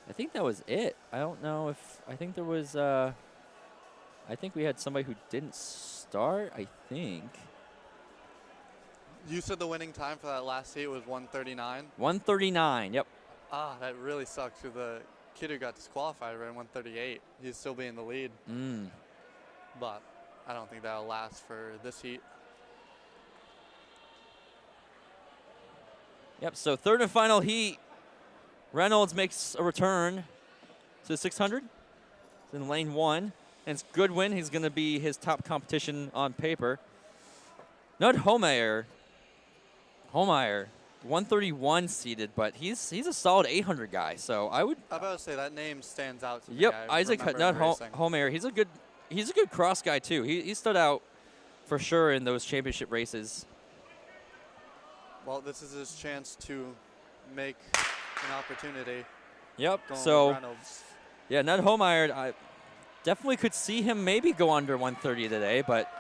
I think that was it. I don't know if, I think there was, I think we had somebody who didn't start, I think.
You said the winning time for that last heat was 139?
139, yep.
Ah, that really sucks. The kid who got disqualified ran 138. He'd still be in the lead. But I don't think that'll last for this heat.
Yep, so third and final heat. Reynolds makes a return to 600. It's in lane 1. And it's Goodwin. He's going to be his top competition on paper. Not Holmeyer. 131 seeded, but he's a solid 800 guy. So I would.
I'm about to say that name stands out to me.
Yep,
I
Isaac
remember
Nut
him racing.
Holmeyer. He's a good cross guy too. He stood out for sure in those championship races.
Well, this is his chance to make an opportunity.
Yep.
Going
So
with Reynolds.
yeah, Nut Holmeyer. I definitely could see him maybe go under 130 today, but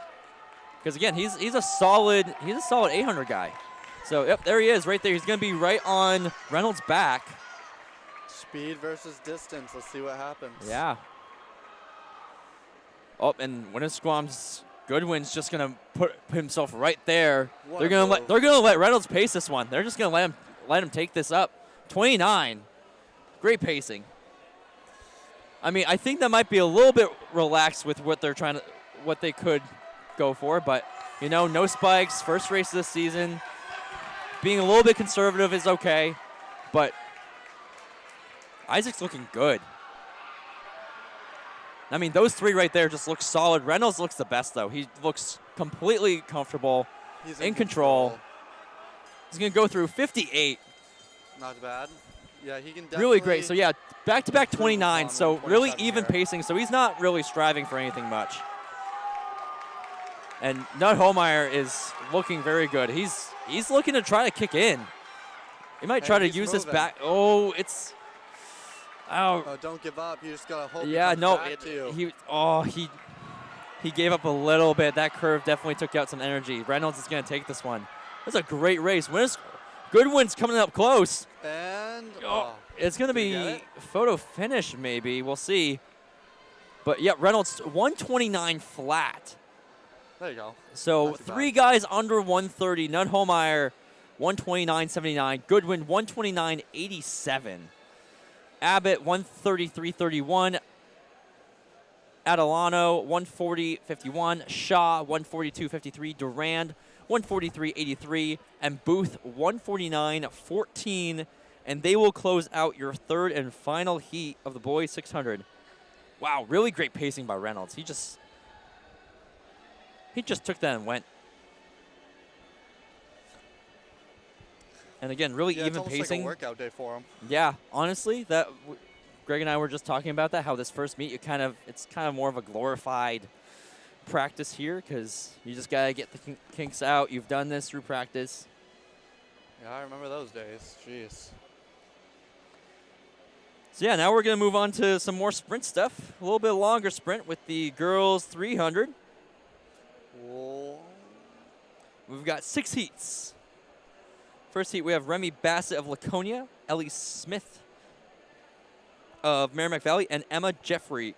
because again, he's a solid 800 guy. So yep, there he is right there. He's going to be right on Reynolds' back.
Speed versus distance. Let's see what happens.
Yeah. Oh, and Winnisquam's Goodwin's just going to put himself right there.
What
They're
a
going
move.
to let Reynolds pace this one. They're just going to let him take this up. 29. Great pacing. I mean, I think that might be a little bit relaxed with what they could go for, but you know, no spikes, first race of the season. Being a little bit conservative is okay, but Isaac's looking good. I mean, those three right there just look solid. Reynolds looks the best, though. He looks completely comfortable,
He's
in control. He's going to go through 58.
Not bad. Yeah, he can definitely.
Really great. So, yeah, back-to-back 29.
on
So, really
27
even
here.
pacing. So, he's not really striving for anything much. And Nut Holmeyer is looking very good. He's looking to try to kick in. He might try to
he's
use this
moving.
back. Oh, it's. Oh,
Oh, don't give up. You just gotta hope.
yeah,
he comes
no.
back to you.
He gave up a little bit. That curve definitely took out some energy. Reynolds is going to take this one. That's a great race. Goodwin's coming up close.
And
Oh, it's going to
Did he get
be
it?
photo finish maybe. We'll see. But, yeah, Reynolds, 129 flat.
there you go.
So
Not too bad.
three guys under 130. Nut Holmeyer, 129.79. Goodwin, 129.87. Abbott, 133.31. Adelano, 140.51. Shaw, 142.53. Durand, 143.83. And Booth, 149.14. And they will close out your third and final heat of the boys 600. Wow, really great pacing by Reynolds. He just took that and went. And again, really
Yeah, it's
even
almost
pacing.
like a workout day for him.
Yeah, honestly, Greg and I were just talking about that. How this first meet, it's kind of more of a glorified practice here because you just gotta get the kinks out. You've done this through practice.
Yeah, I remember those days. Jeez.
So yeah, now we're gonna move on to some more sprint stuff. A little bit longer sprint with the girls 300.
Whoa.
We've got 6 heats. First heat, we have Remy Bassett of Laconia, Ellie Smith of Merrimack Valley, and Emma Jeffroy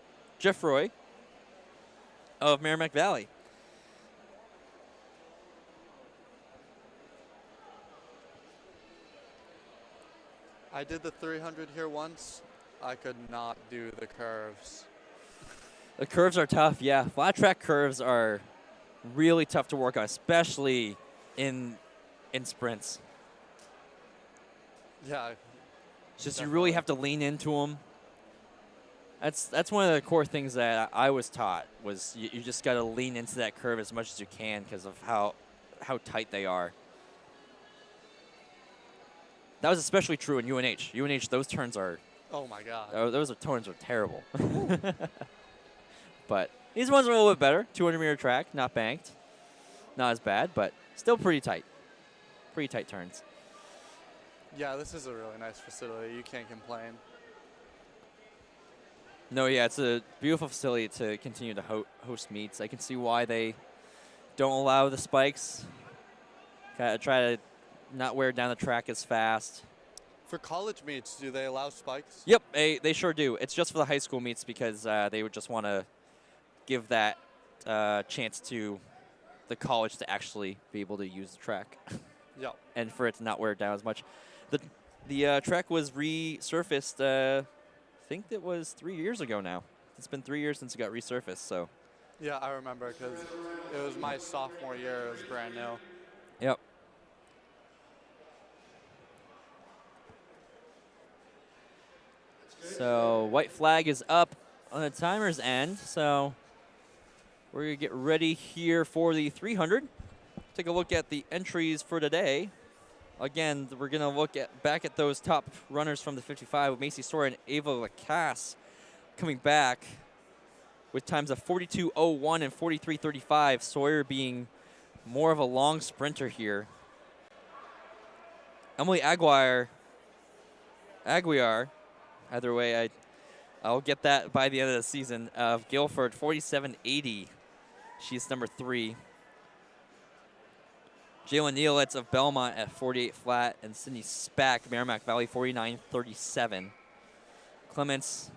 of Merrimack Valley.
I did the 300 here once. I could not do the curves.
The curves are tough, yeah. Flat track curves are really tough to work on, especially in sprints.
Yeah.
It's just you really have to lean into them. That's one of the core things that I was taught was you just got to lean into that curve as much as you can because of how tight they are. That was especially true in UNH. UNH, those turns are
Oh my God.
turns are terrible. But these ones are a little bit better. 200-meter track, not banked, not as bad, but still pretty tight. Pretty tight turns.
Yeah, this is a really nice facility. You can't complain.
No, yeah, it's a beautiful facility to continue to host meets. I can see why they don't allow the spikes. Gotta try to not wear down the track as fast.
For college meets, do they allow spikes?
Yep, they sure do. It's just for the high school meets because they would just want to give that chance to the college to actually be able to use the track
Yeah.
and for it to not wear it down as much. The track was resurfaced, I think it was 3 years ago now. It's been 3 years since it got resurfaced, so.
Yeah, I remember because it was my sophomore year. It was brand new.
Yep. So white flag is up on the timer's end, so we're going to get ready here for the 300. Take a look at the entries for today. Again, we're going to look back at those top runners from the 55 with Macy Sawyer and Ava Lacasse coming back with times of 42:01 and 43:35. Sawyer being more of a long sprinter here. Emily Aguiar, either way, I'll get that by the end of the season, of Guilford, 47.80. She's number 3. Jalen Nealitz of Belmont at 48 flat, and Sydney Spack, Merrimack Valley, 49.37. Clements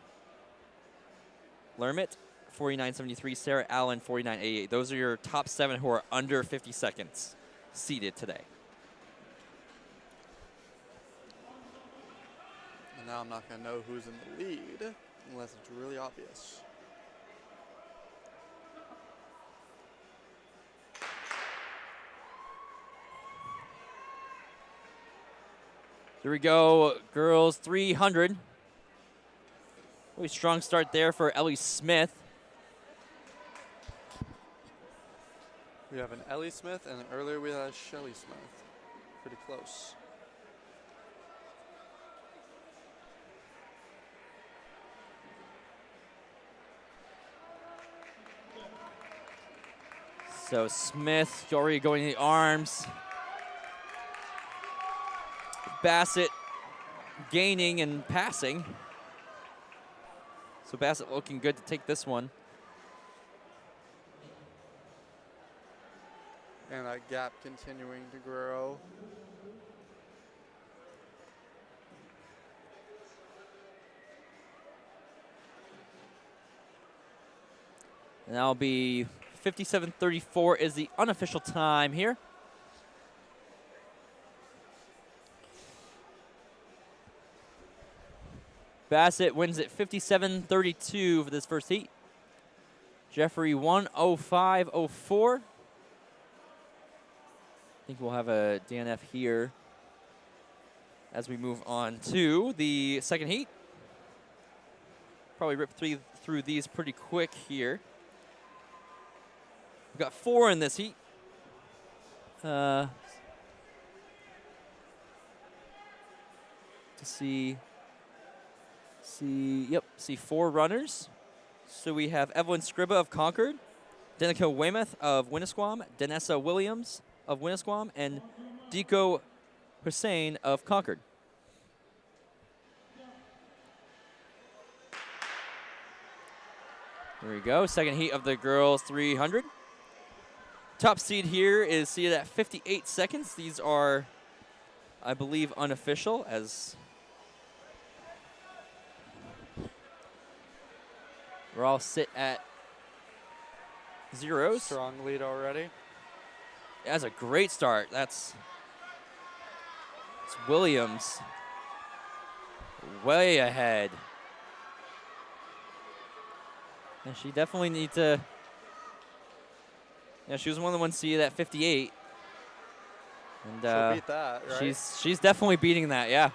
Lermit, 49.73. Sarah Allen, 49.88. Those are your top 7 who are under 50 seconds seated today.
And now I'm not going to know who's in the lead unless it's really obvious.
Here we go, girls 300. Really strong start there for Ellie Smith.
We have an Ellie Smith, and earlier we had a Shelly Smith. Pretty close.
So Smith already going to the arms. Bassett gaining and passing. So Bassett looking good to take this one.
And that gap continuing to grow.
And that'll be 57:34 is the unofficial time here. Bassett wins at 57:32 for this first heat. Jeffrey 1:05.04. I think we'll have a DNF here as we move on to the second heat. Probably rip through these pretty quick here. We've got 4 in this heat. To see 4 runners. So we have Evelyn Scriba of Concord, Danica Weymouth of Winnisquam, Danessa Williams of Winnisquam, and Deco Hussein of Concord. There we go, second heat of the girls 300. Top seed here is seated at 58 seconds. These are, I believe, unofficial, as we're all sit at zeros.
Strong lead already.
That's a great start. It's Williams way ahead. And she definitely needs to. Yeah, she was one of the ones seated at 58. And
She'll beat that, right?
She's definitely beating that, yeah.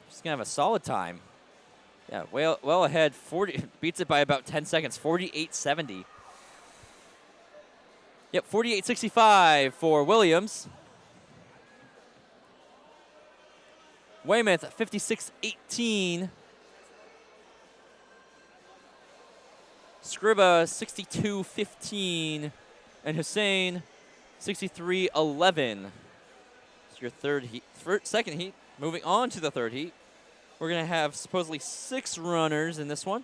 She's gonna have a solid time. Yeah, well ahead. 40 beats it by about 10 seconds. 48.70. Yep, 48.65 for Williams. Weymouth 56.18. Scriba 62.15, and Hussein 63.11. It's your second heat. Moving on to the third heat, we're gonna have supposedly 6 runners in this one.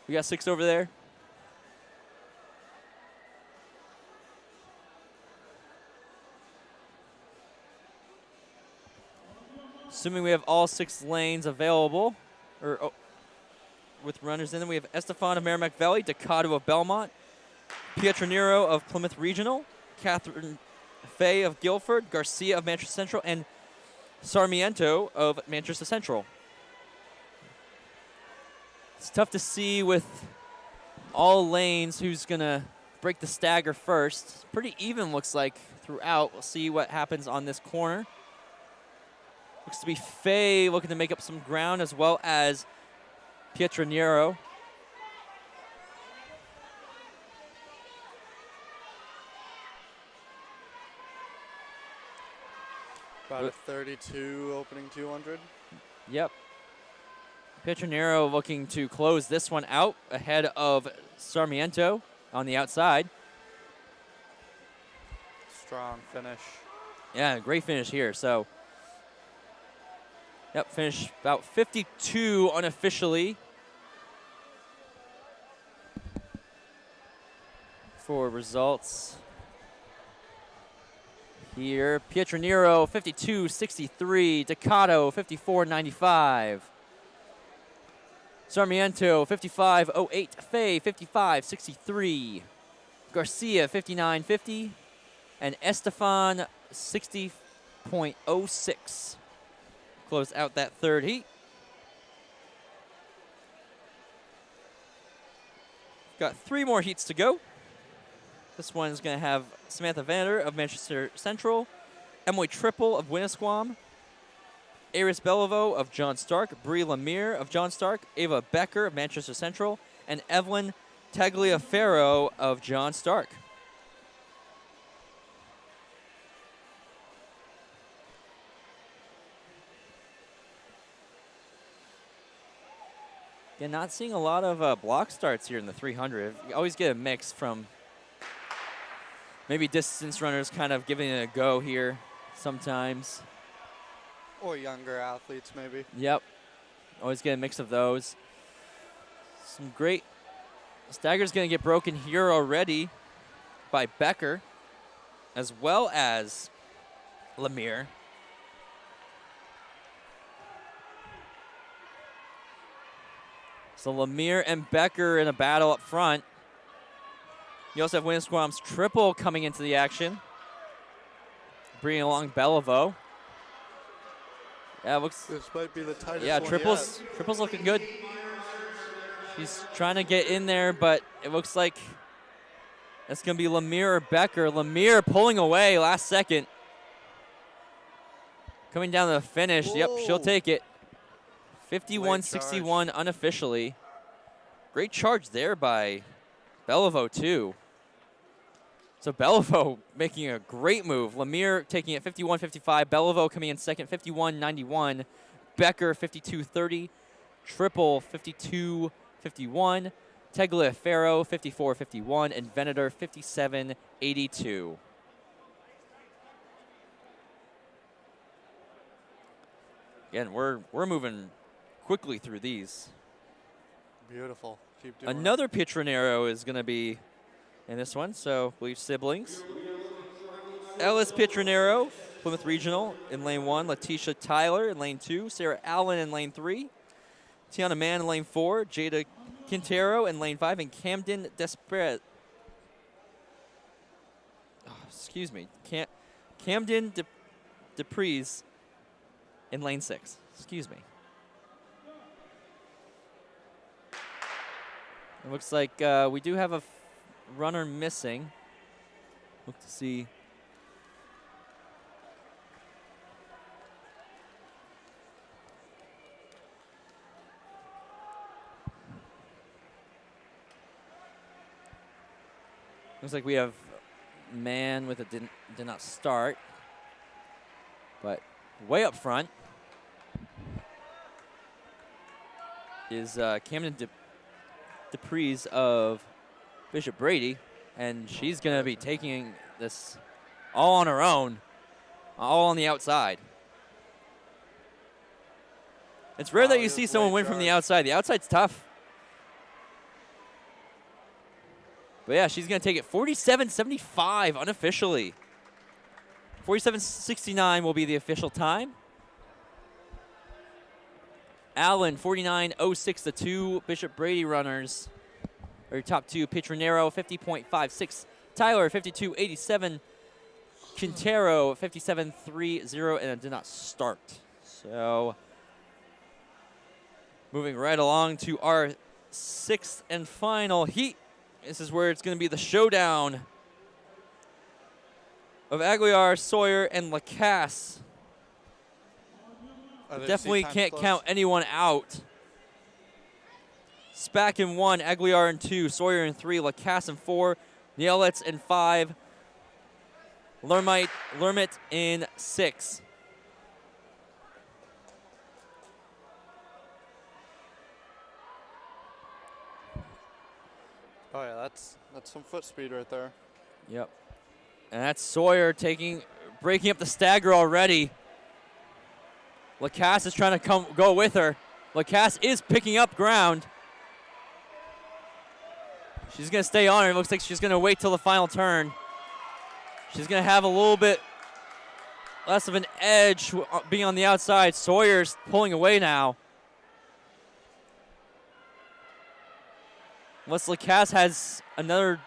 We got 6 over there. Assuming we have all 6 lanes available, with runners in them, we have Estefan of Merrimack Valley, Decado of Belmont, Pietronero of Plymouth Regional, Catherine Fay of Guilford, Garcia of Manchester Central, and Sarmiento of Manchester Central. It's tough to see with all lanes who's going to break the stagger first. Pretty even looks like throughout. We'll see what happens on this corner. Looks to be Faye looking to make up some ground, as well as Pietraniero.
About a 32 opening 200.
Yep. Pietraniero looking to close this one out ahead of Sarmiento on the outside.
Strong finish.
Yeah, great finish here. So, yep, finish about 52 unofficially for results here. Pietraniero 52.63, Ducato 54.95. Sarmiento 55.08, Faye 55.63, Garcia 59.50, and Estefan 60.06. Close out that third heat. Got 3 more heats to go. This one is going to have Samantha Vander of Manchester Central, Emily Triple of Winnisquam, Aris Beliveau of John Stark, Brie Lemire of John Stark, Ava Becker of Manchester Central, and Evelyn Tagliaferro of John Stark. Yeah, not seeing a lot of block starts here in the 300. You always get a mix from maybe distance runners kind of giving it a go here sometimes.
Or younger athletes, maybe.
Yep. Always get a mix of those. Some great. Stagger's going to get broken here already by Becker, as well as Lemire. So Lemire and Becker in a battle up front. You also have Winnisquam's Triple coming into the action, bringing along Beliveau. Yeah, looks.
This might be the tightest
Yeah,
one
Triple's looking good. She's trying to get in there, but it looks like it's going to be Lemire or Becker. Lemire pulling away last second. Coming down to the finish.
Whoa.
Yep, she'll take it. 51-61 unofficially. Great charge there by Beliveau, too. So Beliveau making a great move. Lemire taking it 51-55. Beliveau coming in second, 51-91. Becker, 52-30. Triple, 52-51. Tagliaferro, 54-51. And Venator, 57-82. Again, we're moving quickly through these.
Beautiful. Keep doing
Another Pietraniero is going to be in this one, so I believe siblings. Ellis Pietraniero, Plymouth Regional in lane 1. Letitia Tyler in lane 2. Sarah Allen in lane 3. Tiana Mann in lane 4. Jada Quintero in lane 5. And Camden Desprez. Oh, excuse me. Camden Deprise in lane 6. Excuse me. It looks like we do have a runner missing. Look to see. Looks like we have man with a did not start. But way up front is Camden Deprise of Bishop Brady, and she's going to be taking this all on her own, all on the outside. It's rare that you see someone win from the outside. The outside's tough. But yeah, she's going to take it 47-75 unofficially. 47-69 will be the official time. Allen, 49.06, the 2 Bishop Brady runners. Or top 2, Pietraniero, 50.56. Tyler, 52.87. Quintero, 57.30, and it did not start. So, moving right along to our 6th and final heat. This is where it's going to be the showdown of Aguilar, Sawyer, and Lacasse.
Are there
Definitely
seat times
can't
close?
count anyone out. Spack in 1, Aguilar in 2, Sawyer in 3, Lacasse in 4, Nielitz in 5, Lermit in 6.
Oh yeah, that's some foot speed right there.
Yep. And that's Sawyer breaking up the stagger already. Lacasse is trying to go with her. Lacasse is picking up ground. She's going to stay on her. It looks like she's going to wait till the final turn. She's going to have a little bit less of an edge being on the outside. Sawyer's pulling away now. Unless Lacasse has another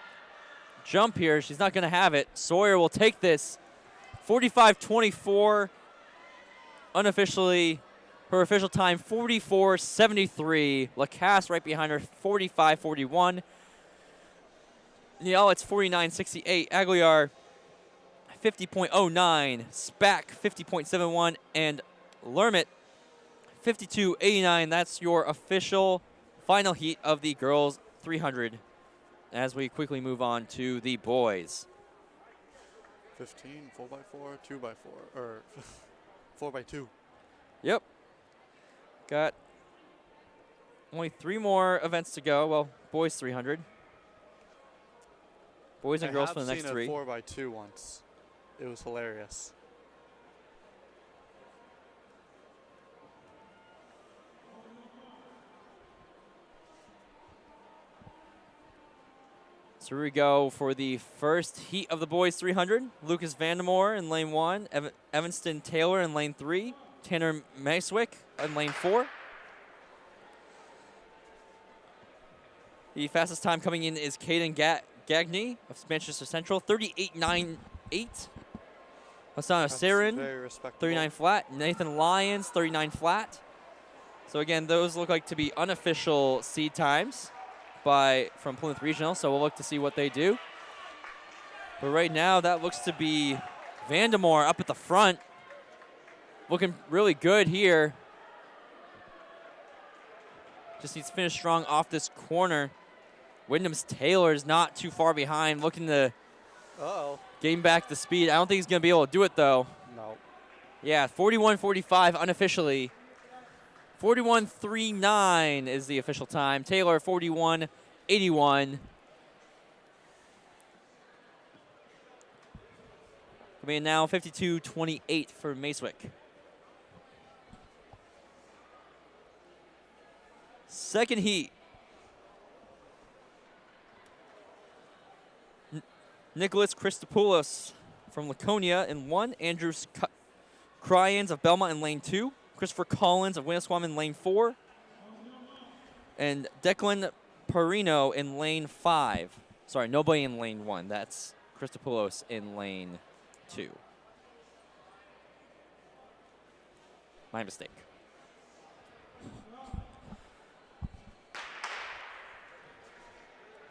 jump here, she's not going to have it. Sawyer will take this. 45-24. Unofficially, her official time, 44-73. Lacasse right behind her, 45-41. Niel, it's 49-68. Aguilar, 50.09. Spack, 50.71. And Lermit, 52.89. That's your official final heat of the girls 300 as we quickly move on to the boys.
15, 4x4, 2x4, or 4x2.
Yep. Got only 3 more events to go. Well, boys 300. Boys and girls for the next 3.
I have seen a 4x2 once. It was hilarious.
So here we go for the first heat of the boys 300. Lucas Vandermoor in lane 1. Evanston Taylor in lane 3. Tanner Maswick in lane 4. The fastest time coming in is Caden Gagne of Manchester Central, 38.98. Hassan Sarin,
Very respectable.
39 flat. Nathan Lyons, 39 flat. So again, those look like to be unofficial seed times from Plymouth Regional, so we'll look to see what they do. But right now, that looks to be Vandermoor up at the front. Looking really good here. Just needs to finish strong off this corner. Wyndham's Taylor is not too far behind, looking to gain back the speed. I don't think he's going to be able to do it, though.
No.
Yeah, 41.45 unofficially. 41.39 is the official time. Taylor, 41.81. Coming in now, 52.28 for Maswick. Second heat. Nicholas Christopoulos from Laconia in 1. Andrew Cryans of Belmont in lane 2. Christopher Collins of Winnisquam in lane 4. And Declan Perino in lane 5. Sorry, nobody in lane 1. That's Christopoulos in lane 2. My mistake.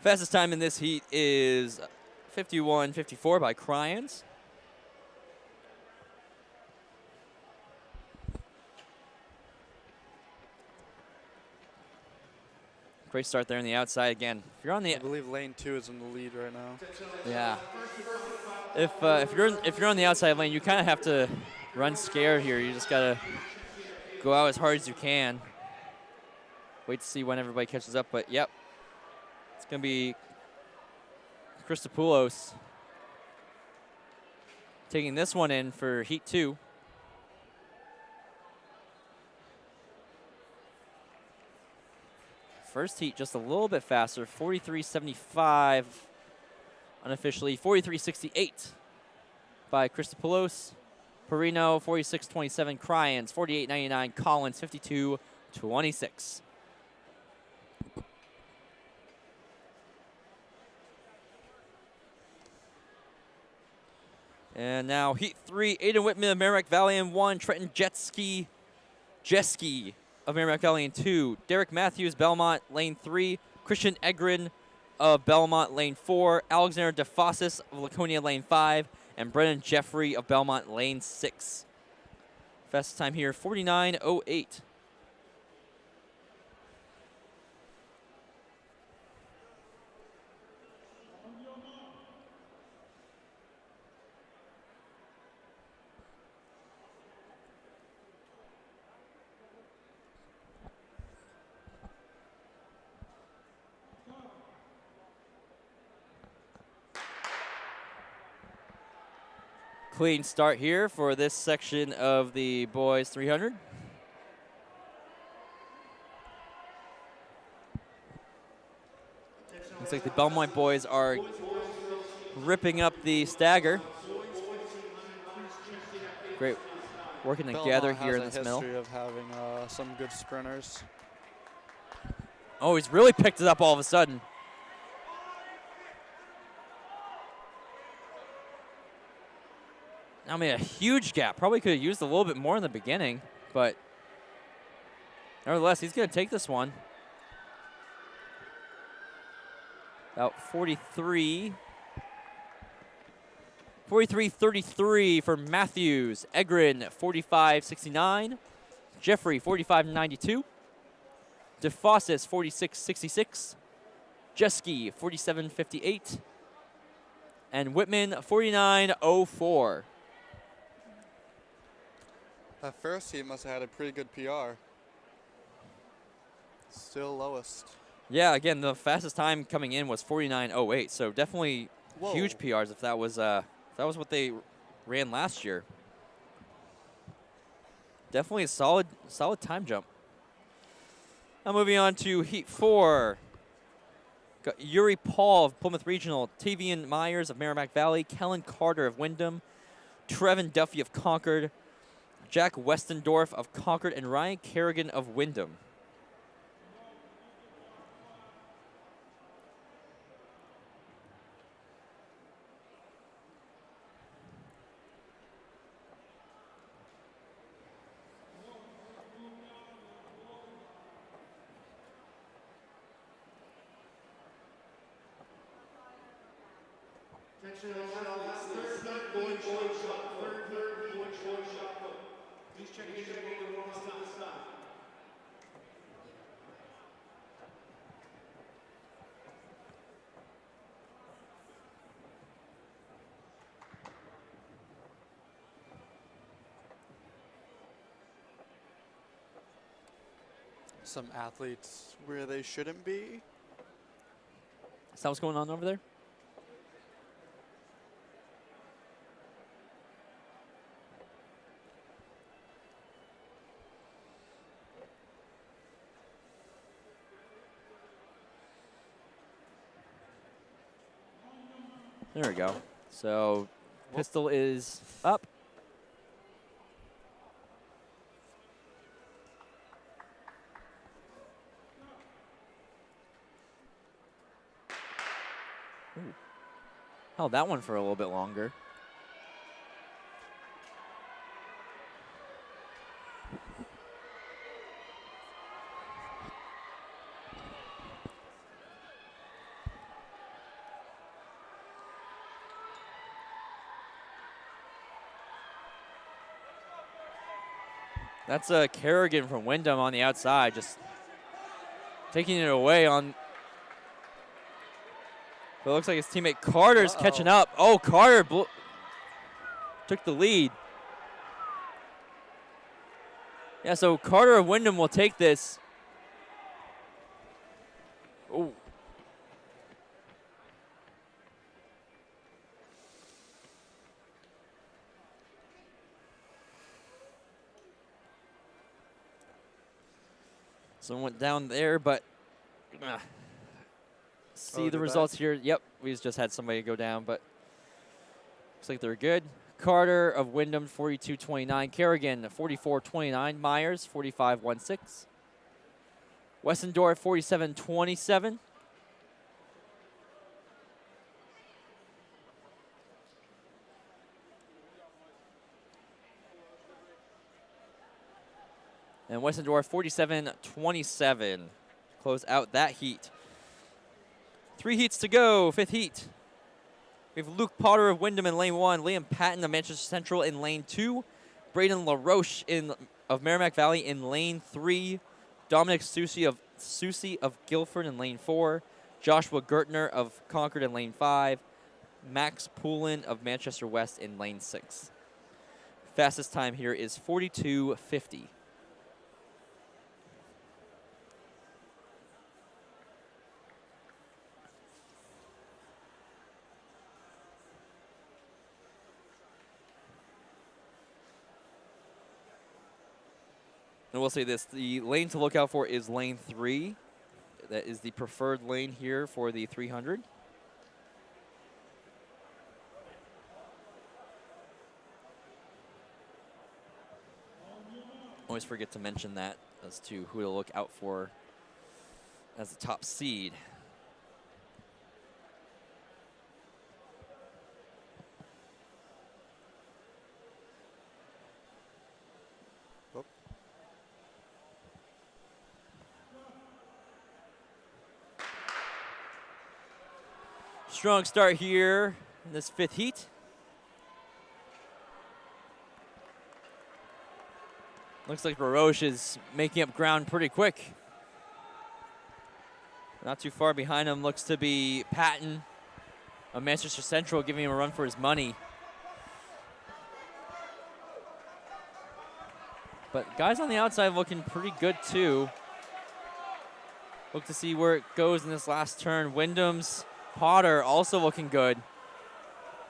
Fastest time in this heat is 51.54 by Cryans. Great start there on the outside again. If you're on the,
I believe lane 2 is in the lead right now.
yeah. If you're on the outside lane, you kind of have to run scared here. You just gotta go out as hard as you can. Wait to see when everybody catches up, but yep, it's gonna be Christopoulos taking this one in for heat 2. First heat just a little bit faster, 43.75 unofficially, 43.68 by Christopoulos. Perino, 46.27, Cryans, 48.99, Collins, 52.26. And now heat 3, Aiden Whitman of Merrimack Valley in 1, Trenton Jeski of Merrimack Valley in 2, Derek Matthews, Belmont, lane 3, Christian Egrin of Belmont, lane 4, Alexander DeFossis of Laconia, lane 5, and Brennan Jeffrey of Belmont, lane 6. Fastest time here, 49.08. Clean start here for this section of the boys 300. Looks like the Belmont boys are ripping up the stagger. Great working together here in this middle.
Belmont has a history of having some good sprinters.
Oh, he's really picked it up all of a sudden. I mean, a huge gap. Probably could have used a little bit more in the beginning, but nevertheless, he's going to take this one. About 43. 43.33 for Matthews. Egrin, 45.69. Jeffrey, 45.92. DeFossis, 46.66. Jeski, 47.58. And Whitman, 49.04.
That first heat must have had a pretty good PR. Still lowest.
Yeah, again, the fastest time coming in was 49.08, so definitely huge PRs if that was what they ran last year. Definitely a solid time jump. Now moving on to Heat 4. Got Yuri Paul of Plymouth Regional, Tavian Myers of Merrimack Valley, Kellen Carter of Wyndham, Trevin Duffy of Concord, Jack Westendorf of Concord, and Ryan Kerrigan of Wyndham.
Some athletes where they shouldn't be.
Is that what's going on over there? There we go. So pistol is up. Ooh. Held that one for a little bit longer. That's Kerrigan from Wyndham on the outside, just taking it away on. But it looks like his teammate Carter's catching up. Oh, Carter took the lead. Yeah, so Carter of Wyndham will take this. Oh. Someone went down there, but see the results here. Yep, we just had somebody go down, but looks like they're good. Carter of Wyndham, 42.29. Kerrigan, 44.29. Myers, 45.16. Westendorf, 47.27. And Westendorf, 47.27. Close out that heat. 3 heats to go, 5th heat. We have Luke Potter of Wyndham in lane 1, Liam Patton of Manchester Central in lane 2, Braden LaRoche of Merrimack Valley in lane 3. Dominic Susi of Guilford in lane 4. Joshua Gertner of Concord in lane 5. Max Poulin of Manchester West in lane 6. Fastest time here is 42:50. And we'll say this, the lane to look out for is lane 3. That is the preferred lane here for the 300. Always forget to mention that as to who to look out for as the top seed.
Oop.
Strong start here in this 5th heat. Looks like LaRoche is making up ground pretty quick. Not too far behind him looks to be Patton of Manchester Central, giving him a run for his money. But guys on the outside looking pretty good too. Look to see where it goes in this last turn. Wyndham's Potter also looking good.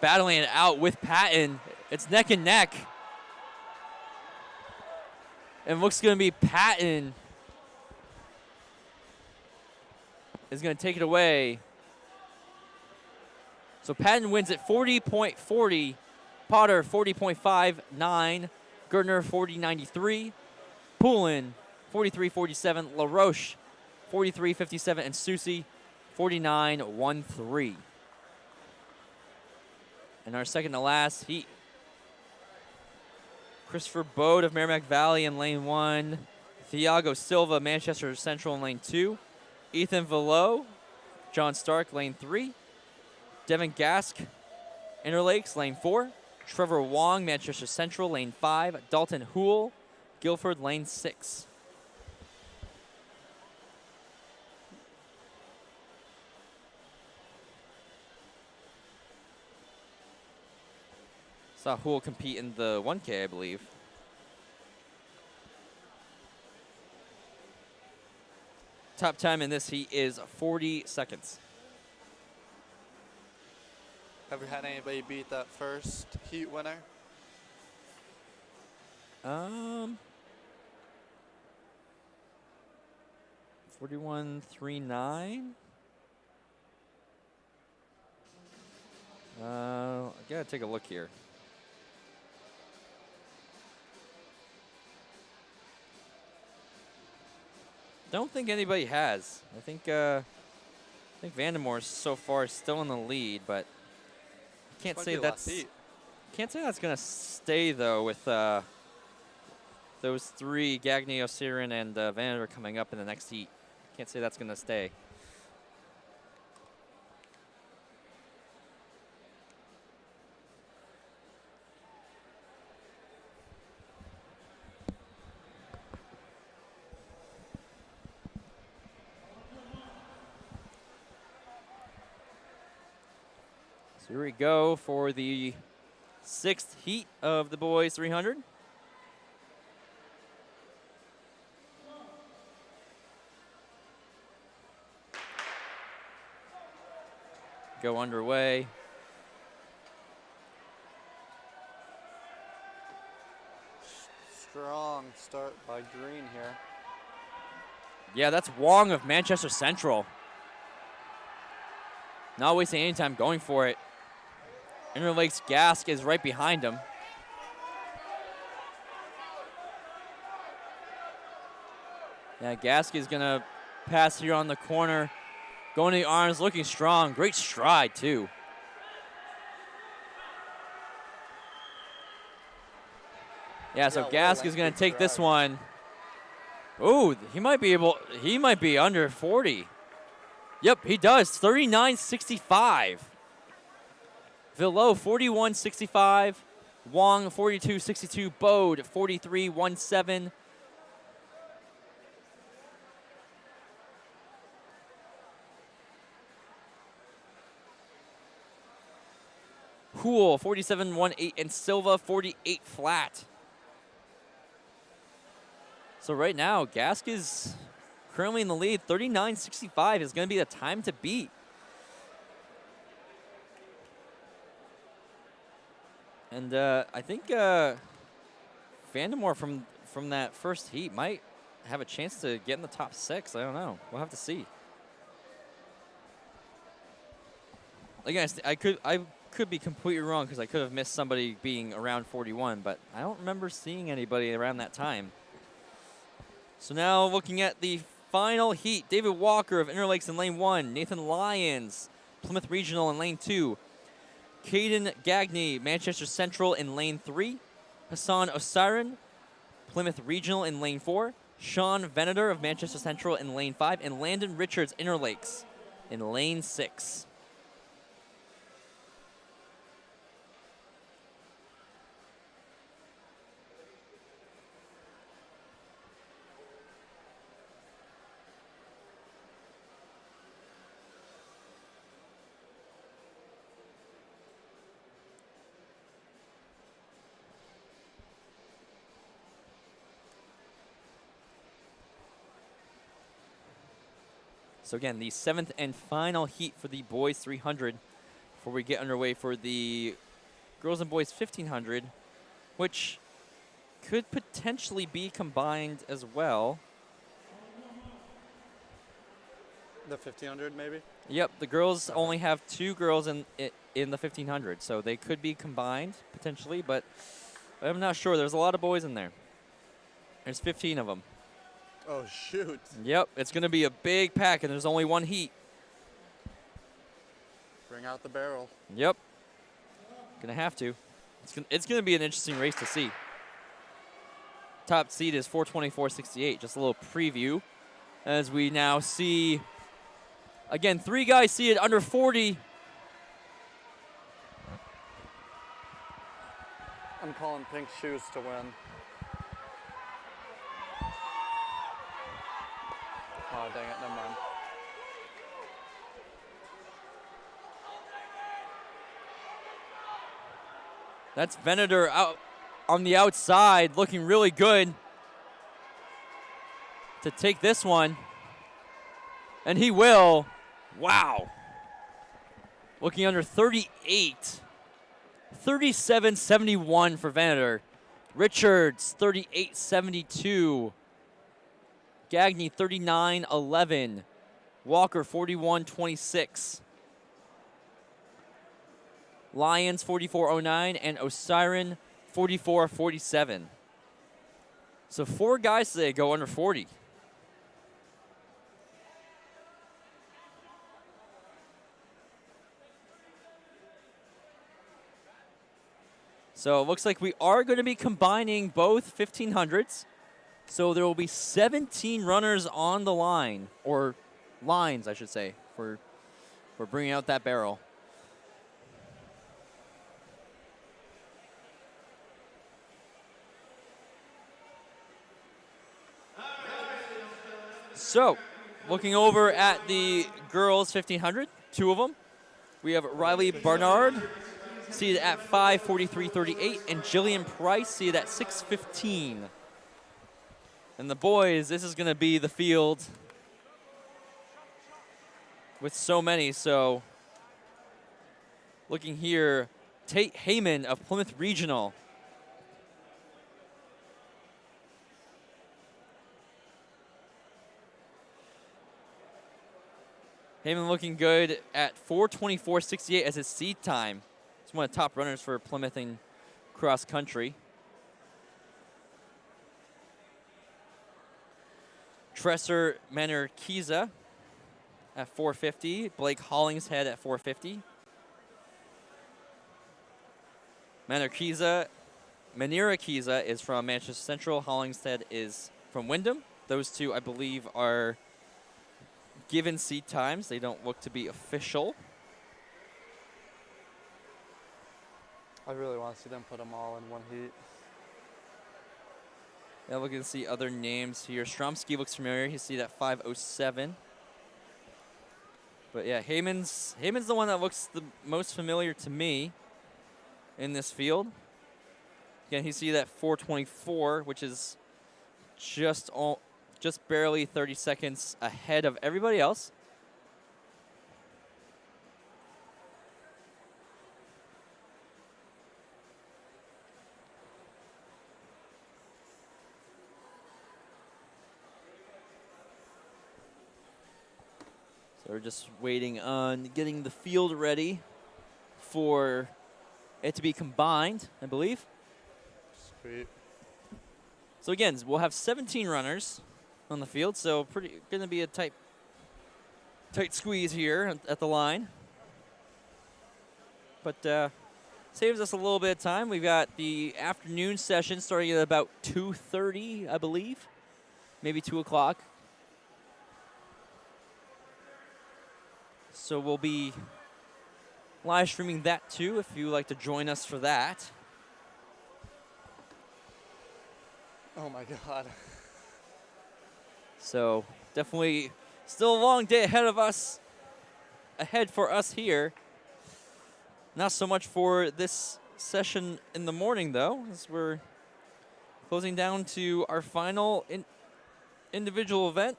Battling it out with Patton. It's neck and neck. And looks going to be Patton is going to take it away. So Patton wins at 40.40. Potter 40.59. Gertner 40.93. Poulin 43.47. LaRoche 43.57. And Susi 49.13. And our second to last heat. Christopher Bode of Merrimack Valley in lane 1. Thiago Silva, Manchester Central in lane 2. Ethan Velo, John Stark, lane 3. Devin Gask, Interlakes, lane 4. Trevor Wong, Manchester Central, lane 5. Dalton Houle, Guilford, lane 6. Saw Houle compete in the 1K, I believe. Top time in this heat is 40 seconds.
Have we had anybody beat that first heat winner?
41.39. I gotta take a look here. Don't think anybody has. I think Vandermore's so far still in the lead, but can't say that's gonna stay though with those 3, Gagné, Osirin, and Vander coming up in the next heat. Can't say that's gonna stay. So here we go for the 6th heat of the boys 300. Go underway.
Strong start by Green here.
Yeah, that's Wong of Manchester Central. Not wasting any time going for it. Interlake's Gask is right behind him. Yeah, Gask is going to pass here on the corner. Going to the arms, looking strong. Great stride, too. Yeah, so Gask is going to take this one. Ooh, he might be under 40. Yep, he does. 39.65. Velo 41.65. Wong 42.62. Bode 43.17. Hool 47.18 and Silva 48 flat. So right now, Gask is currently in the lead. 39.65 is going to be the time to beat. And I think Vandemore from that first heat might have a chance to get in the top 6. I don't know. We'll have to see. Again, I could be completely wrong because I could have missed somebody being around 41, but I don't remember seeing anybody around that time. So now looking at the final heat, David Walker of Interlakes in lane 1, Nathan Lyons, Plymouth Regional in lane 2, Caden Gagne, Manchester Central in lane 3, Hassan Osiren, Plymouth Regional in lane 4, Sean Venator of Manchester Central in lane 5, and Landon Richards, Interlakes in lane 6. So again, the 7th and final heat for the boys 300 before we get underway for the girls and boys 1500, which could potentially be combined as well.
The 1500 maybe?
Yep, the girls only have 2 girls in the 1500, so they could be combined potentially, but I'm not sure. There's a lot of boys in there. There's 15 of them.
Oh, shoot.
Yep, it's going to be a big pack, and there's only 1 heat.
Bring out the barrel.
Yep. Going to have to. It's going to be an interesting race to see. Top seed is 424.68. Just a little preview as we now see, again, 3 guys seated under 40.
I'm calling pink shoes to win. Oh, dang it, never mind.
That's Venator out on the outside, looking really good to take this one. And he will. Wow. Looking under 38. 37.71 for Venator. Richards, 38.72. Gagne, 39.11. Walker, 41.26. Lyons, 44.09. And Osiren, 44.47. So 4 guys today go under 40. So it looks like we are going to be combining both 1500s. So there will be 17 runners on the line, or lines, I should say, for bringing out that barrel. So, looking over at the girls 1500, 2 of them. We have Riley Barnard, seated at 5:43.38, and Jillian Price, seated at 6:15. And the boys, this is going to be the field with so many. So, looking here, Tate Heyman of Plymouth Regional. Heyman looking good at 4:24.68 as his seed time. He's one of the top runners for Plymouth in cross country. Tresser Manor-Kiza at 4:50. Blake Hollingshead at 4:50. Manira Kiza is from Manchester Central. Hollingshead is from Wyndham. Those 2, I believe, are given seat times. They don't look to be official.
I really want to see them put them all in one heat.
Yeah, looking to see other names here. Stromsky looks familiar. You see that 5:07. But yeah, Heyman's the one that looks the most familiar to me in this field. Again, you see that 4:24, which is just barely 30 seconds ahead of everybody else. So we're just waiting on getting the field ready for it to be combined, I believe.
Sweet.
So again, we'll have 17 runners on the field, so going to be a tight squeeze here at the line. But saves us a little bit of time. We've got the afternoon session starting at about 2:30, I believe, maybe 2 o'clock. So we'll be live streaming that too if you'd like to join us for that.
Oh my God.
So definitely still a long day ahead for us here. Not so much for this session in the morning though, as we're closing down to our final individual event.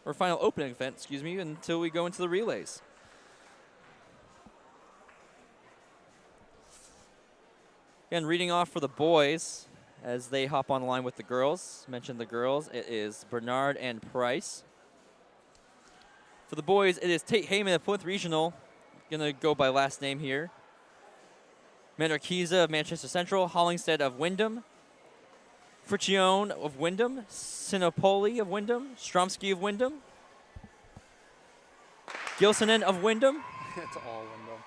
Or final opening event, excuse me, until we go into the relays. Again, reading off for the boys as they hop on the line with the girls. Mentioned the girls, it is Bernard and Price. For the boys, it is Tate Heyman of Plymouth Regional. Gonna go by last name here. Mandarquiza of Manchester Central, Hollingsted of Wyndham, Friccione of Wyndham, Sinopoli of Wyndham, Stromsky of Wyndham, Gilsonen of Wyndham,
It's all Wyndham.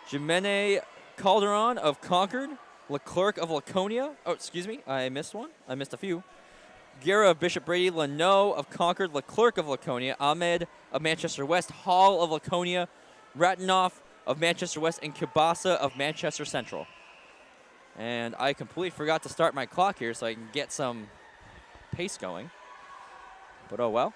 Jimene Calderon of Concord, Leclerc of Laconia. Oh, excuse me, I missed one. I missed a few. Guerra of Bishop Brady, Lano of Concord, Leclerc of Laconia, Ahmed of Manchester West, Hall of Laconia, Ratanoff of Manchester West, and Kibasa of Manchester Central. And I completely forgot to start my clock here so I can get some pace going. But oh well.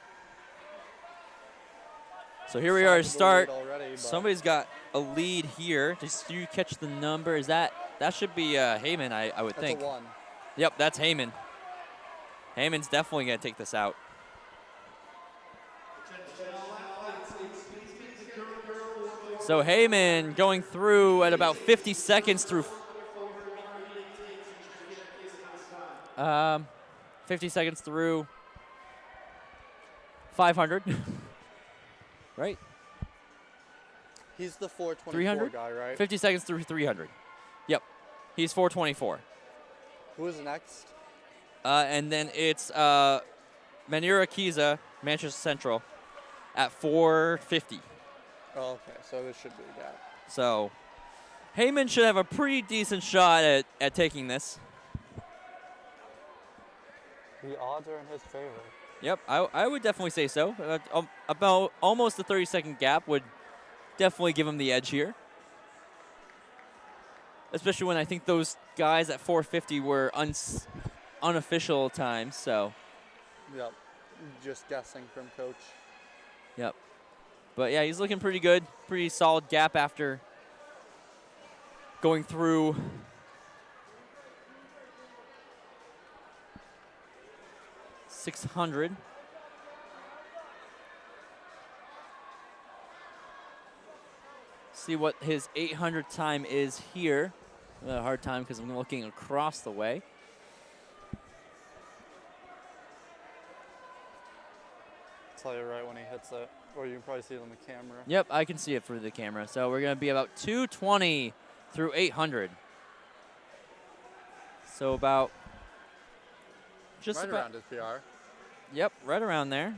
So here we are to start.
Already,
Somebody's got a lead here. Did you catch the number? Is that should be Heyman, I would think.
That's a 1.
Yep, that's Heyman. Heyman's definitely going to take this out. So Heyman going through at about 50 seconds through 50 seconds through 500. Right?
He's the 424
300?
guy, right?
50 seconds through 300. Yep. He's 424.
Who is next?
And then it's Manura Kiza, Manchester Central, at 450.
Oh, okay. So this should be a gap.
So Heyman should have a pretty decent shot at taking this.
The odds are in his favor.
Yep, I would definitely say so. About almost a 30-second gap would definitely give him the edge here. Especially when I think those guys at 450 were unofficial times, so.
Yep. Just guessing from coach.
Yep. But yeah, he's looking pretty good. Pretty solid gap after going through .600. See what his 800 time is here. I have a hard time because I'm looking across the way.
I'll tell you right when he hits it. Or you can probably see it on the camera.
Yep, I can see it through the camera. So we're going to be about 220 through 800. So about just
right
about
around his PR.
Yep, right around there.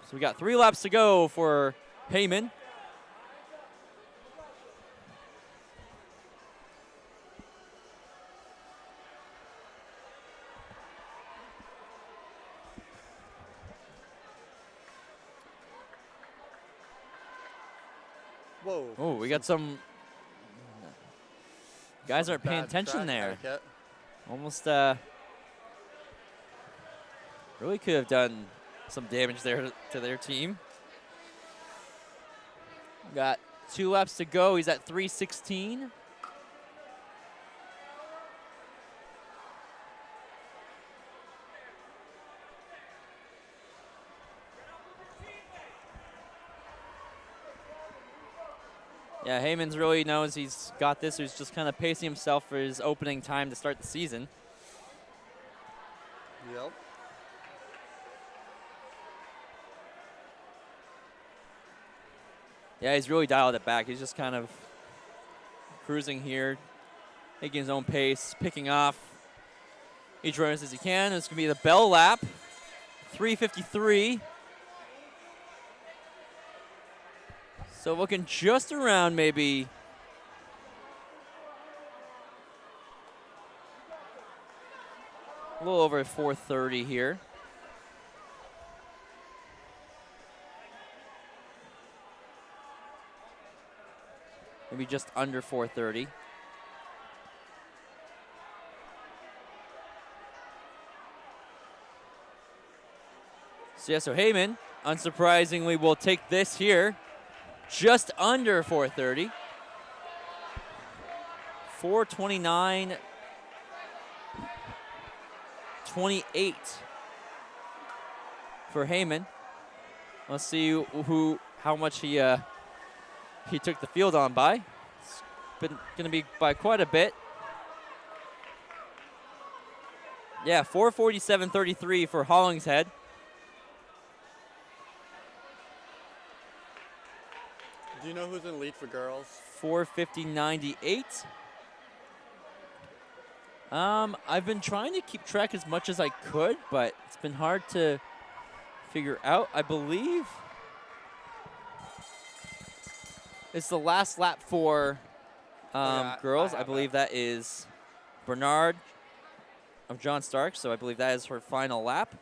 So we got 3 laps to go for Heyman.
Whoa.
Oh, we got some guys aren't paying
Bad
attention
track
there.
etiquette.
Almost really could have done some damage there to their team. Got 2 laps to go. He's at 3:16. Yeah, Heyman's really knows he's got this. He's just kind of pacing himself for his opening time to start the season.
Yep.
Yeah, he's really dialed it back. He's just kind of cruising here, taking his own pace, picking off each runner as he can. It's going to be the bell lap, 3:53. So looking just around maybe a little over 4:30 here. Maybe just under 4:30. So yeah, so Heyman, unsurprisingly, will take this here. Just under 4:30. 4:29.28 for Heyman. Let's see how much he took the field on by. It's been going to be by quite a bit. Yeah, 4:47.33 for Hollingshead.
Do you know who's in lead for girls?
4:50.98. I've been trying to keep track as much as I could, but it's been hard to figure out. I believe it's the last lap for girls. I believe that is Bernard of John Stark, so I believe that is her final lap.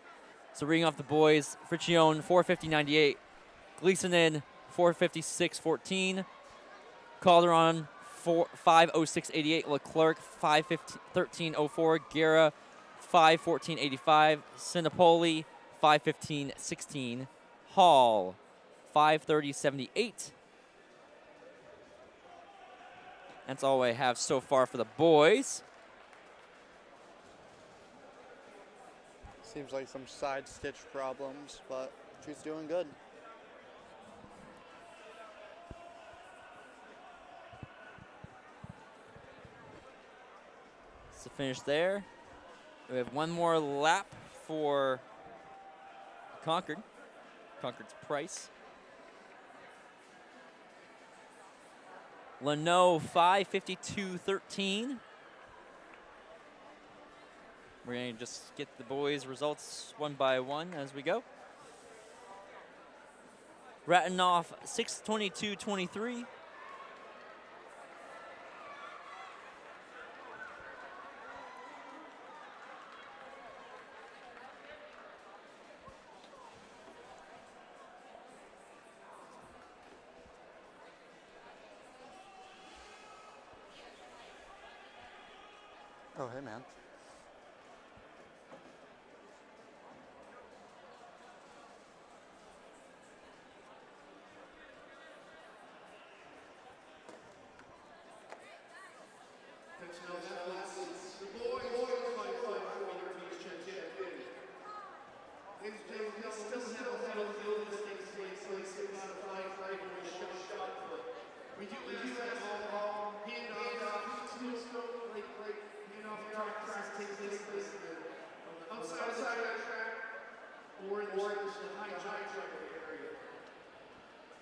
So reading off the boys, Friccione 4:50.98, Gleason in 4:56.14, Calderon 5:06.88, Leclerc 5:13.04, Guerra 5:14.85, Sinopoli 5:15.16, Hall 5:30.78. That's all I have so far for the boys.
Seems like some side stitch problems, but she's doing good.
So finish there. We have one more lap for Concord's Price. Leno 5:52.13. We're going to just get the boys' results one by one as we go. Ratanoff 6:22.23.
Oh, hey, man.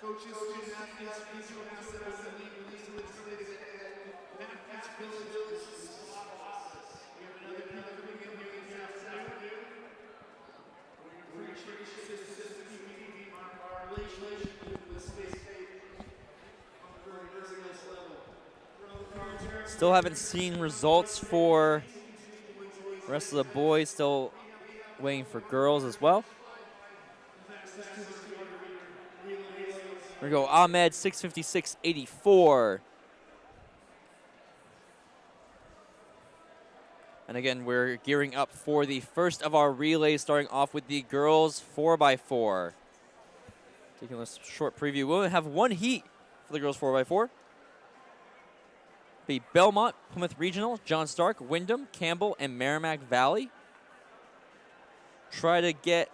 Coaches, student athletes, physical assets, and league release of this Matthews Village is a lot of losses. We have another people coming in here this afternoon. We appreciate our relationship with the state on a very, very nice level.
Still haven't seen results for the rest of the boys. Still waiting for girls as well. We go Ahmed, 656.84. And again, we're gearing up for the first of our relays, starting off with the girls 4x4. Taking a short preview. We'll have one heat for the girls 4x4. Be Belmont, Plymouth Regional, John Stark, Wyndham, Campbell, and Merrimack Valley. Try to get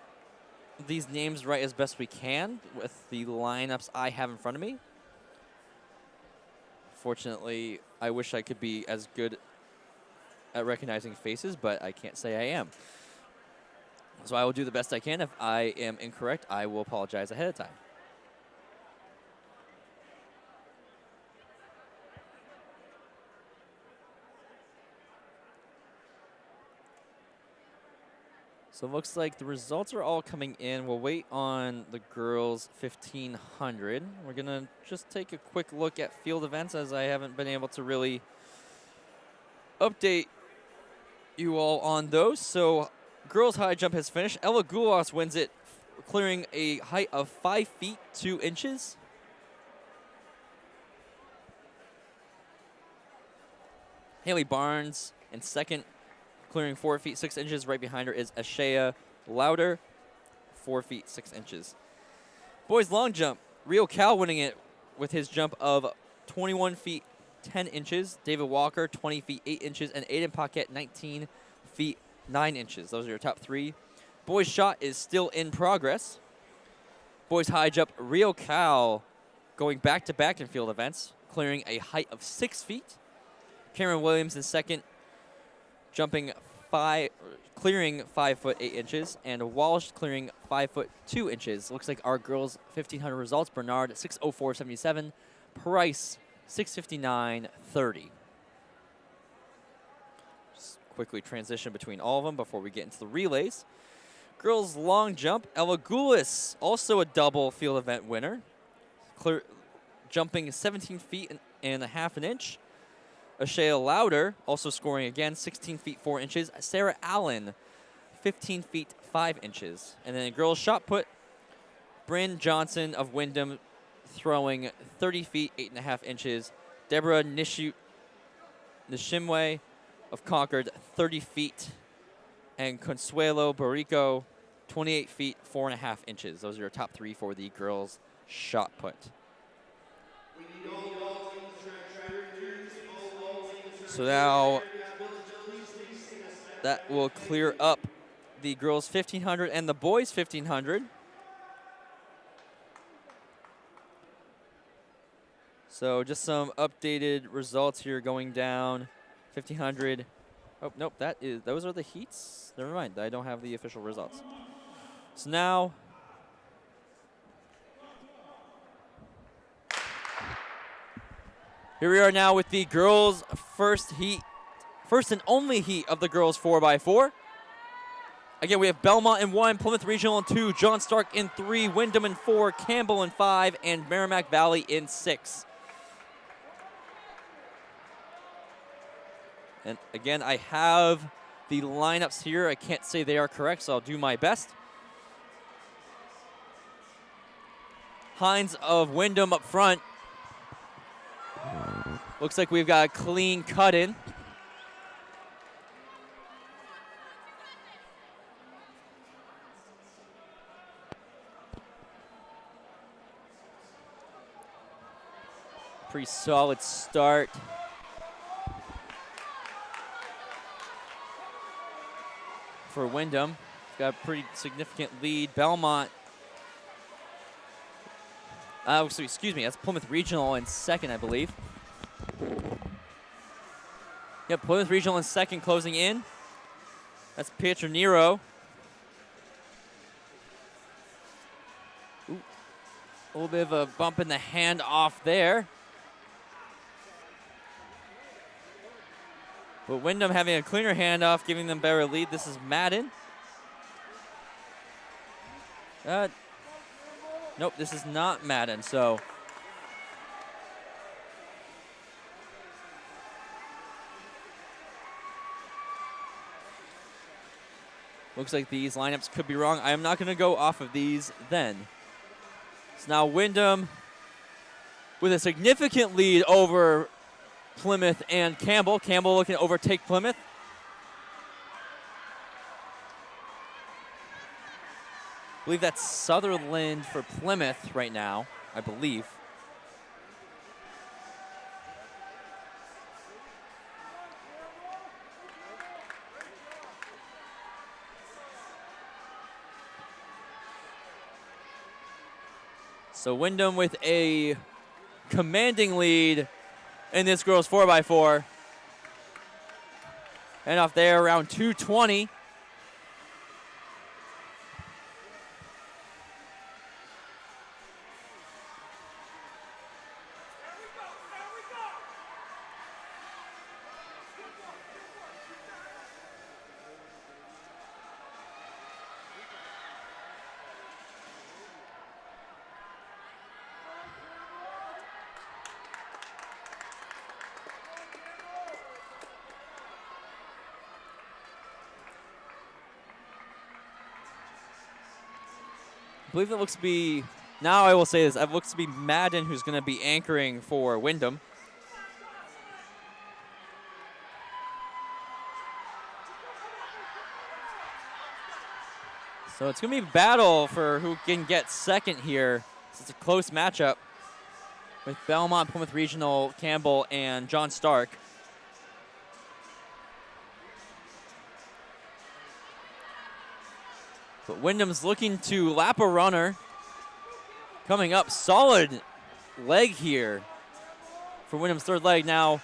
these names right as best we can with the lineups I have in front of me. Fortunately, I wish I could be as good at recognizing faces, but I can't say I am. So I will do the best I can. If I am incorrect, I will apologize ahead of time. So it looks like the results are all coming in. We'll wait on the girls 1500. We're going to just take a quick look at field events, as I haven't been able to really update you all on those. So girls high jump has finished. Ella Goulas wins it, clearing a height of 5 feet 2 inches. Haley Barnes in second, clearing 4 feet 6 inches. Right behind her is Ashea Lauder, 4 feet 6 inches. Boys long jump, Rio Cal winning it with his jump of 21 feet 10 inches. David Walker, 20 feet 8 inches. And Aiden Paquette, 19 feet 9 inches. Those are your top three. Boys shot is still in progress. Boys high jump, Rio Cal going back-to-back in field events, clearing a height of 6 feet. Cameron Williams in second, clearing 5 foot 8 inches, and Walsh clearing 5 foot 2 inches. Looks like our girls 1500 results. Bernard 6:04.77, Price 6:59.30. Just quickly transition between all of them before we get into the relays. Girls long jump, Ella Goulas, also a double field event winner, jumping 17 feet and a half an inch. Ashea Lauder also scoring again, 16 feet 4 inches. Sarah Allen, 15 feet 5 inches. And then girls shot put, Bryn Johnson of Wyndham throwing 30 feet 8.5 inches. Deborah Nishimwe of Concord, 30 feet. And Consuelo Barrico, 28 feet 4.5 inches. Those are your top three for the girls shot put. So now that will clear up the girls 1500 and the boys 1500. So just some updated results here going down. 1500. Oh, nope, those are the heats. Never mind, I don't have the official results. So now here we are now with the girls' first and only heat of the girls 4x4. Again, we have Belmont in 1, Plymouth Regional in 2, John Stark in 3, Wyndham in 4, Campbell in 5, and Merrimack Valley in 6. And again, I have the lineups here. I can't say they are correct, so I'll do my best. Hines of Wyndham up front. Looks like we've got a clean cut in. Pretty solid start. For Wyndham. Got a pretty significant lead. Belmont. Excuse me, that's Plymouth Regional in second, I believe. Yep, Plymouth Regional in second, closing in. That's Pietro Nero. Ooh, a little bit of a bump in the hand off there. But Wyndham having a cleaner handoff, giving them better lead. This is Madden. Nope, this is not Madden, so. Looks like these lineups could be wrong. I am not going to go off of these then. So now Wyndham with a significant lead over Plymouth and Campbell. Campbell looking to overtake Plymouth. I believe that's Sutherland for Plymouth right now, I believe. So Wyndham with a commanding lead in this girls 4x4. And off there around 2:20. I believe it looks to be, now I will say this, it looks to be Madden who's going to be anchoring for Wyndham. So it's going to be a battle for who can get second here. It's a close matchup with Belmont, Plymouth Regional, Campbell, and John Stark. But Wyndham's looking to lap a runner. Coming up, solid leg here for Wyndham's third leg now.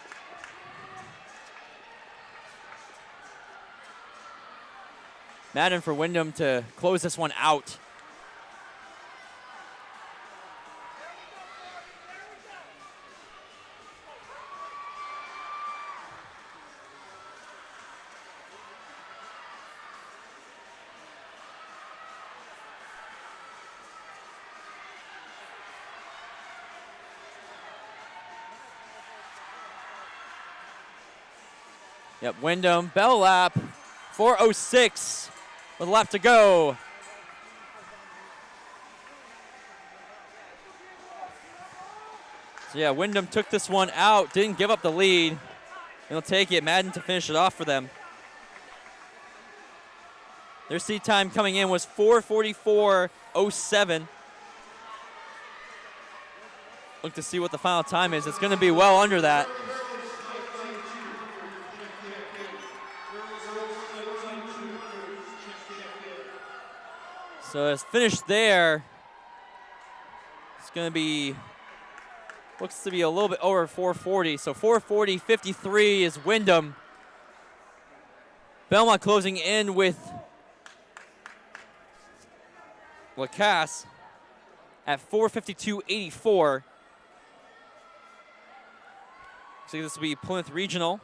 Madden for Wyndham to close this one out. Yep, Wyndham, bell lap, 4:06 with a lap to go. So yeah, Wyndham took this one out, didn't give up the lead. They'll take it, Madden to finish it off for them. Their seat time coming in was 4:44.07. Look to see what the final time is. It's going to be well under that. So it's finished there. It's going to be, looks to be a little bit over 4:40. So 4:40.53 is Wyndham. Belmont closing in with Lacasse at 4:52.84. So this will be Plymouth Regional.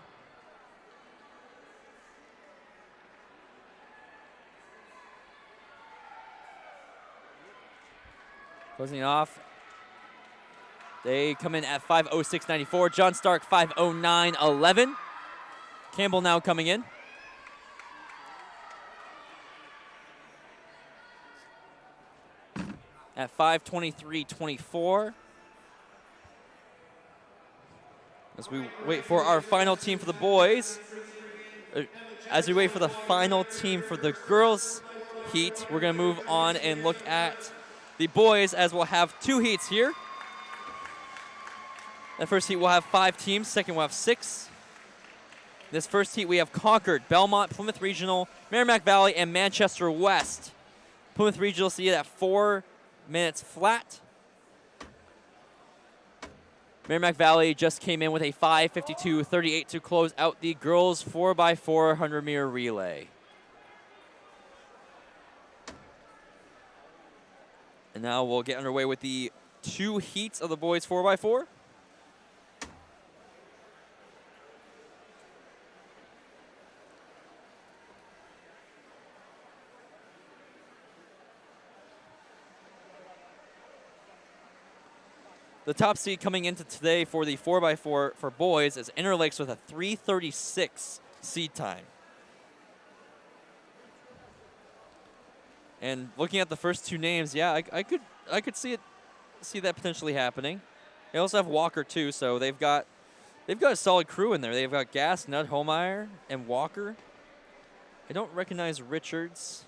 Closing it off. They come in at 5:06.94. John Stark 5:09.11. Campbell now coming in. At 5:23.24. As we wait for our final team for the boys. As we wait for the final team for the girls' heat, we're going to move on and look at the boys, as we'll have two heats here. The first heat will have 5 teams, second will have 6. This first heat we have Concord, Belmont, Plymouth Regional, Merrimack Valley, and Manchester West. Plymouth Regional seated at 4 minutes flat. Merrimack Valley just came in with a 5:52.38 to close out the girls 4x4 100-meter relay. And now we'll get underway with the 2 heats of the boys 4x4. The top seed coming into today for the 4x4 for boys is Interlakes with a 3:36 seed time. And looking at the first 2 names, yeah, I could see that potentially happening. They also have Walker too, so they've got a solid crew in there. They've got Gass, Nutt, Holmeyer, and Walker. I don't recognize Richards.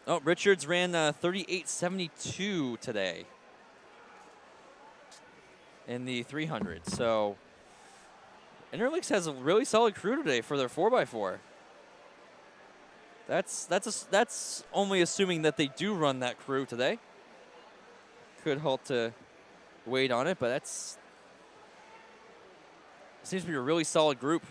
Oh, Richards ran 38.72 today in the 300. So Interlinks has a really solid crew today for their 4x4. That's only assuming that they do run that crew today. Could halt to wait on it, but that's seems to be a really solid group.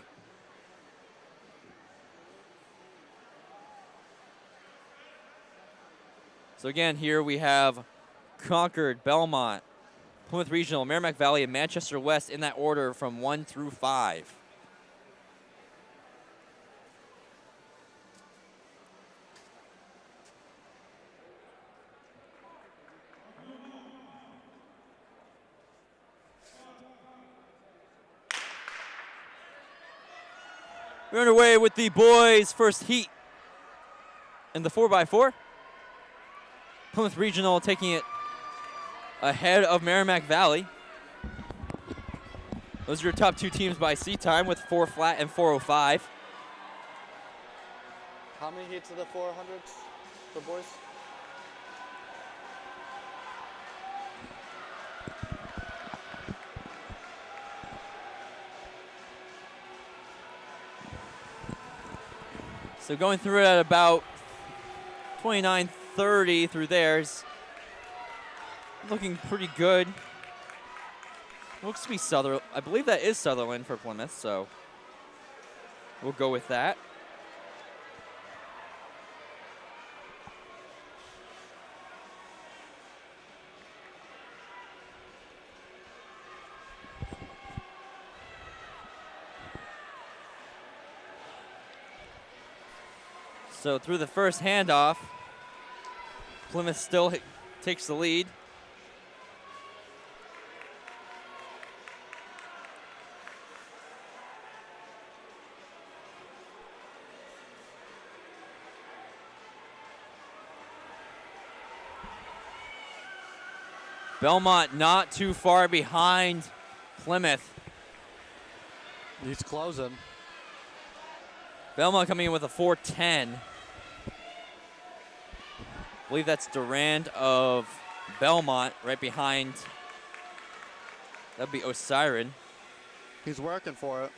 So again, here we have Concord, Belmont, Plymouth Regional, Merrimack Valley, and Manchester West in that order from 1 through 5. We're underway with the boys' first heat in the 4x4. Plymouth Regional taking it ahead of Merrimack Valley. Those are your top two teams by seat time with 4 flat and 405.
How many heats of the 400s for boys?
So going through it at about 29:30 through theirs. Looking pretty good. Looks to be Sutherland. I believe that is Sutherland for Plymouth, so we'll go with that. So through the first handoff, Plymouth still takes the lead. Belmont not too far behind Plymouth.
He's closing.
Belmont coming in with a 4:10. I believe that's Durand of Belmont right behind. That'd be Osiren.
He's working for it.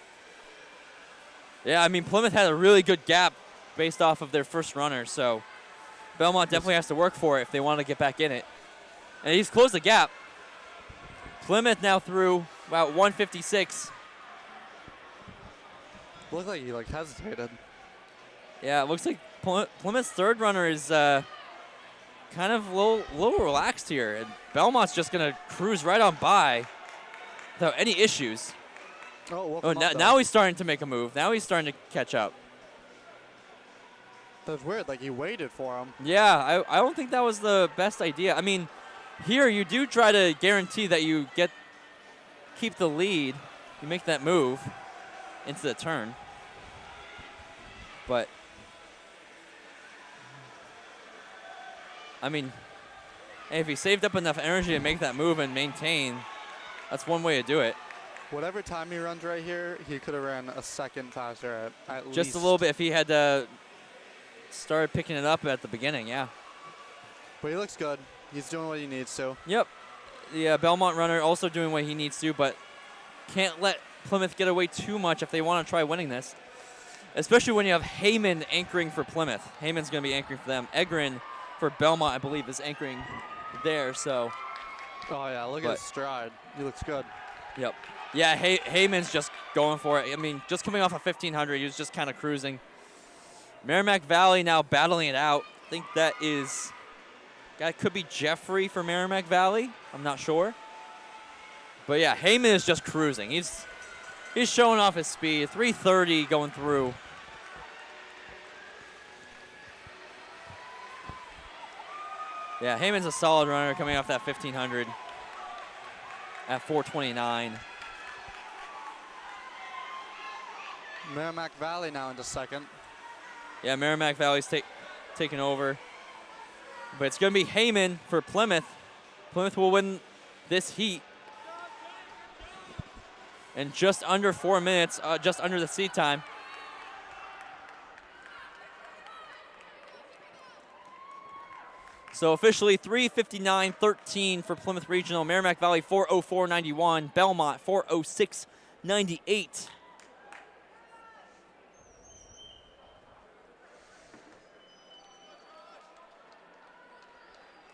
Yeah, I mean, Plymouth had a really good gap based off of their first runner, so Belmont definitely has to work for it if they want to get back in it. And he's closed the gap. Plymouth now through about 156.
Looked like he hesitated.
Yeah, it looks like Plymouth's third runner is kind of a little relaxed here. And Belmont's just going to cruise right on by without any issues. Now he's starting to make a move. Now he's starting to catch up.
That's weird. Like, he waited for him.
Yeah, I don't think that was the best idea. I mean, here you do try to guarantee that you keep the lead. You make that move into the turn. But, I mean, hey, if he saved up enough energy to make that move and maintain, that's one way to do it.
Whatever time he runs right here, he could have ran a second faster at least.
Just a little bit if he had started picking it up at the beginning, yeah.
But he looks good. He's doing what he needs to.
Yep. The Belmont runner also doing what he needs to, but can't let Plymouth get away too much if they want to try winning this. Especially when you have Heyman anchoring for Plymouth. Heyman's going to be anchoring for them. Egrin for Belmont, I believe, is anchoring there, so.
Oh, yeah, look at his stride. He looks good.
Yep. Yeah, Heyman's just going for it. I mean, just coming off a 1,500, he was just kind of cruising. Merrimack Valley now battling it out. I think that could be Jeffrey for Merrimack Valley. I'm not sure. But yeah, Heyman is just cruising. He's showing off his speed. 330 going through. Yeah, Heyman's a solid runner coming off that 1500 at 4:29.
Merrimack Valley now into second.
Yeah, Merrimack Valley's taking over. But it's going to be Heyman for Plymouth. Plymouth will win this heat in just under 4 minutes, just under the seat time. So officially 3:59.13 for Plymouth Regional. Merrimack Valley 4:04.91. Belmont 4:06.98.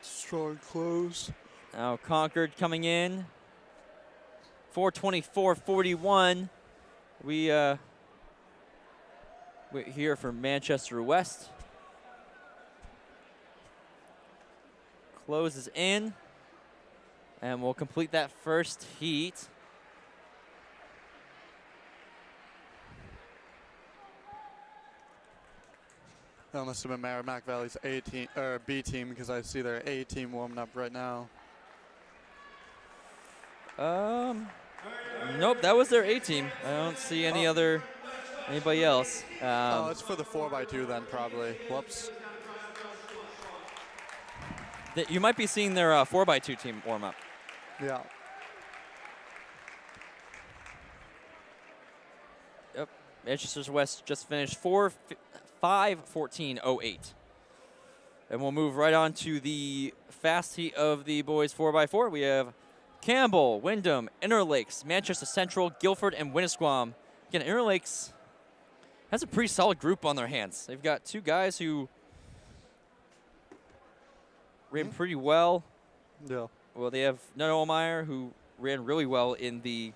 Strong close.
Now Concord coming in. 4:24.41. We're here for Manchester West. Closes in. And we'll complete that first heat.
That must have been Merrimack Valley's A team or B team because I see their A team warming up right now.
Nope, that was their A team. I don't see anybody else.
Oh, it's for the 4x2 then, probably. Whoops.
You might be seeing their 4x2 team warm up.
Yeah.
Yep. Manchester West just finished 5:14.08. And we'll move right on to the fast heat of the boys 4x4. We have Campbell, Wyndham, Interlakes, Manchester Central, Guilford, and Winnisquam. Again, Interlakes has a pretty solid group on their hands. They've got two guys who ran pretty well.
Yeah.
Well, they have Ned Olmeyer, who ran really well in the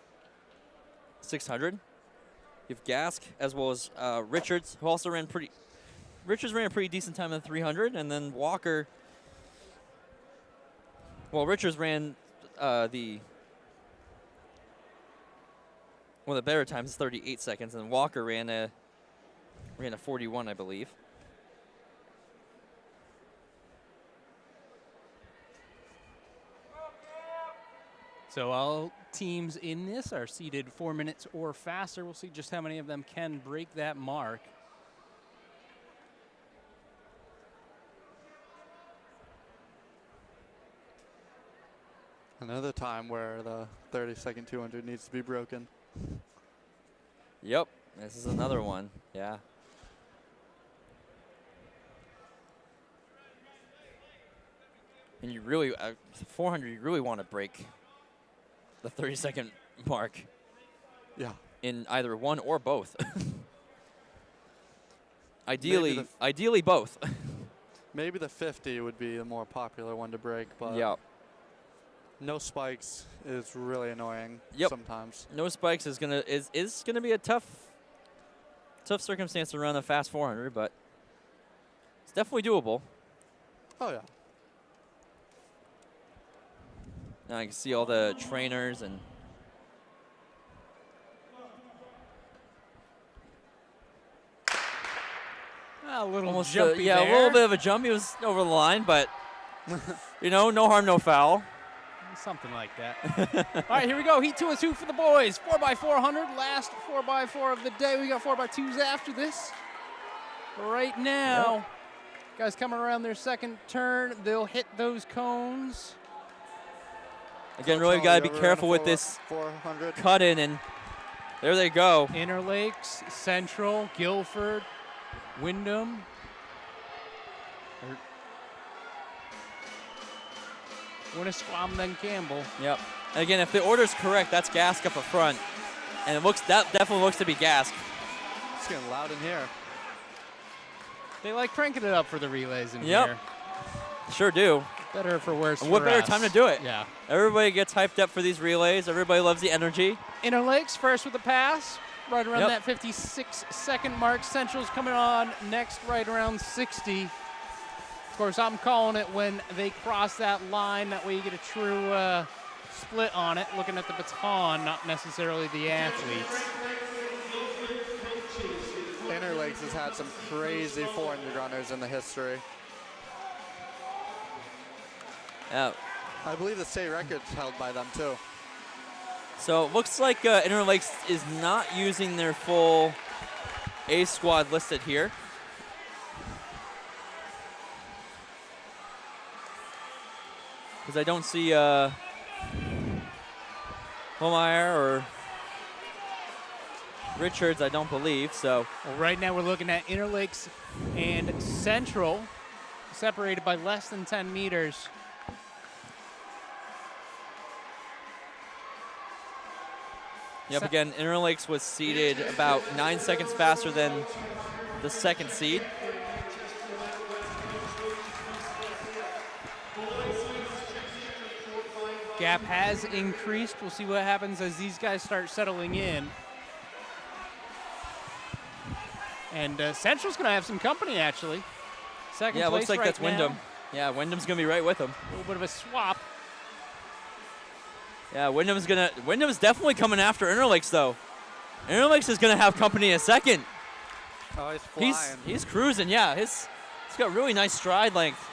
600. You have Gask, as well as Richards, who also ran pretty... Richards ran a pretty decent time in the 300, and then Walker... Well, Richards ran one of the better times, 38 seconds, and Walker ran a 41, I believe.
So all teams in this are seated 4 minutes or faster. We'll see just how many of them can break that mark.
Another time where the 30-second 200 needs to be broken.
Yep, this is another one. Yeah. And you really, 400, you really want to break the 30-second mark.
Yeah.
In either one or both. Ideally both.
Maybe the 50 would be the more popular one to break, but
yeah.
No spikes is really annoying sometimes.
No spikes is gonna be a tough circumstance to run a fast 400, but it's definitely doable.
Oh yeah.
Now I can see all the trainers and
A little
almost
jumpy
a
there.
little bit of a jump. He was over the line, but no harm, no foul.
Something like that. All right, here we go. Heat 2 and 2 for the boys. 4x400, last 4x4 of the day. We got 4x2s after this. Right now, guys coming around their second turn. They'll hit those cones.
Again, really got to be careful with this
400
cut in, and there they go.
Interlakes, Central, Guilford, Wyndham. Winnisquam, then Campbell.
Yep. And again, if the order's correct, that's Gask up front, and that definitely looks to be Gask.
It's getting loud in here.
They like cranking it up for the relays in here.
Sure do.
Better for worse.
And what better time to do it?
Yeah.
Everybody gets hyped up for these relays. Everybody loves the energy.
Interlakes first with the pass, right around that 56-second mark. Central's coming on next, right around 60. Of course, I'm calling it when they cross that line. That way you get a true split on it, looking at the baton, not necessarily the athletes.
Interlakes has had some crazy 400 runners in the history. I believe the state record's held by them too.
So it looks like Interlakes is not using their full A squad listed here. Because I don't see Holmeyer or Richards, I don't believe, so.
Well, right now we're looking at Interlakes and Central, separated by less than 10 meters.
Yep, again, Interlakes was seeded about 9 seconds faster than the second seed.
Gap has increased. We'll see what happens as these guys start settling in. And Central's going to have some company, actually. Second
Yeah, it
place
looks like
right
that's Wyndham.
now.
Yeah, Wyndham's going to be right with him.
A little bit of a swap.
Yeah, Wyndham's definitely coming after Interlakes, though. Interlakes is going to have company in second.
Oh, he's flying.
He's cruising, yeah. He's got really nice stride length.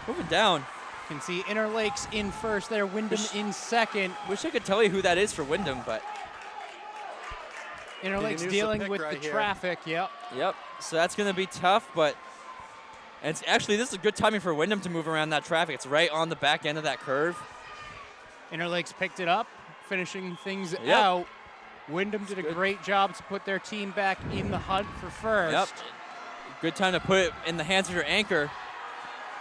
Moving down.
You can see Interlakes in first there, Wyndham in second.
Wish I could tell you who that is for Wyndham, but.
Interlakes dealing with the traffic, yep.
Yep, so that's going to be tough, but it's actually, this is good timing for Wyndham to move around that traffic. It's right on the back end of that curve.
Interlakes picked it up, finishing things out. Wyndham did a great job to put their team back in the hunt for first.
Yep, good time to put it in the hands of your anchor.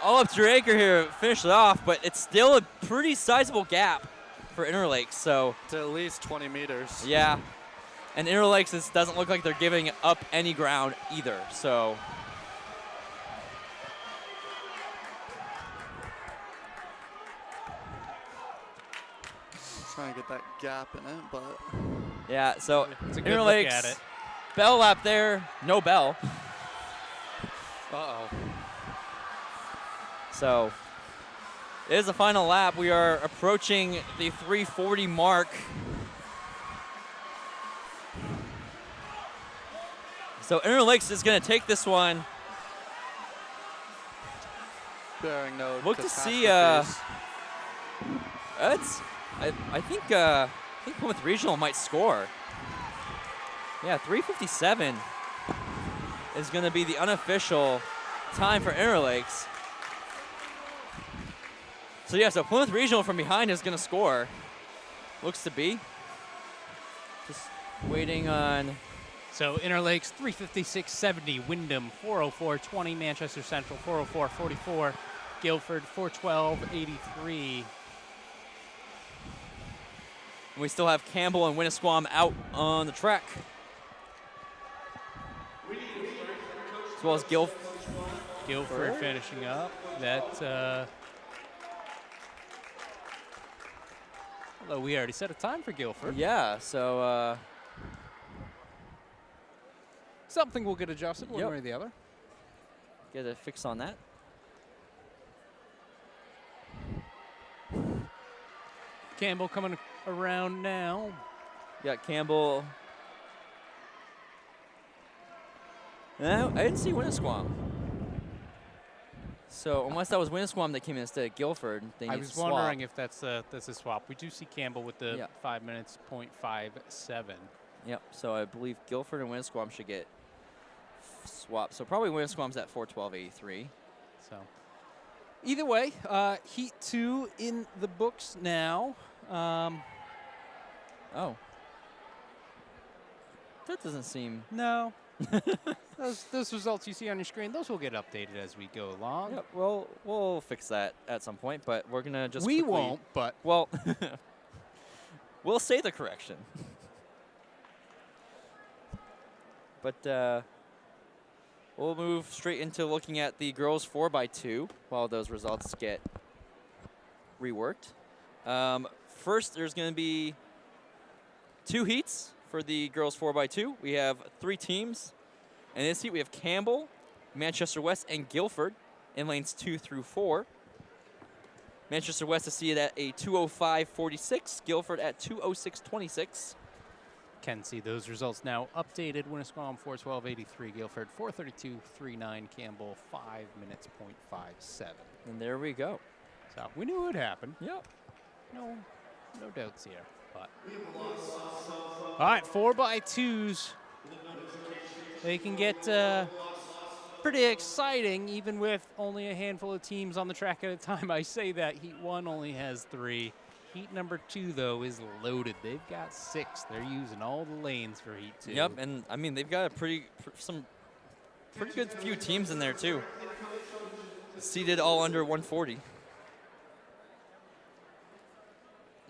All up to your anchor here, finish it off, but it's still a pretty sizable gap for Interlakes, so.
It's at least 20 meters.
Yeah. And Interlakes doesn't look like they're giving up any ground either, so.
Trying to get that gap in it, but.
Yeah, so
it's a good
Interlakes,
look at it.
Bell lap there, no bell.
Uh-oh.
So it is a final lap. We are approaching the 3:40 mark. So Interlakes is going to take this one.
Bearing no
Look to see. I think Plymouth Regional might score. Yeah, 3:57 is going to be the unofficial time for Interlakes. So yeah, so Plymouth Regional from behind is going to score. Looks to be. Just waiting on.
So Interlakes 356.70, Wyndham 404.20, Manchester Central 404.44, Guilford 412.83.
We still have Campbell and Winnisquam out on the track. As well as
Guilford finishing up. That, although we already set a time for Guilford.
Yeah, so.
Something will get adjusted one way or the other.
Get a fix on that.
Campbell coming around now.
Got Campbell. No, I didn't see Winnisquam. So unless that was Winnisquam that came in instead of Guilford, they need
I was
to swap.
wondering if that's a swap. We do see Campbell with the 5 minutes, .57.
Yep, so I believe Guilford and Winnisquam should get swapped. So probably Winnisquam's at 412.83.
So either way, Heat 2 in the books now.
Oh. That doesn't seem.
No. those results you see on your screen, those will get updated as we go along.
Yep, well, we'll fix that at some point, but we're going to just.
We won't, but.
Well, we'll say the correction. But we'll move straight into looking at the girls 4x2 while those results get reworked. First, there's going to be 2 heats for the girls 4x2. We have 3 teams. In this heat, we have Campbell, Manchester West, and Guilford in lanes 2 through 4. Manchester West is seated at a 205.46, Guilford at 206.26.
Can see those results now updated. Winnisquam 412.83, Guilford 432.39, Campbell 5 minutes, .57.
And there we go.
So we knew it would happen.
Yep.
No doubts here. But all right, 4x2s. They can get pretty exciting, even with only a handful of teams on the track at a time. I say that Heat 1 only has 3. Heat number 2, though, is loaded. They've got 6. They're using all the lanes for Heat 2.
Yep, and I mean they've got some pretty good few teams in there too. Seated all under 140.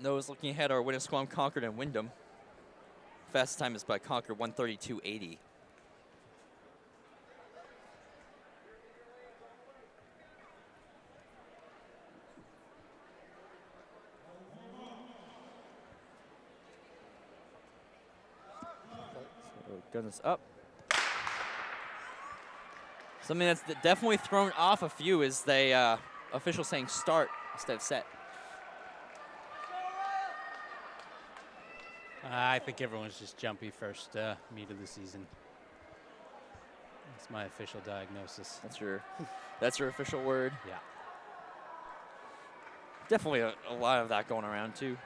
Those looking ahead are Winnisquam, Concord, and Wyndham. Fastest time is by Concord, 132.80. Goodness up. Something that's definitely thrown off a few is the official saying start instead of set.
I think everyone's just jumpy first meet of the season. That's my official diagnosis.
That's your official word.
Yeah.
Definitely a lot of that going around too.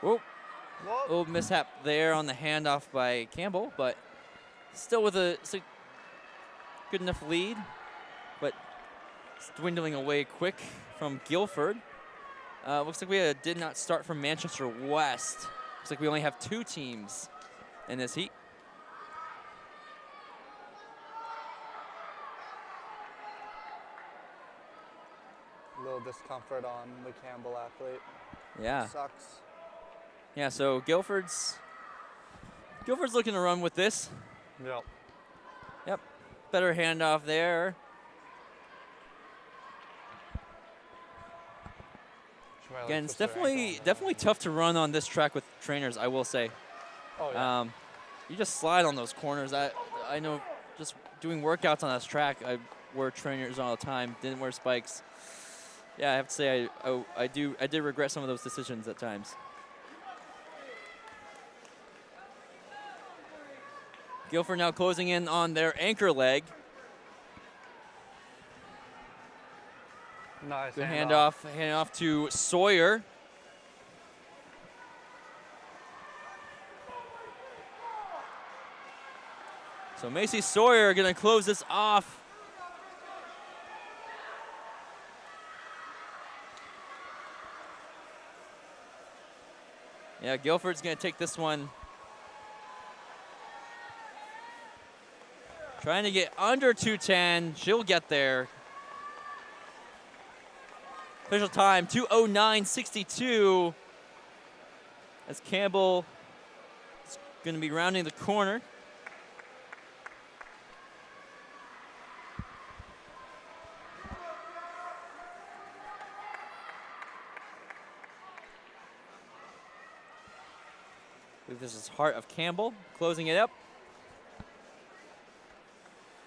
Whoa. Little mishap there on the handoff by Campbell, but still with a good enough lead, but it's dwindling away quick from Guilford. Looks like we did not start from Manchester West. Looks like we only have 2 teams in this heat.
A little discomfort on the Campbell athlete.
Yeah.
Sucks.
Yeah, so Guilford's looking to run with this.
Yep.
Yep. Better handoff there. Again, it's definitely tough to run on this track with trainers, I will say.
Oh, yeah.
You just slide on those corners. I know just doing workouts on this track, I wear trainers all the time, didn't wear spikes. Yeah, I have to say I did regret some of those decisions at times. Guilford now closing in on their anchor leg.
Nice
Good handoff to Sawyer. So Macy Sawyer going to close this off. Yeah, Guilford's going to take this one. Trying to get under 2:10. She'll get there. Official time, 2:09.62. As Campbell is going to be rounding the corner. I believe this is Heart of Campbell closing it up.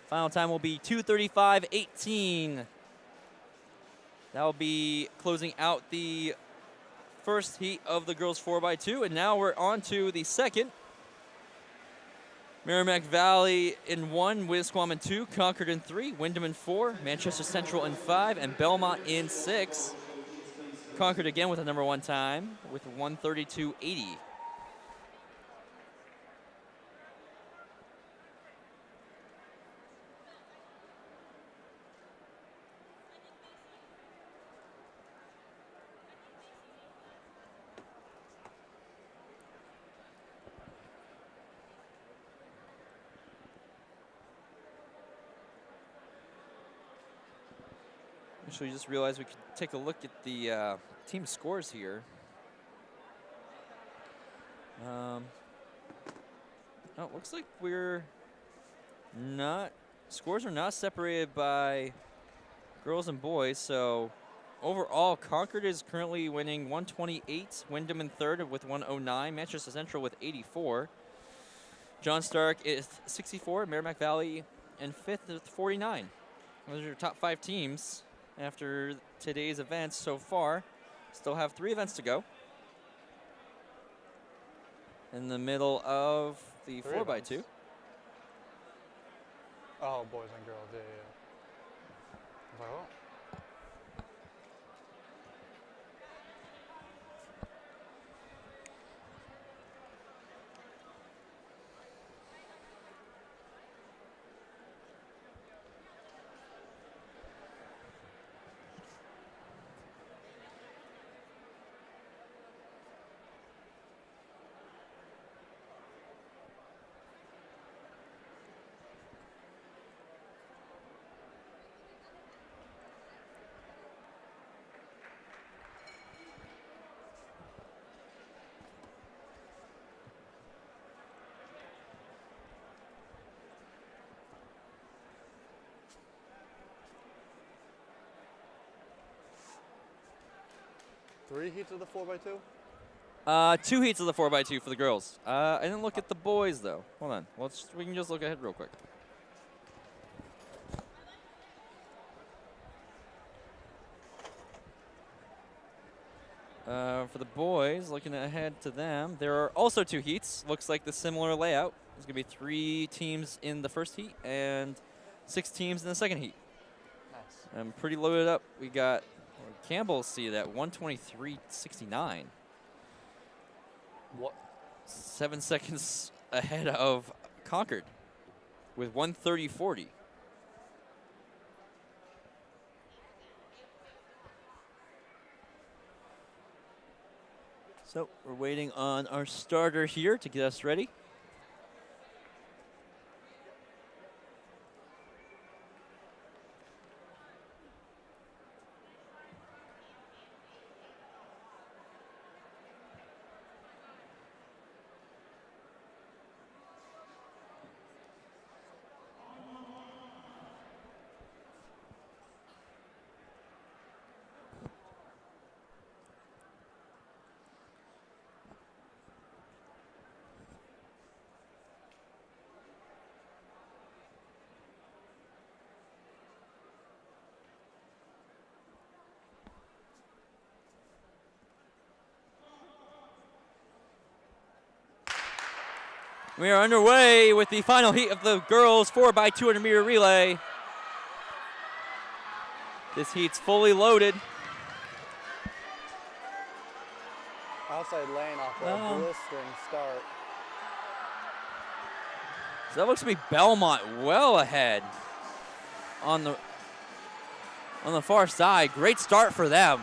Final time will be 2:35.18. That will be closing out the first heat of the girls 4x2, and now we're on to the second. Merrimack Valley in 1, Winnisquam in 2, Concord in 3, Wyndham in 4, Manchester Central in 5, and Belmont in 6. Concord again with a number 1 time with 1:32.80. Actually, just realized we could take a look at the team scores here. Oh, it looks like scores are not separated by girls and boys. So overall, Concord is currently winning 128. Wyndham in 3rd with 109. Manchester Central with 84. John Stark is 64. Merrimack Valley in 5th with 49. Those are your top 5 teams. After today's events so far, still have 3 events to go. In the middle of the
3 events.
4x2.
Oh, boys and girls. Yeah, yeah. I was like, oh. Three heats of the 4x2?
2 heats of the 4x2 for the girls. I didn't look at the boys, though. Hold on. We can just look ahead real quick. For the boys, looking ahead to them, there are also 2 heats. Looks like the similar layout. There's going to be 3 teams in the first heat and 6 teams in the second heat.
Nice.
I'm pretty loaded up. We got Campbell's seated at 123.69.
What?
7 seconds ahead of Concord with 130.40. So we're waiting on our starter here to get us ready. We are underway with the final heat of the girls 4x200 meter relay. This heat's fully loaded.
Outside lane off a blistering start.
So that looks to be Belmont well ahead on the far side. Great start for them.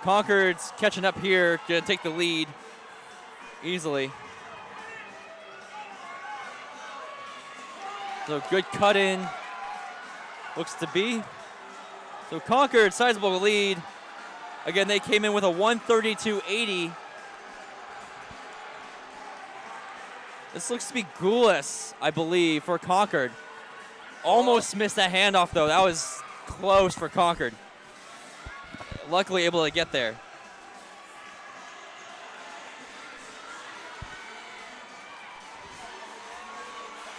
Concord's catching up here, gonna take the lead easily. So good cut in, looks to be. So Concord, sizable lead. Again, they came in with a 132.80. This looks to be Goulas, I believe, for Concord. Almost missed that handoff, though. That was close for Concord. Luckily able to get there.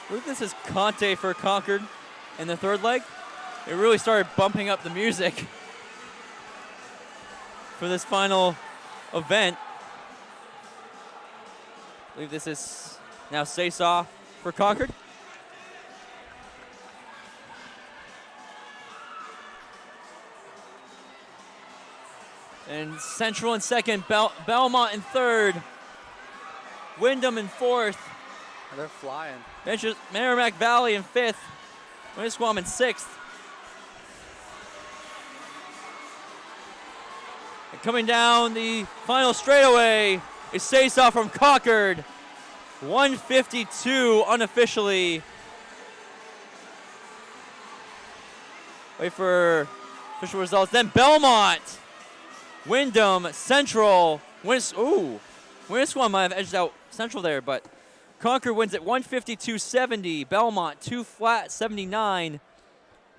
I believe this is Conte for Concord in the third leg. They really started bumping up the music for this final event. I believe this is now Saysaw for Concord. And Central in second, Belmont in third, Wyndham in fourth.
They're flying.
Merrimack Valley in fifth, Winnisquam in sixth. And coming down the final straightaway is Saysaw from Concord, 152 unofficially. Wait for official results. Then Belmont, Wyndham, Central, Winnisquam might have edged out Central there, but Concord wins at 152.70, Belmont 2 flat 79,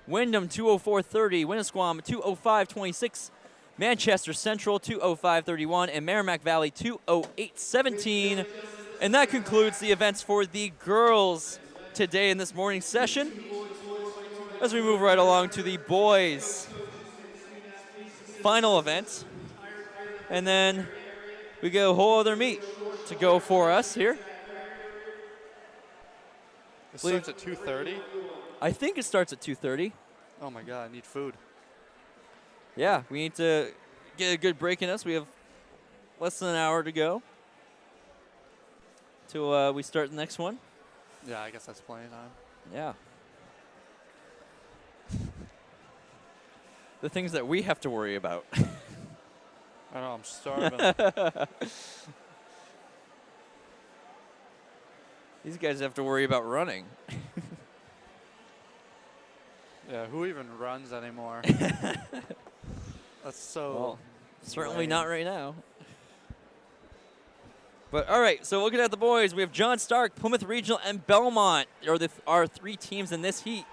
Wyndham 204.30, Winnisquam 205.26, Manchester Central 205.31, and Merrimack Valley 208.17. And that concludes the events for the girls today in this morning session. As we move right along to the boys. final event. And then we get a whole other meet to go for us here.
It starts at 2:30.
I think it starts at 2:30.
Oh my God, I need food.
Yeah, we need to get a good break in us. We have less than an hour to go till we start the next one.
Yeah, I guess that's plenty of time.
Yeah. The things that we have to worry about.
I know, I'm starving.
These guys have to worry about running.
Yeah, who even runs anymore? That's so.
Well, certainly
lame.
not right now. But all right, so looking at the boys, we have John Stark, Plymouth Regional, and Belmont are our three teams in this heat.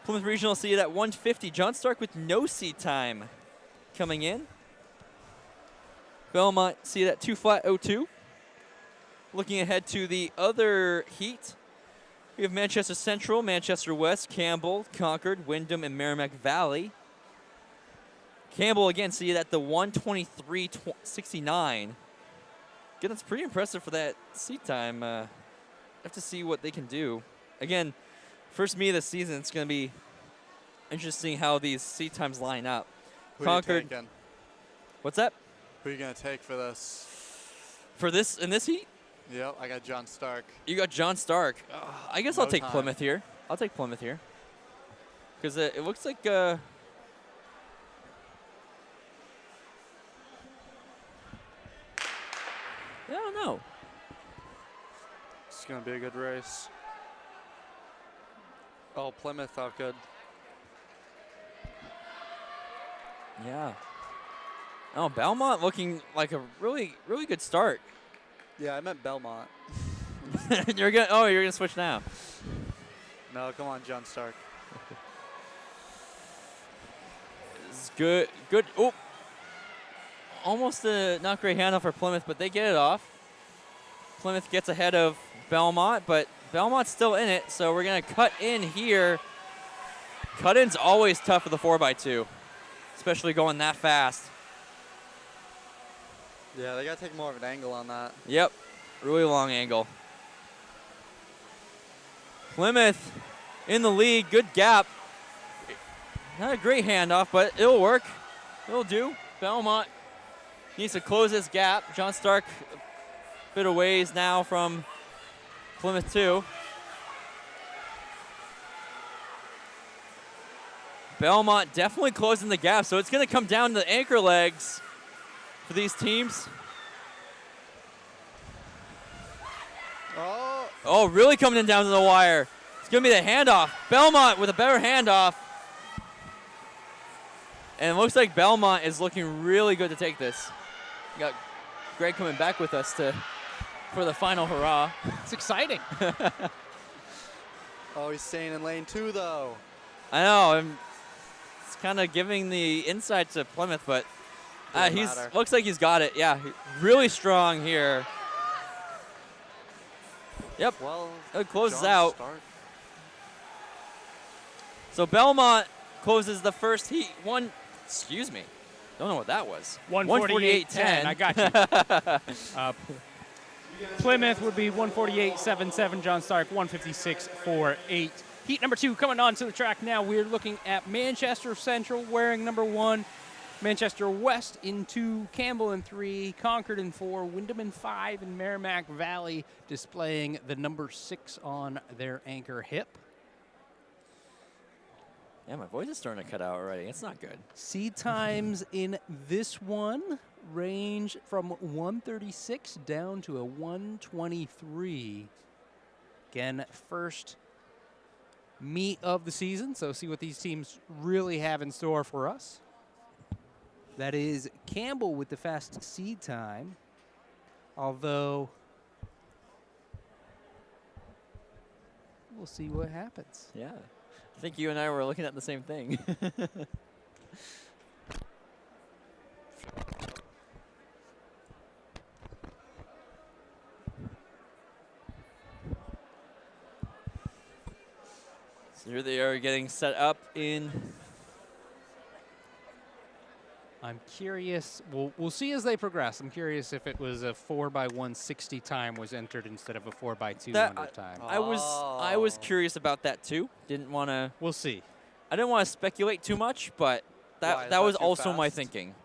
Plymouth Regional seated at 150. John Stark with no seat time coming in. Belmont seated at 2.02. Looking ahead to the other heat, we have Manchester Central, Manchester West, Campbell, Concord, Wyndham, and Merrimack Valley. Campbell again seated at the 123.69. Again, that's pretty impressive for that seat time. Have to see what they can do. Again, first meet of the season, it's going to be interesting how these seat times line up.
Who
Concord.
you taking?
What's that?
Who are you going to take for this?
For this, in this heat?
Yep, I got John Stark.
You got John Stark. I guess I'll take
time.
Plymouth here. I'll take Plymouth here. Because it looks like... I don't know.
It's going to be a good race. Oh, Plymouth out good.
Yeah. Oh, Belmont looking like a really, really good start.
Yeah, I meant Belmont.
You're gonna switch now.
No, come on, John Stark.
It's good. Good. Oh. Almost a not great handoff for Plymouth, but they get it off. Plymouth gets ahead of Belmont, but Belmont's still in it, so we're going to cut in here. Cut-in's always tough for the 4x2, especially going that fast.
Yeah, they got to take more of an angle on that.
Yep, really long angle. Plymouth in the lead, good gap. Not a great handoff, but it'll work. It'll do. Belmont needs to close this gap. John Stark a bit of ways now from Plymouth 2. Belmont definitely closing the gap, so it's going to come down to the anchor legs for these teams. Oh, really coming in down to the wire. It's going to be the handoff. Belmont with a better handoff. And it looks like Belmont is looking really good to take this. We got Greg coming back with us for the final hurrah.
It's exciting.
Oh, he's staying in lane 2, though.
I know. It's kind of giving the inside to Plymouth, but looks like he's got it. Yeah, really strong here. Yep.
Well,
it closes
John
out.
Stark.
So Belmont closes the first heat. Excuse me. Don't know what that was.
148.10. I got you. Plymouth would be 148.77. John Stark 156.48. Heat number 2 coming on to the track now. We're looking at Manchester Central wearing number 1. Manchester West in 2, Campbell in 3, Concord in 4, Wyndham in 5, and Merrimack Valley displaying the number 6 on their anchor hip.
Yeah, my voice is starting to cut out already. It's not good.
Seed times in this one range from 136 down to a 123. Again, first meet of the season, so see what these teams really have in store for us. That is Campbell with the fast seed time, although we'll see what happens.
Yeah. I think you and I were looking at the same thing. So here they are getting set up in.
I'm curious. We'll see as they progress. I'm curious if it was a 4x160 time was entered instead of a 4x200 time.
I was curious about that too. Didn't want to.
We'll see.
I didn't want to speculate too much, but
Why, is
that was
too
also my
fast?
thinking.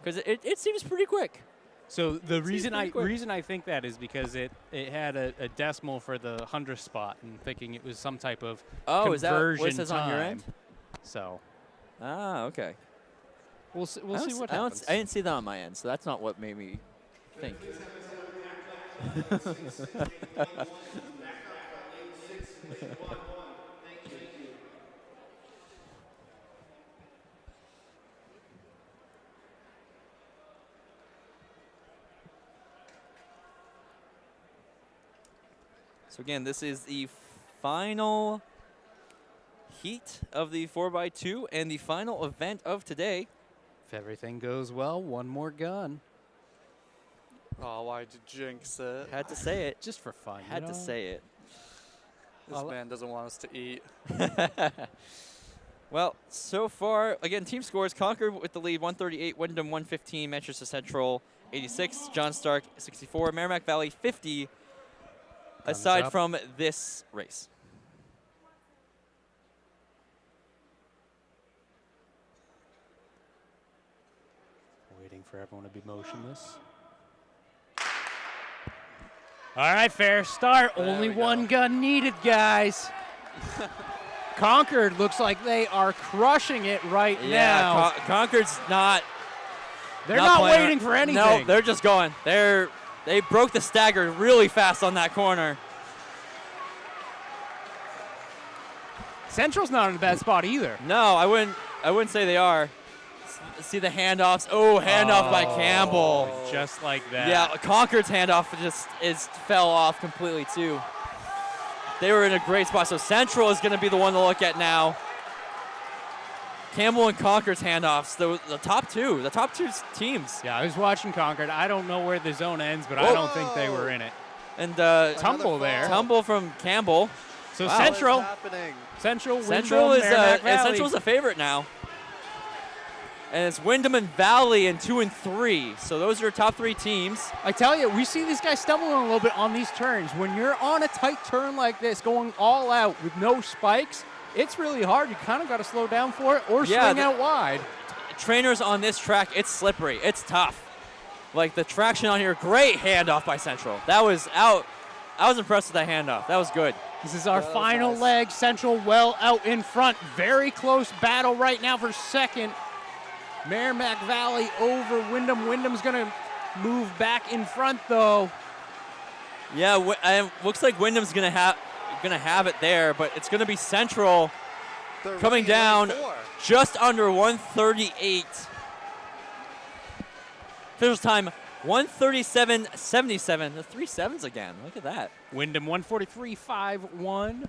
Because it seems pretty quick.
So the reason
pretty quick.
I think that is because it had a decimal for the 100th spot, and thinking it was some type of
Oh, is that
conversion
what it says
time.
on your end?
So
okay.
we'll see what
I
happens.
didn't see that on my end, so that's not what made me think. So again, this is the final heat of the 4x2 and the final event of today.
If everything goes well, one more gun.
Oh, why'd you jinx it?
Had to say it.
Just for fun.
Had to say it.
This man doesn't want us to eat.
Well, so far, again, team scores: Concord with the lead, 138, Wyndham 115, Manchester Central 86, John Stark 64, Merrimack Valley 50.
Thumbs
Aside
up.
from this race.
Waiting for everyone to be motionless. All right, fair start.
There
Only
we
one
go.
gun needed, guys. Concord looks like they are crushing it right now.
Concord's not.
They're not
playing-
waiting for anything.
No, they're just going. They broke the stagger really fast on that corner.
Central's not in a bad spot either.
No, I wouldn't say they are. See the handoffs. Oh, handoff by Campbell.
Just like that.
Yeah, Concord's handoff fell off completely too. They were in a great spot. So Central is going to be the one to look at now. Campbell and Concord's handoffs. The top two teams.
Yeah, I was watching Concord. I don't know where the zone ends, but I don't think they were in it.
And
Tumble there.
tumble from Campbell.
So
Wow.
Central,
What's happening?
Central
Central's
Wyndham,
a favorite now. And it's Wyndham and Valley in 2 and 3. So those are top 3 teams.
I tell you, we see these guys stumbling a little bit on these turns. When you're on a tight turn like this, going all out with no spikes, it's really hard. You kind of got to slow down for it or swing out wide.
Trainers on this track, it's slippery. It's tough. Like the traction on here, great handoff by Central. That was out. I was impressed with that handoff. That was good.
This is our
That was
final
nice.
leg. Central well out in front. Very close battle right now for second. Merrimack Valley over Wyndham. Wyndham's going to move back in front, though.
Yeah, looks like Wyndham's gonna have it there, but it's gonna be Central
They're
coming
running
down
lane 4.
just under 138. Official time 137.77. The 3 sevens again. Look at that.
Wyndham 143.51.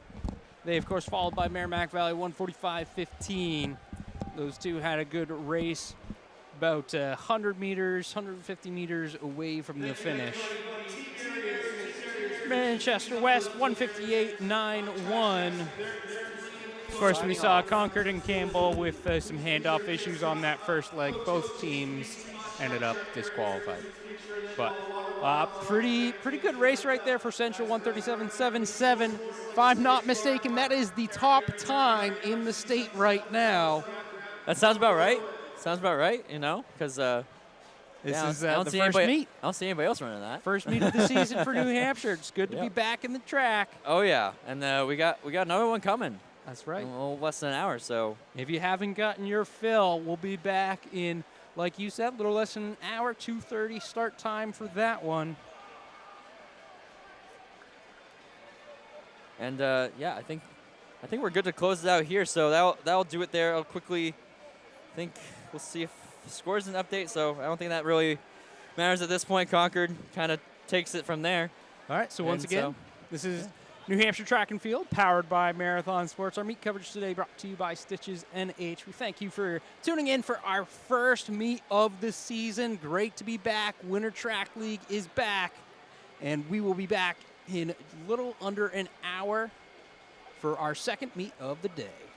They, of course, followed by Merrimack Valley 145.15. Those two had a good race, about 100 meters, 150 meters away from the finish. Manchester West 158.91. Of course, we saw Concord and Campbell with some handoff issues on that first leg. Both teams ended up disqualified. But pretty good race right there for Central, 137.77. If I'm not mistaken, that is the top time in the state right now.
That sounds about right. Sounds about right, you know, because
This is
I don't
the
see
first
anybody,
meet.
I don't see anybody else running that.
First meet of the season for New Hampshire. It's good to be
Yep.
back in the track.
Oh yeah, and we got another one coming.
That's right.
A little less than an hour, so
If you haven't gotten your fill, we'll be back in, like you said, a little less than an hour, 2:30 start time for that one.
and yeah, I think we're good to close it out here. So that'll do it there. I'll quickly think we'll see if scores an update. So I don't think that really matters at this point. Concord kind of takes it from there.
All right, so once
And
again,
so-
this is New Hampshire Track and Field, powered by Marathon Sports. Our meet coverage today brought to you by Stitches NH. We thank you for tuning in for our first meet of the season. Great to be back. Winter Track League is back, and we will be back in a little under an hour for our second meet of the day.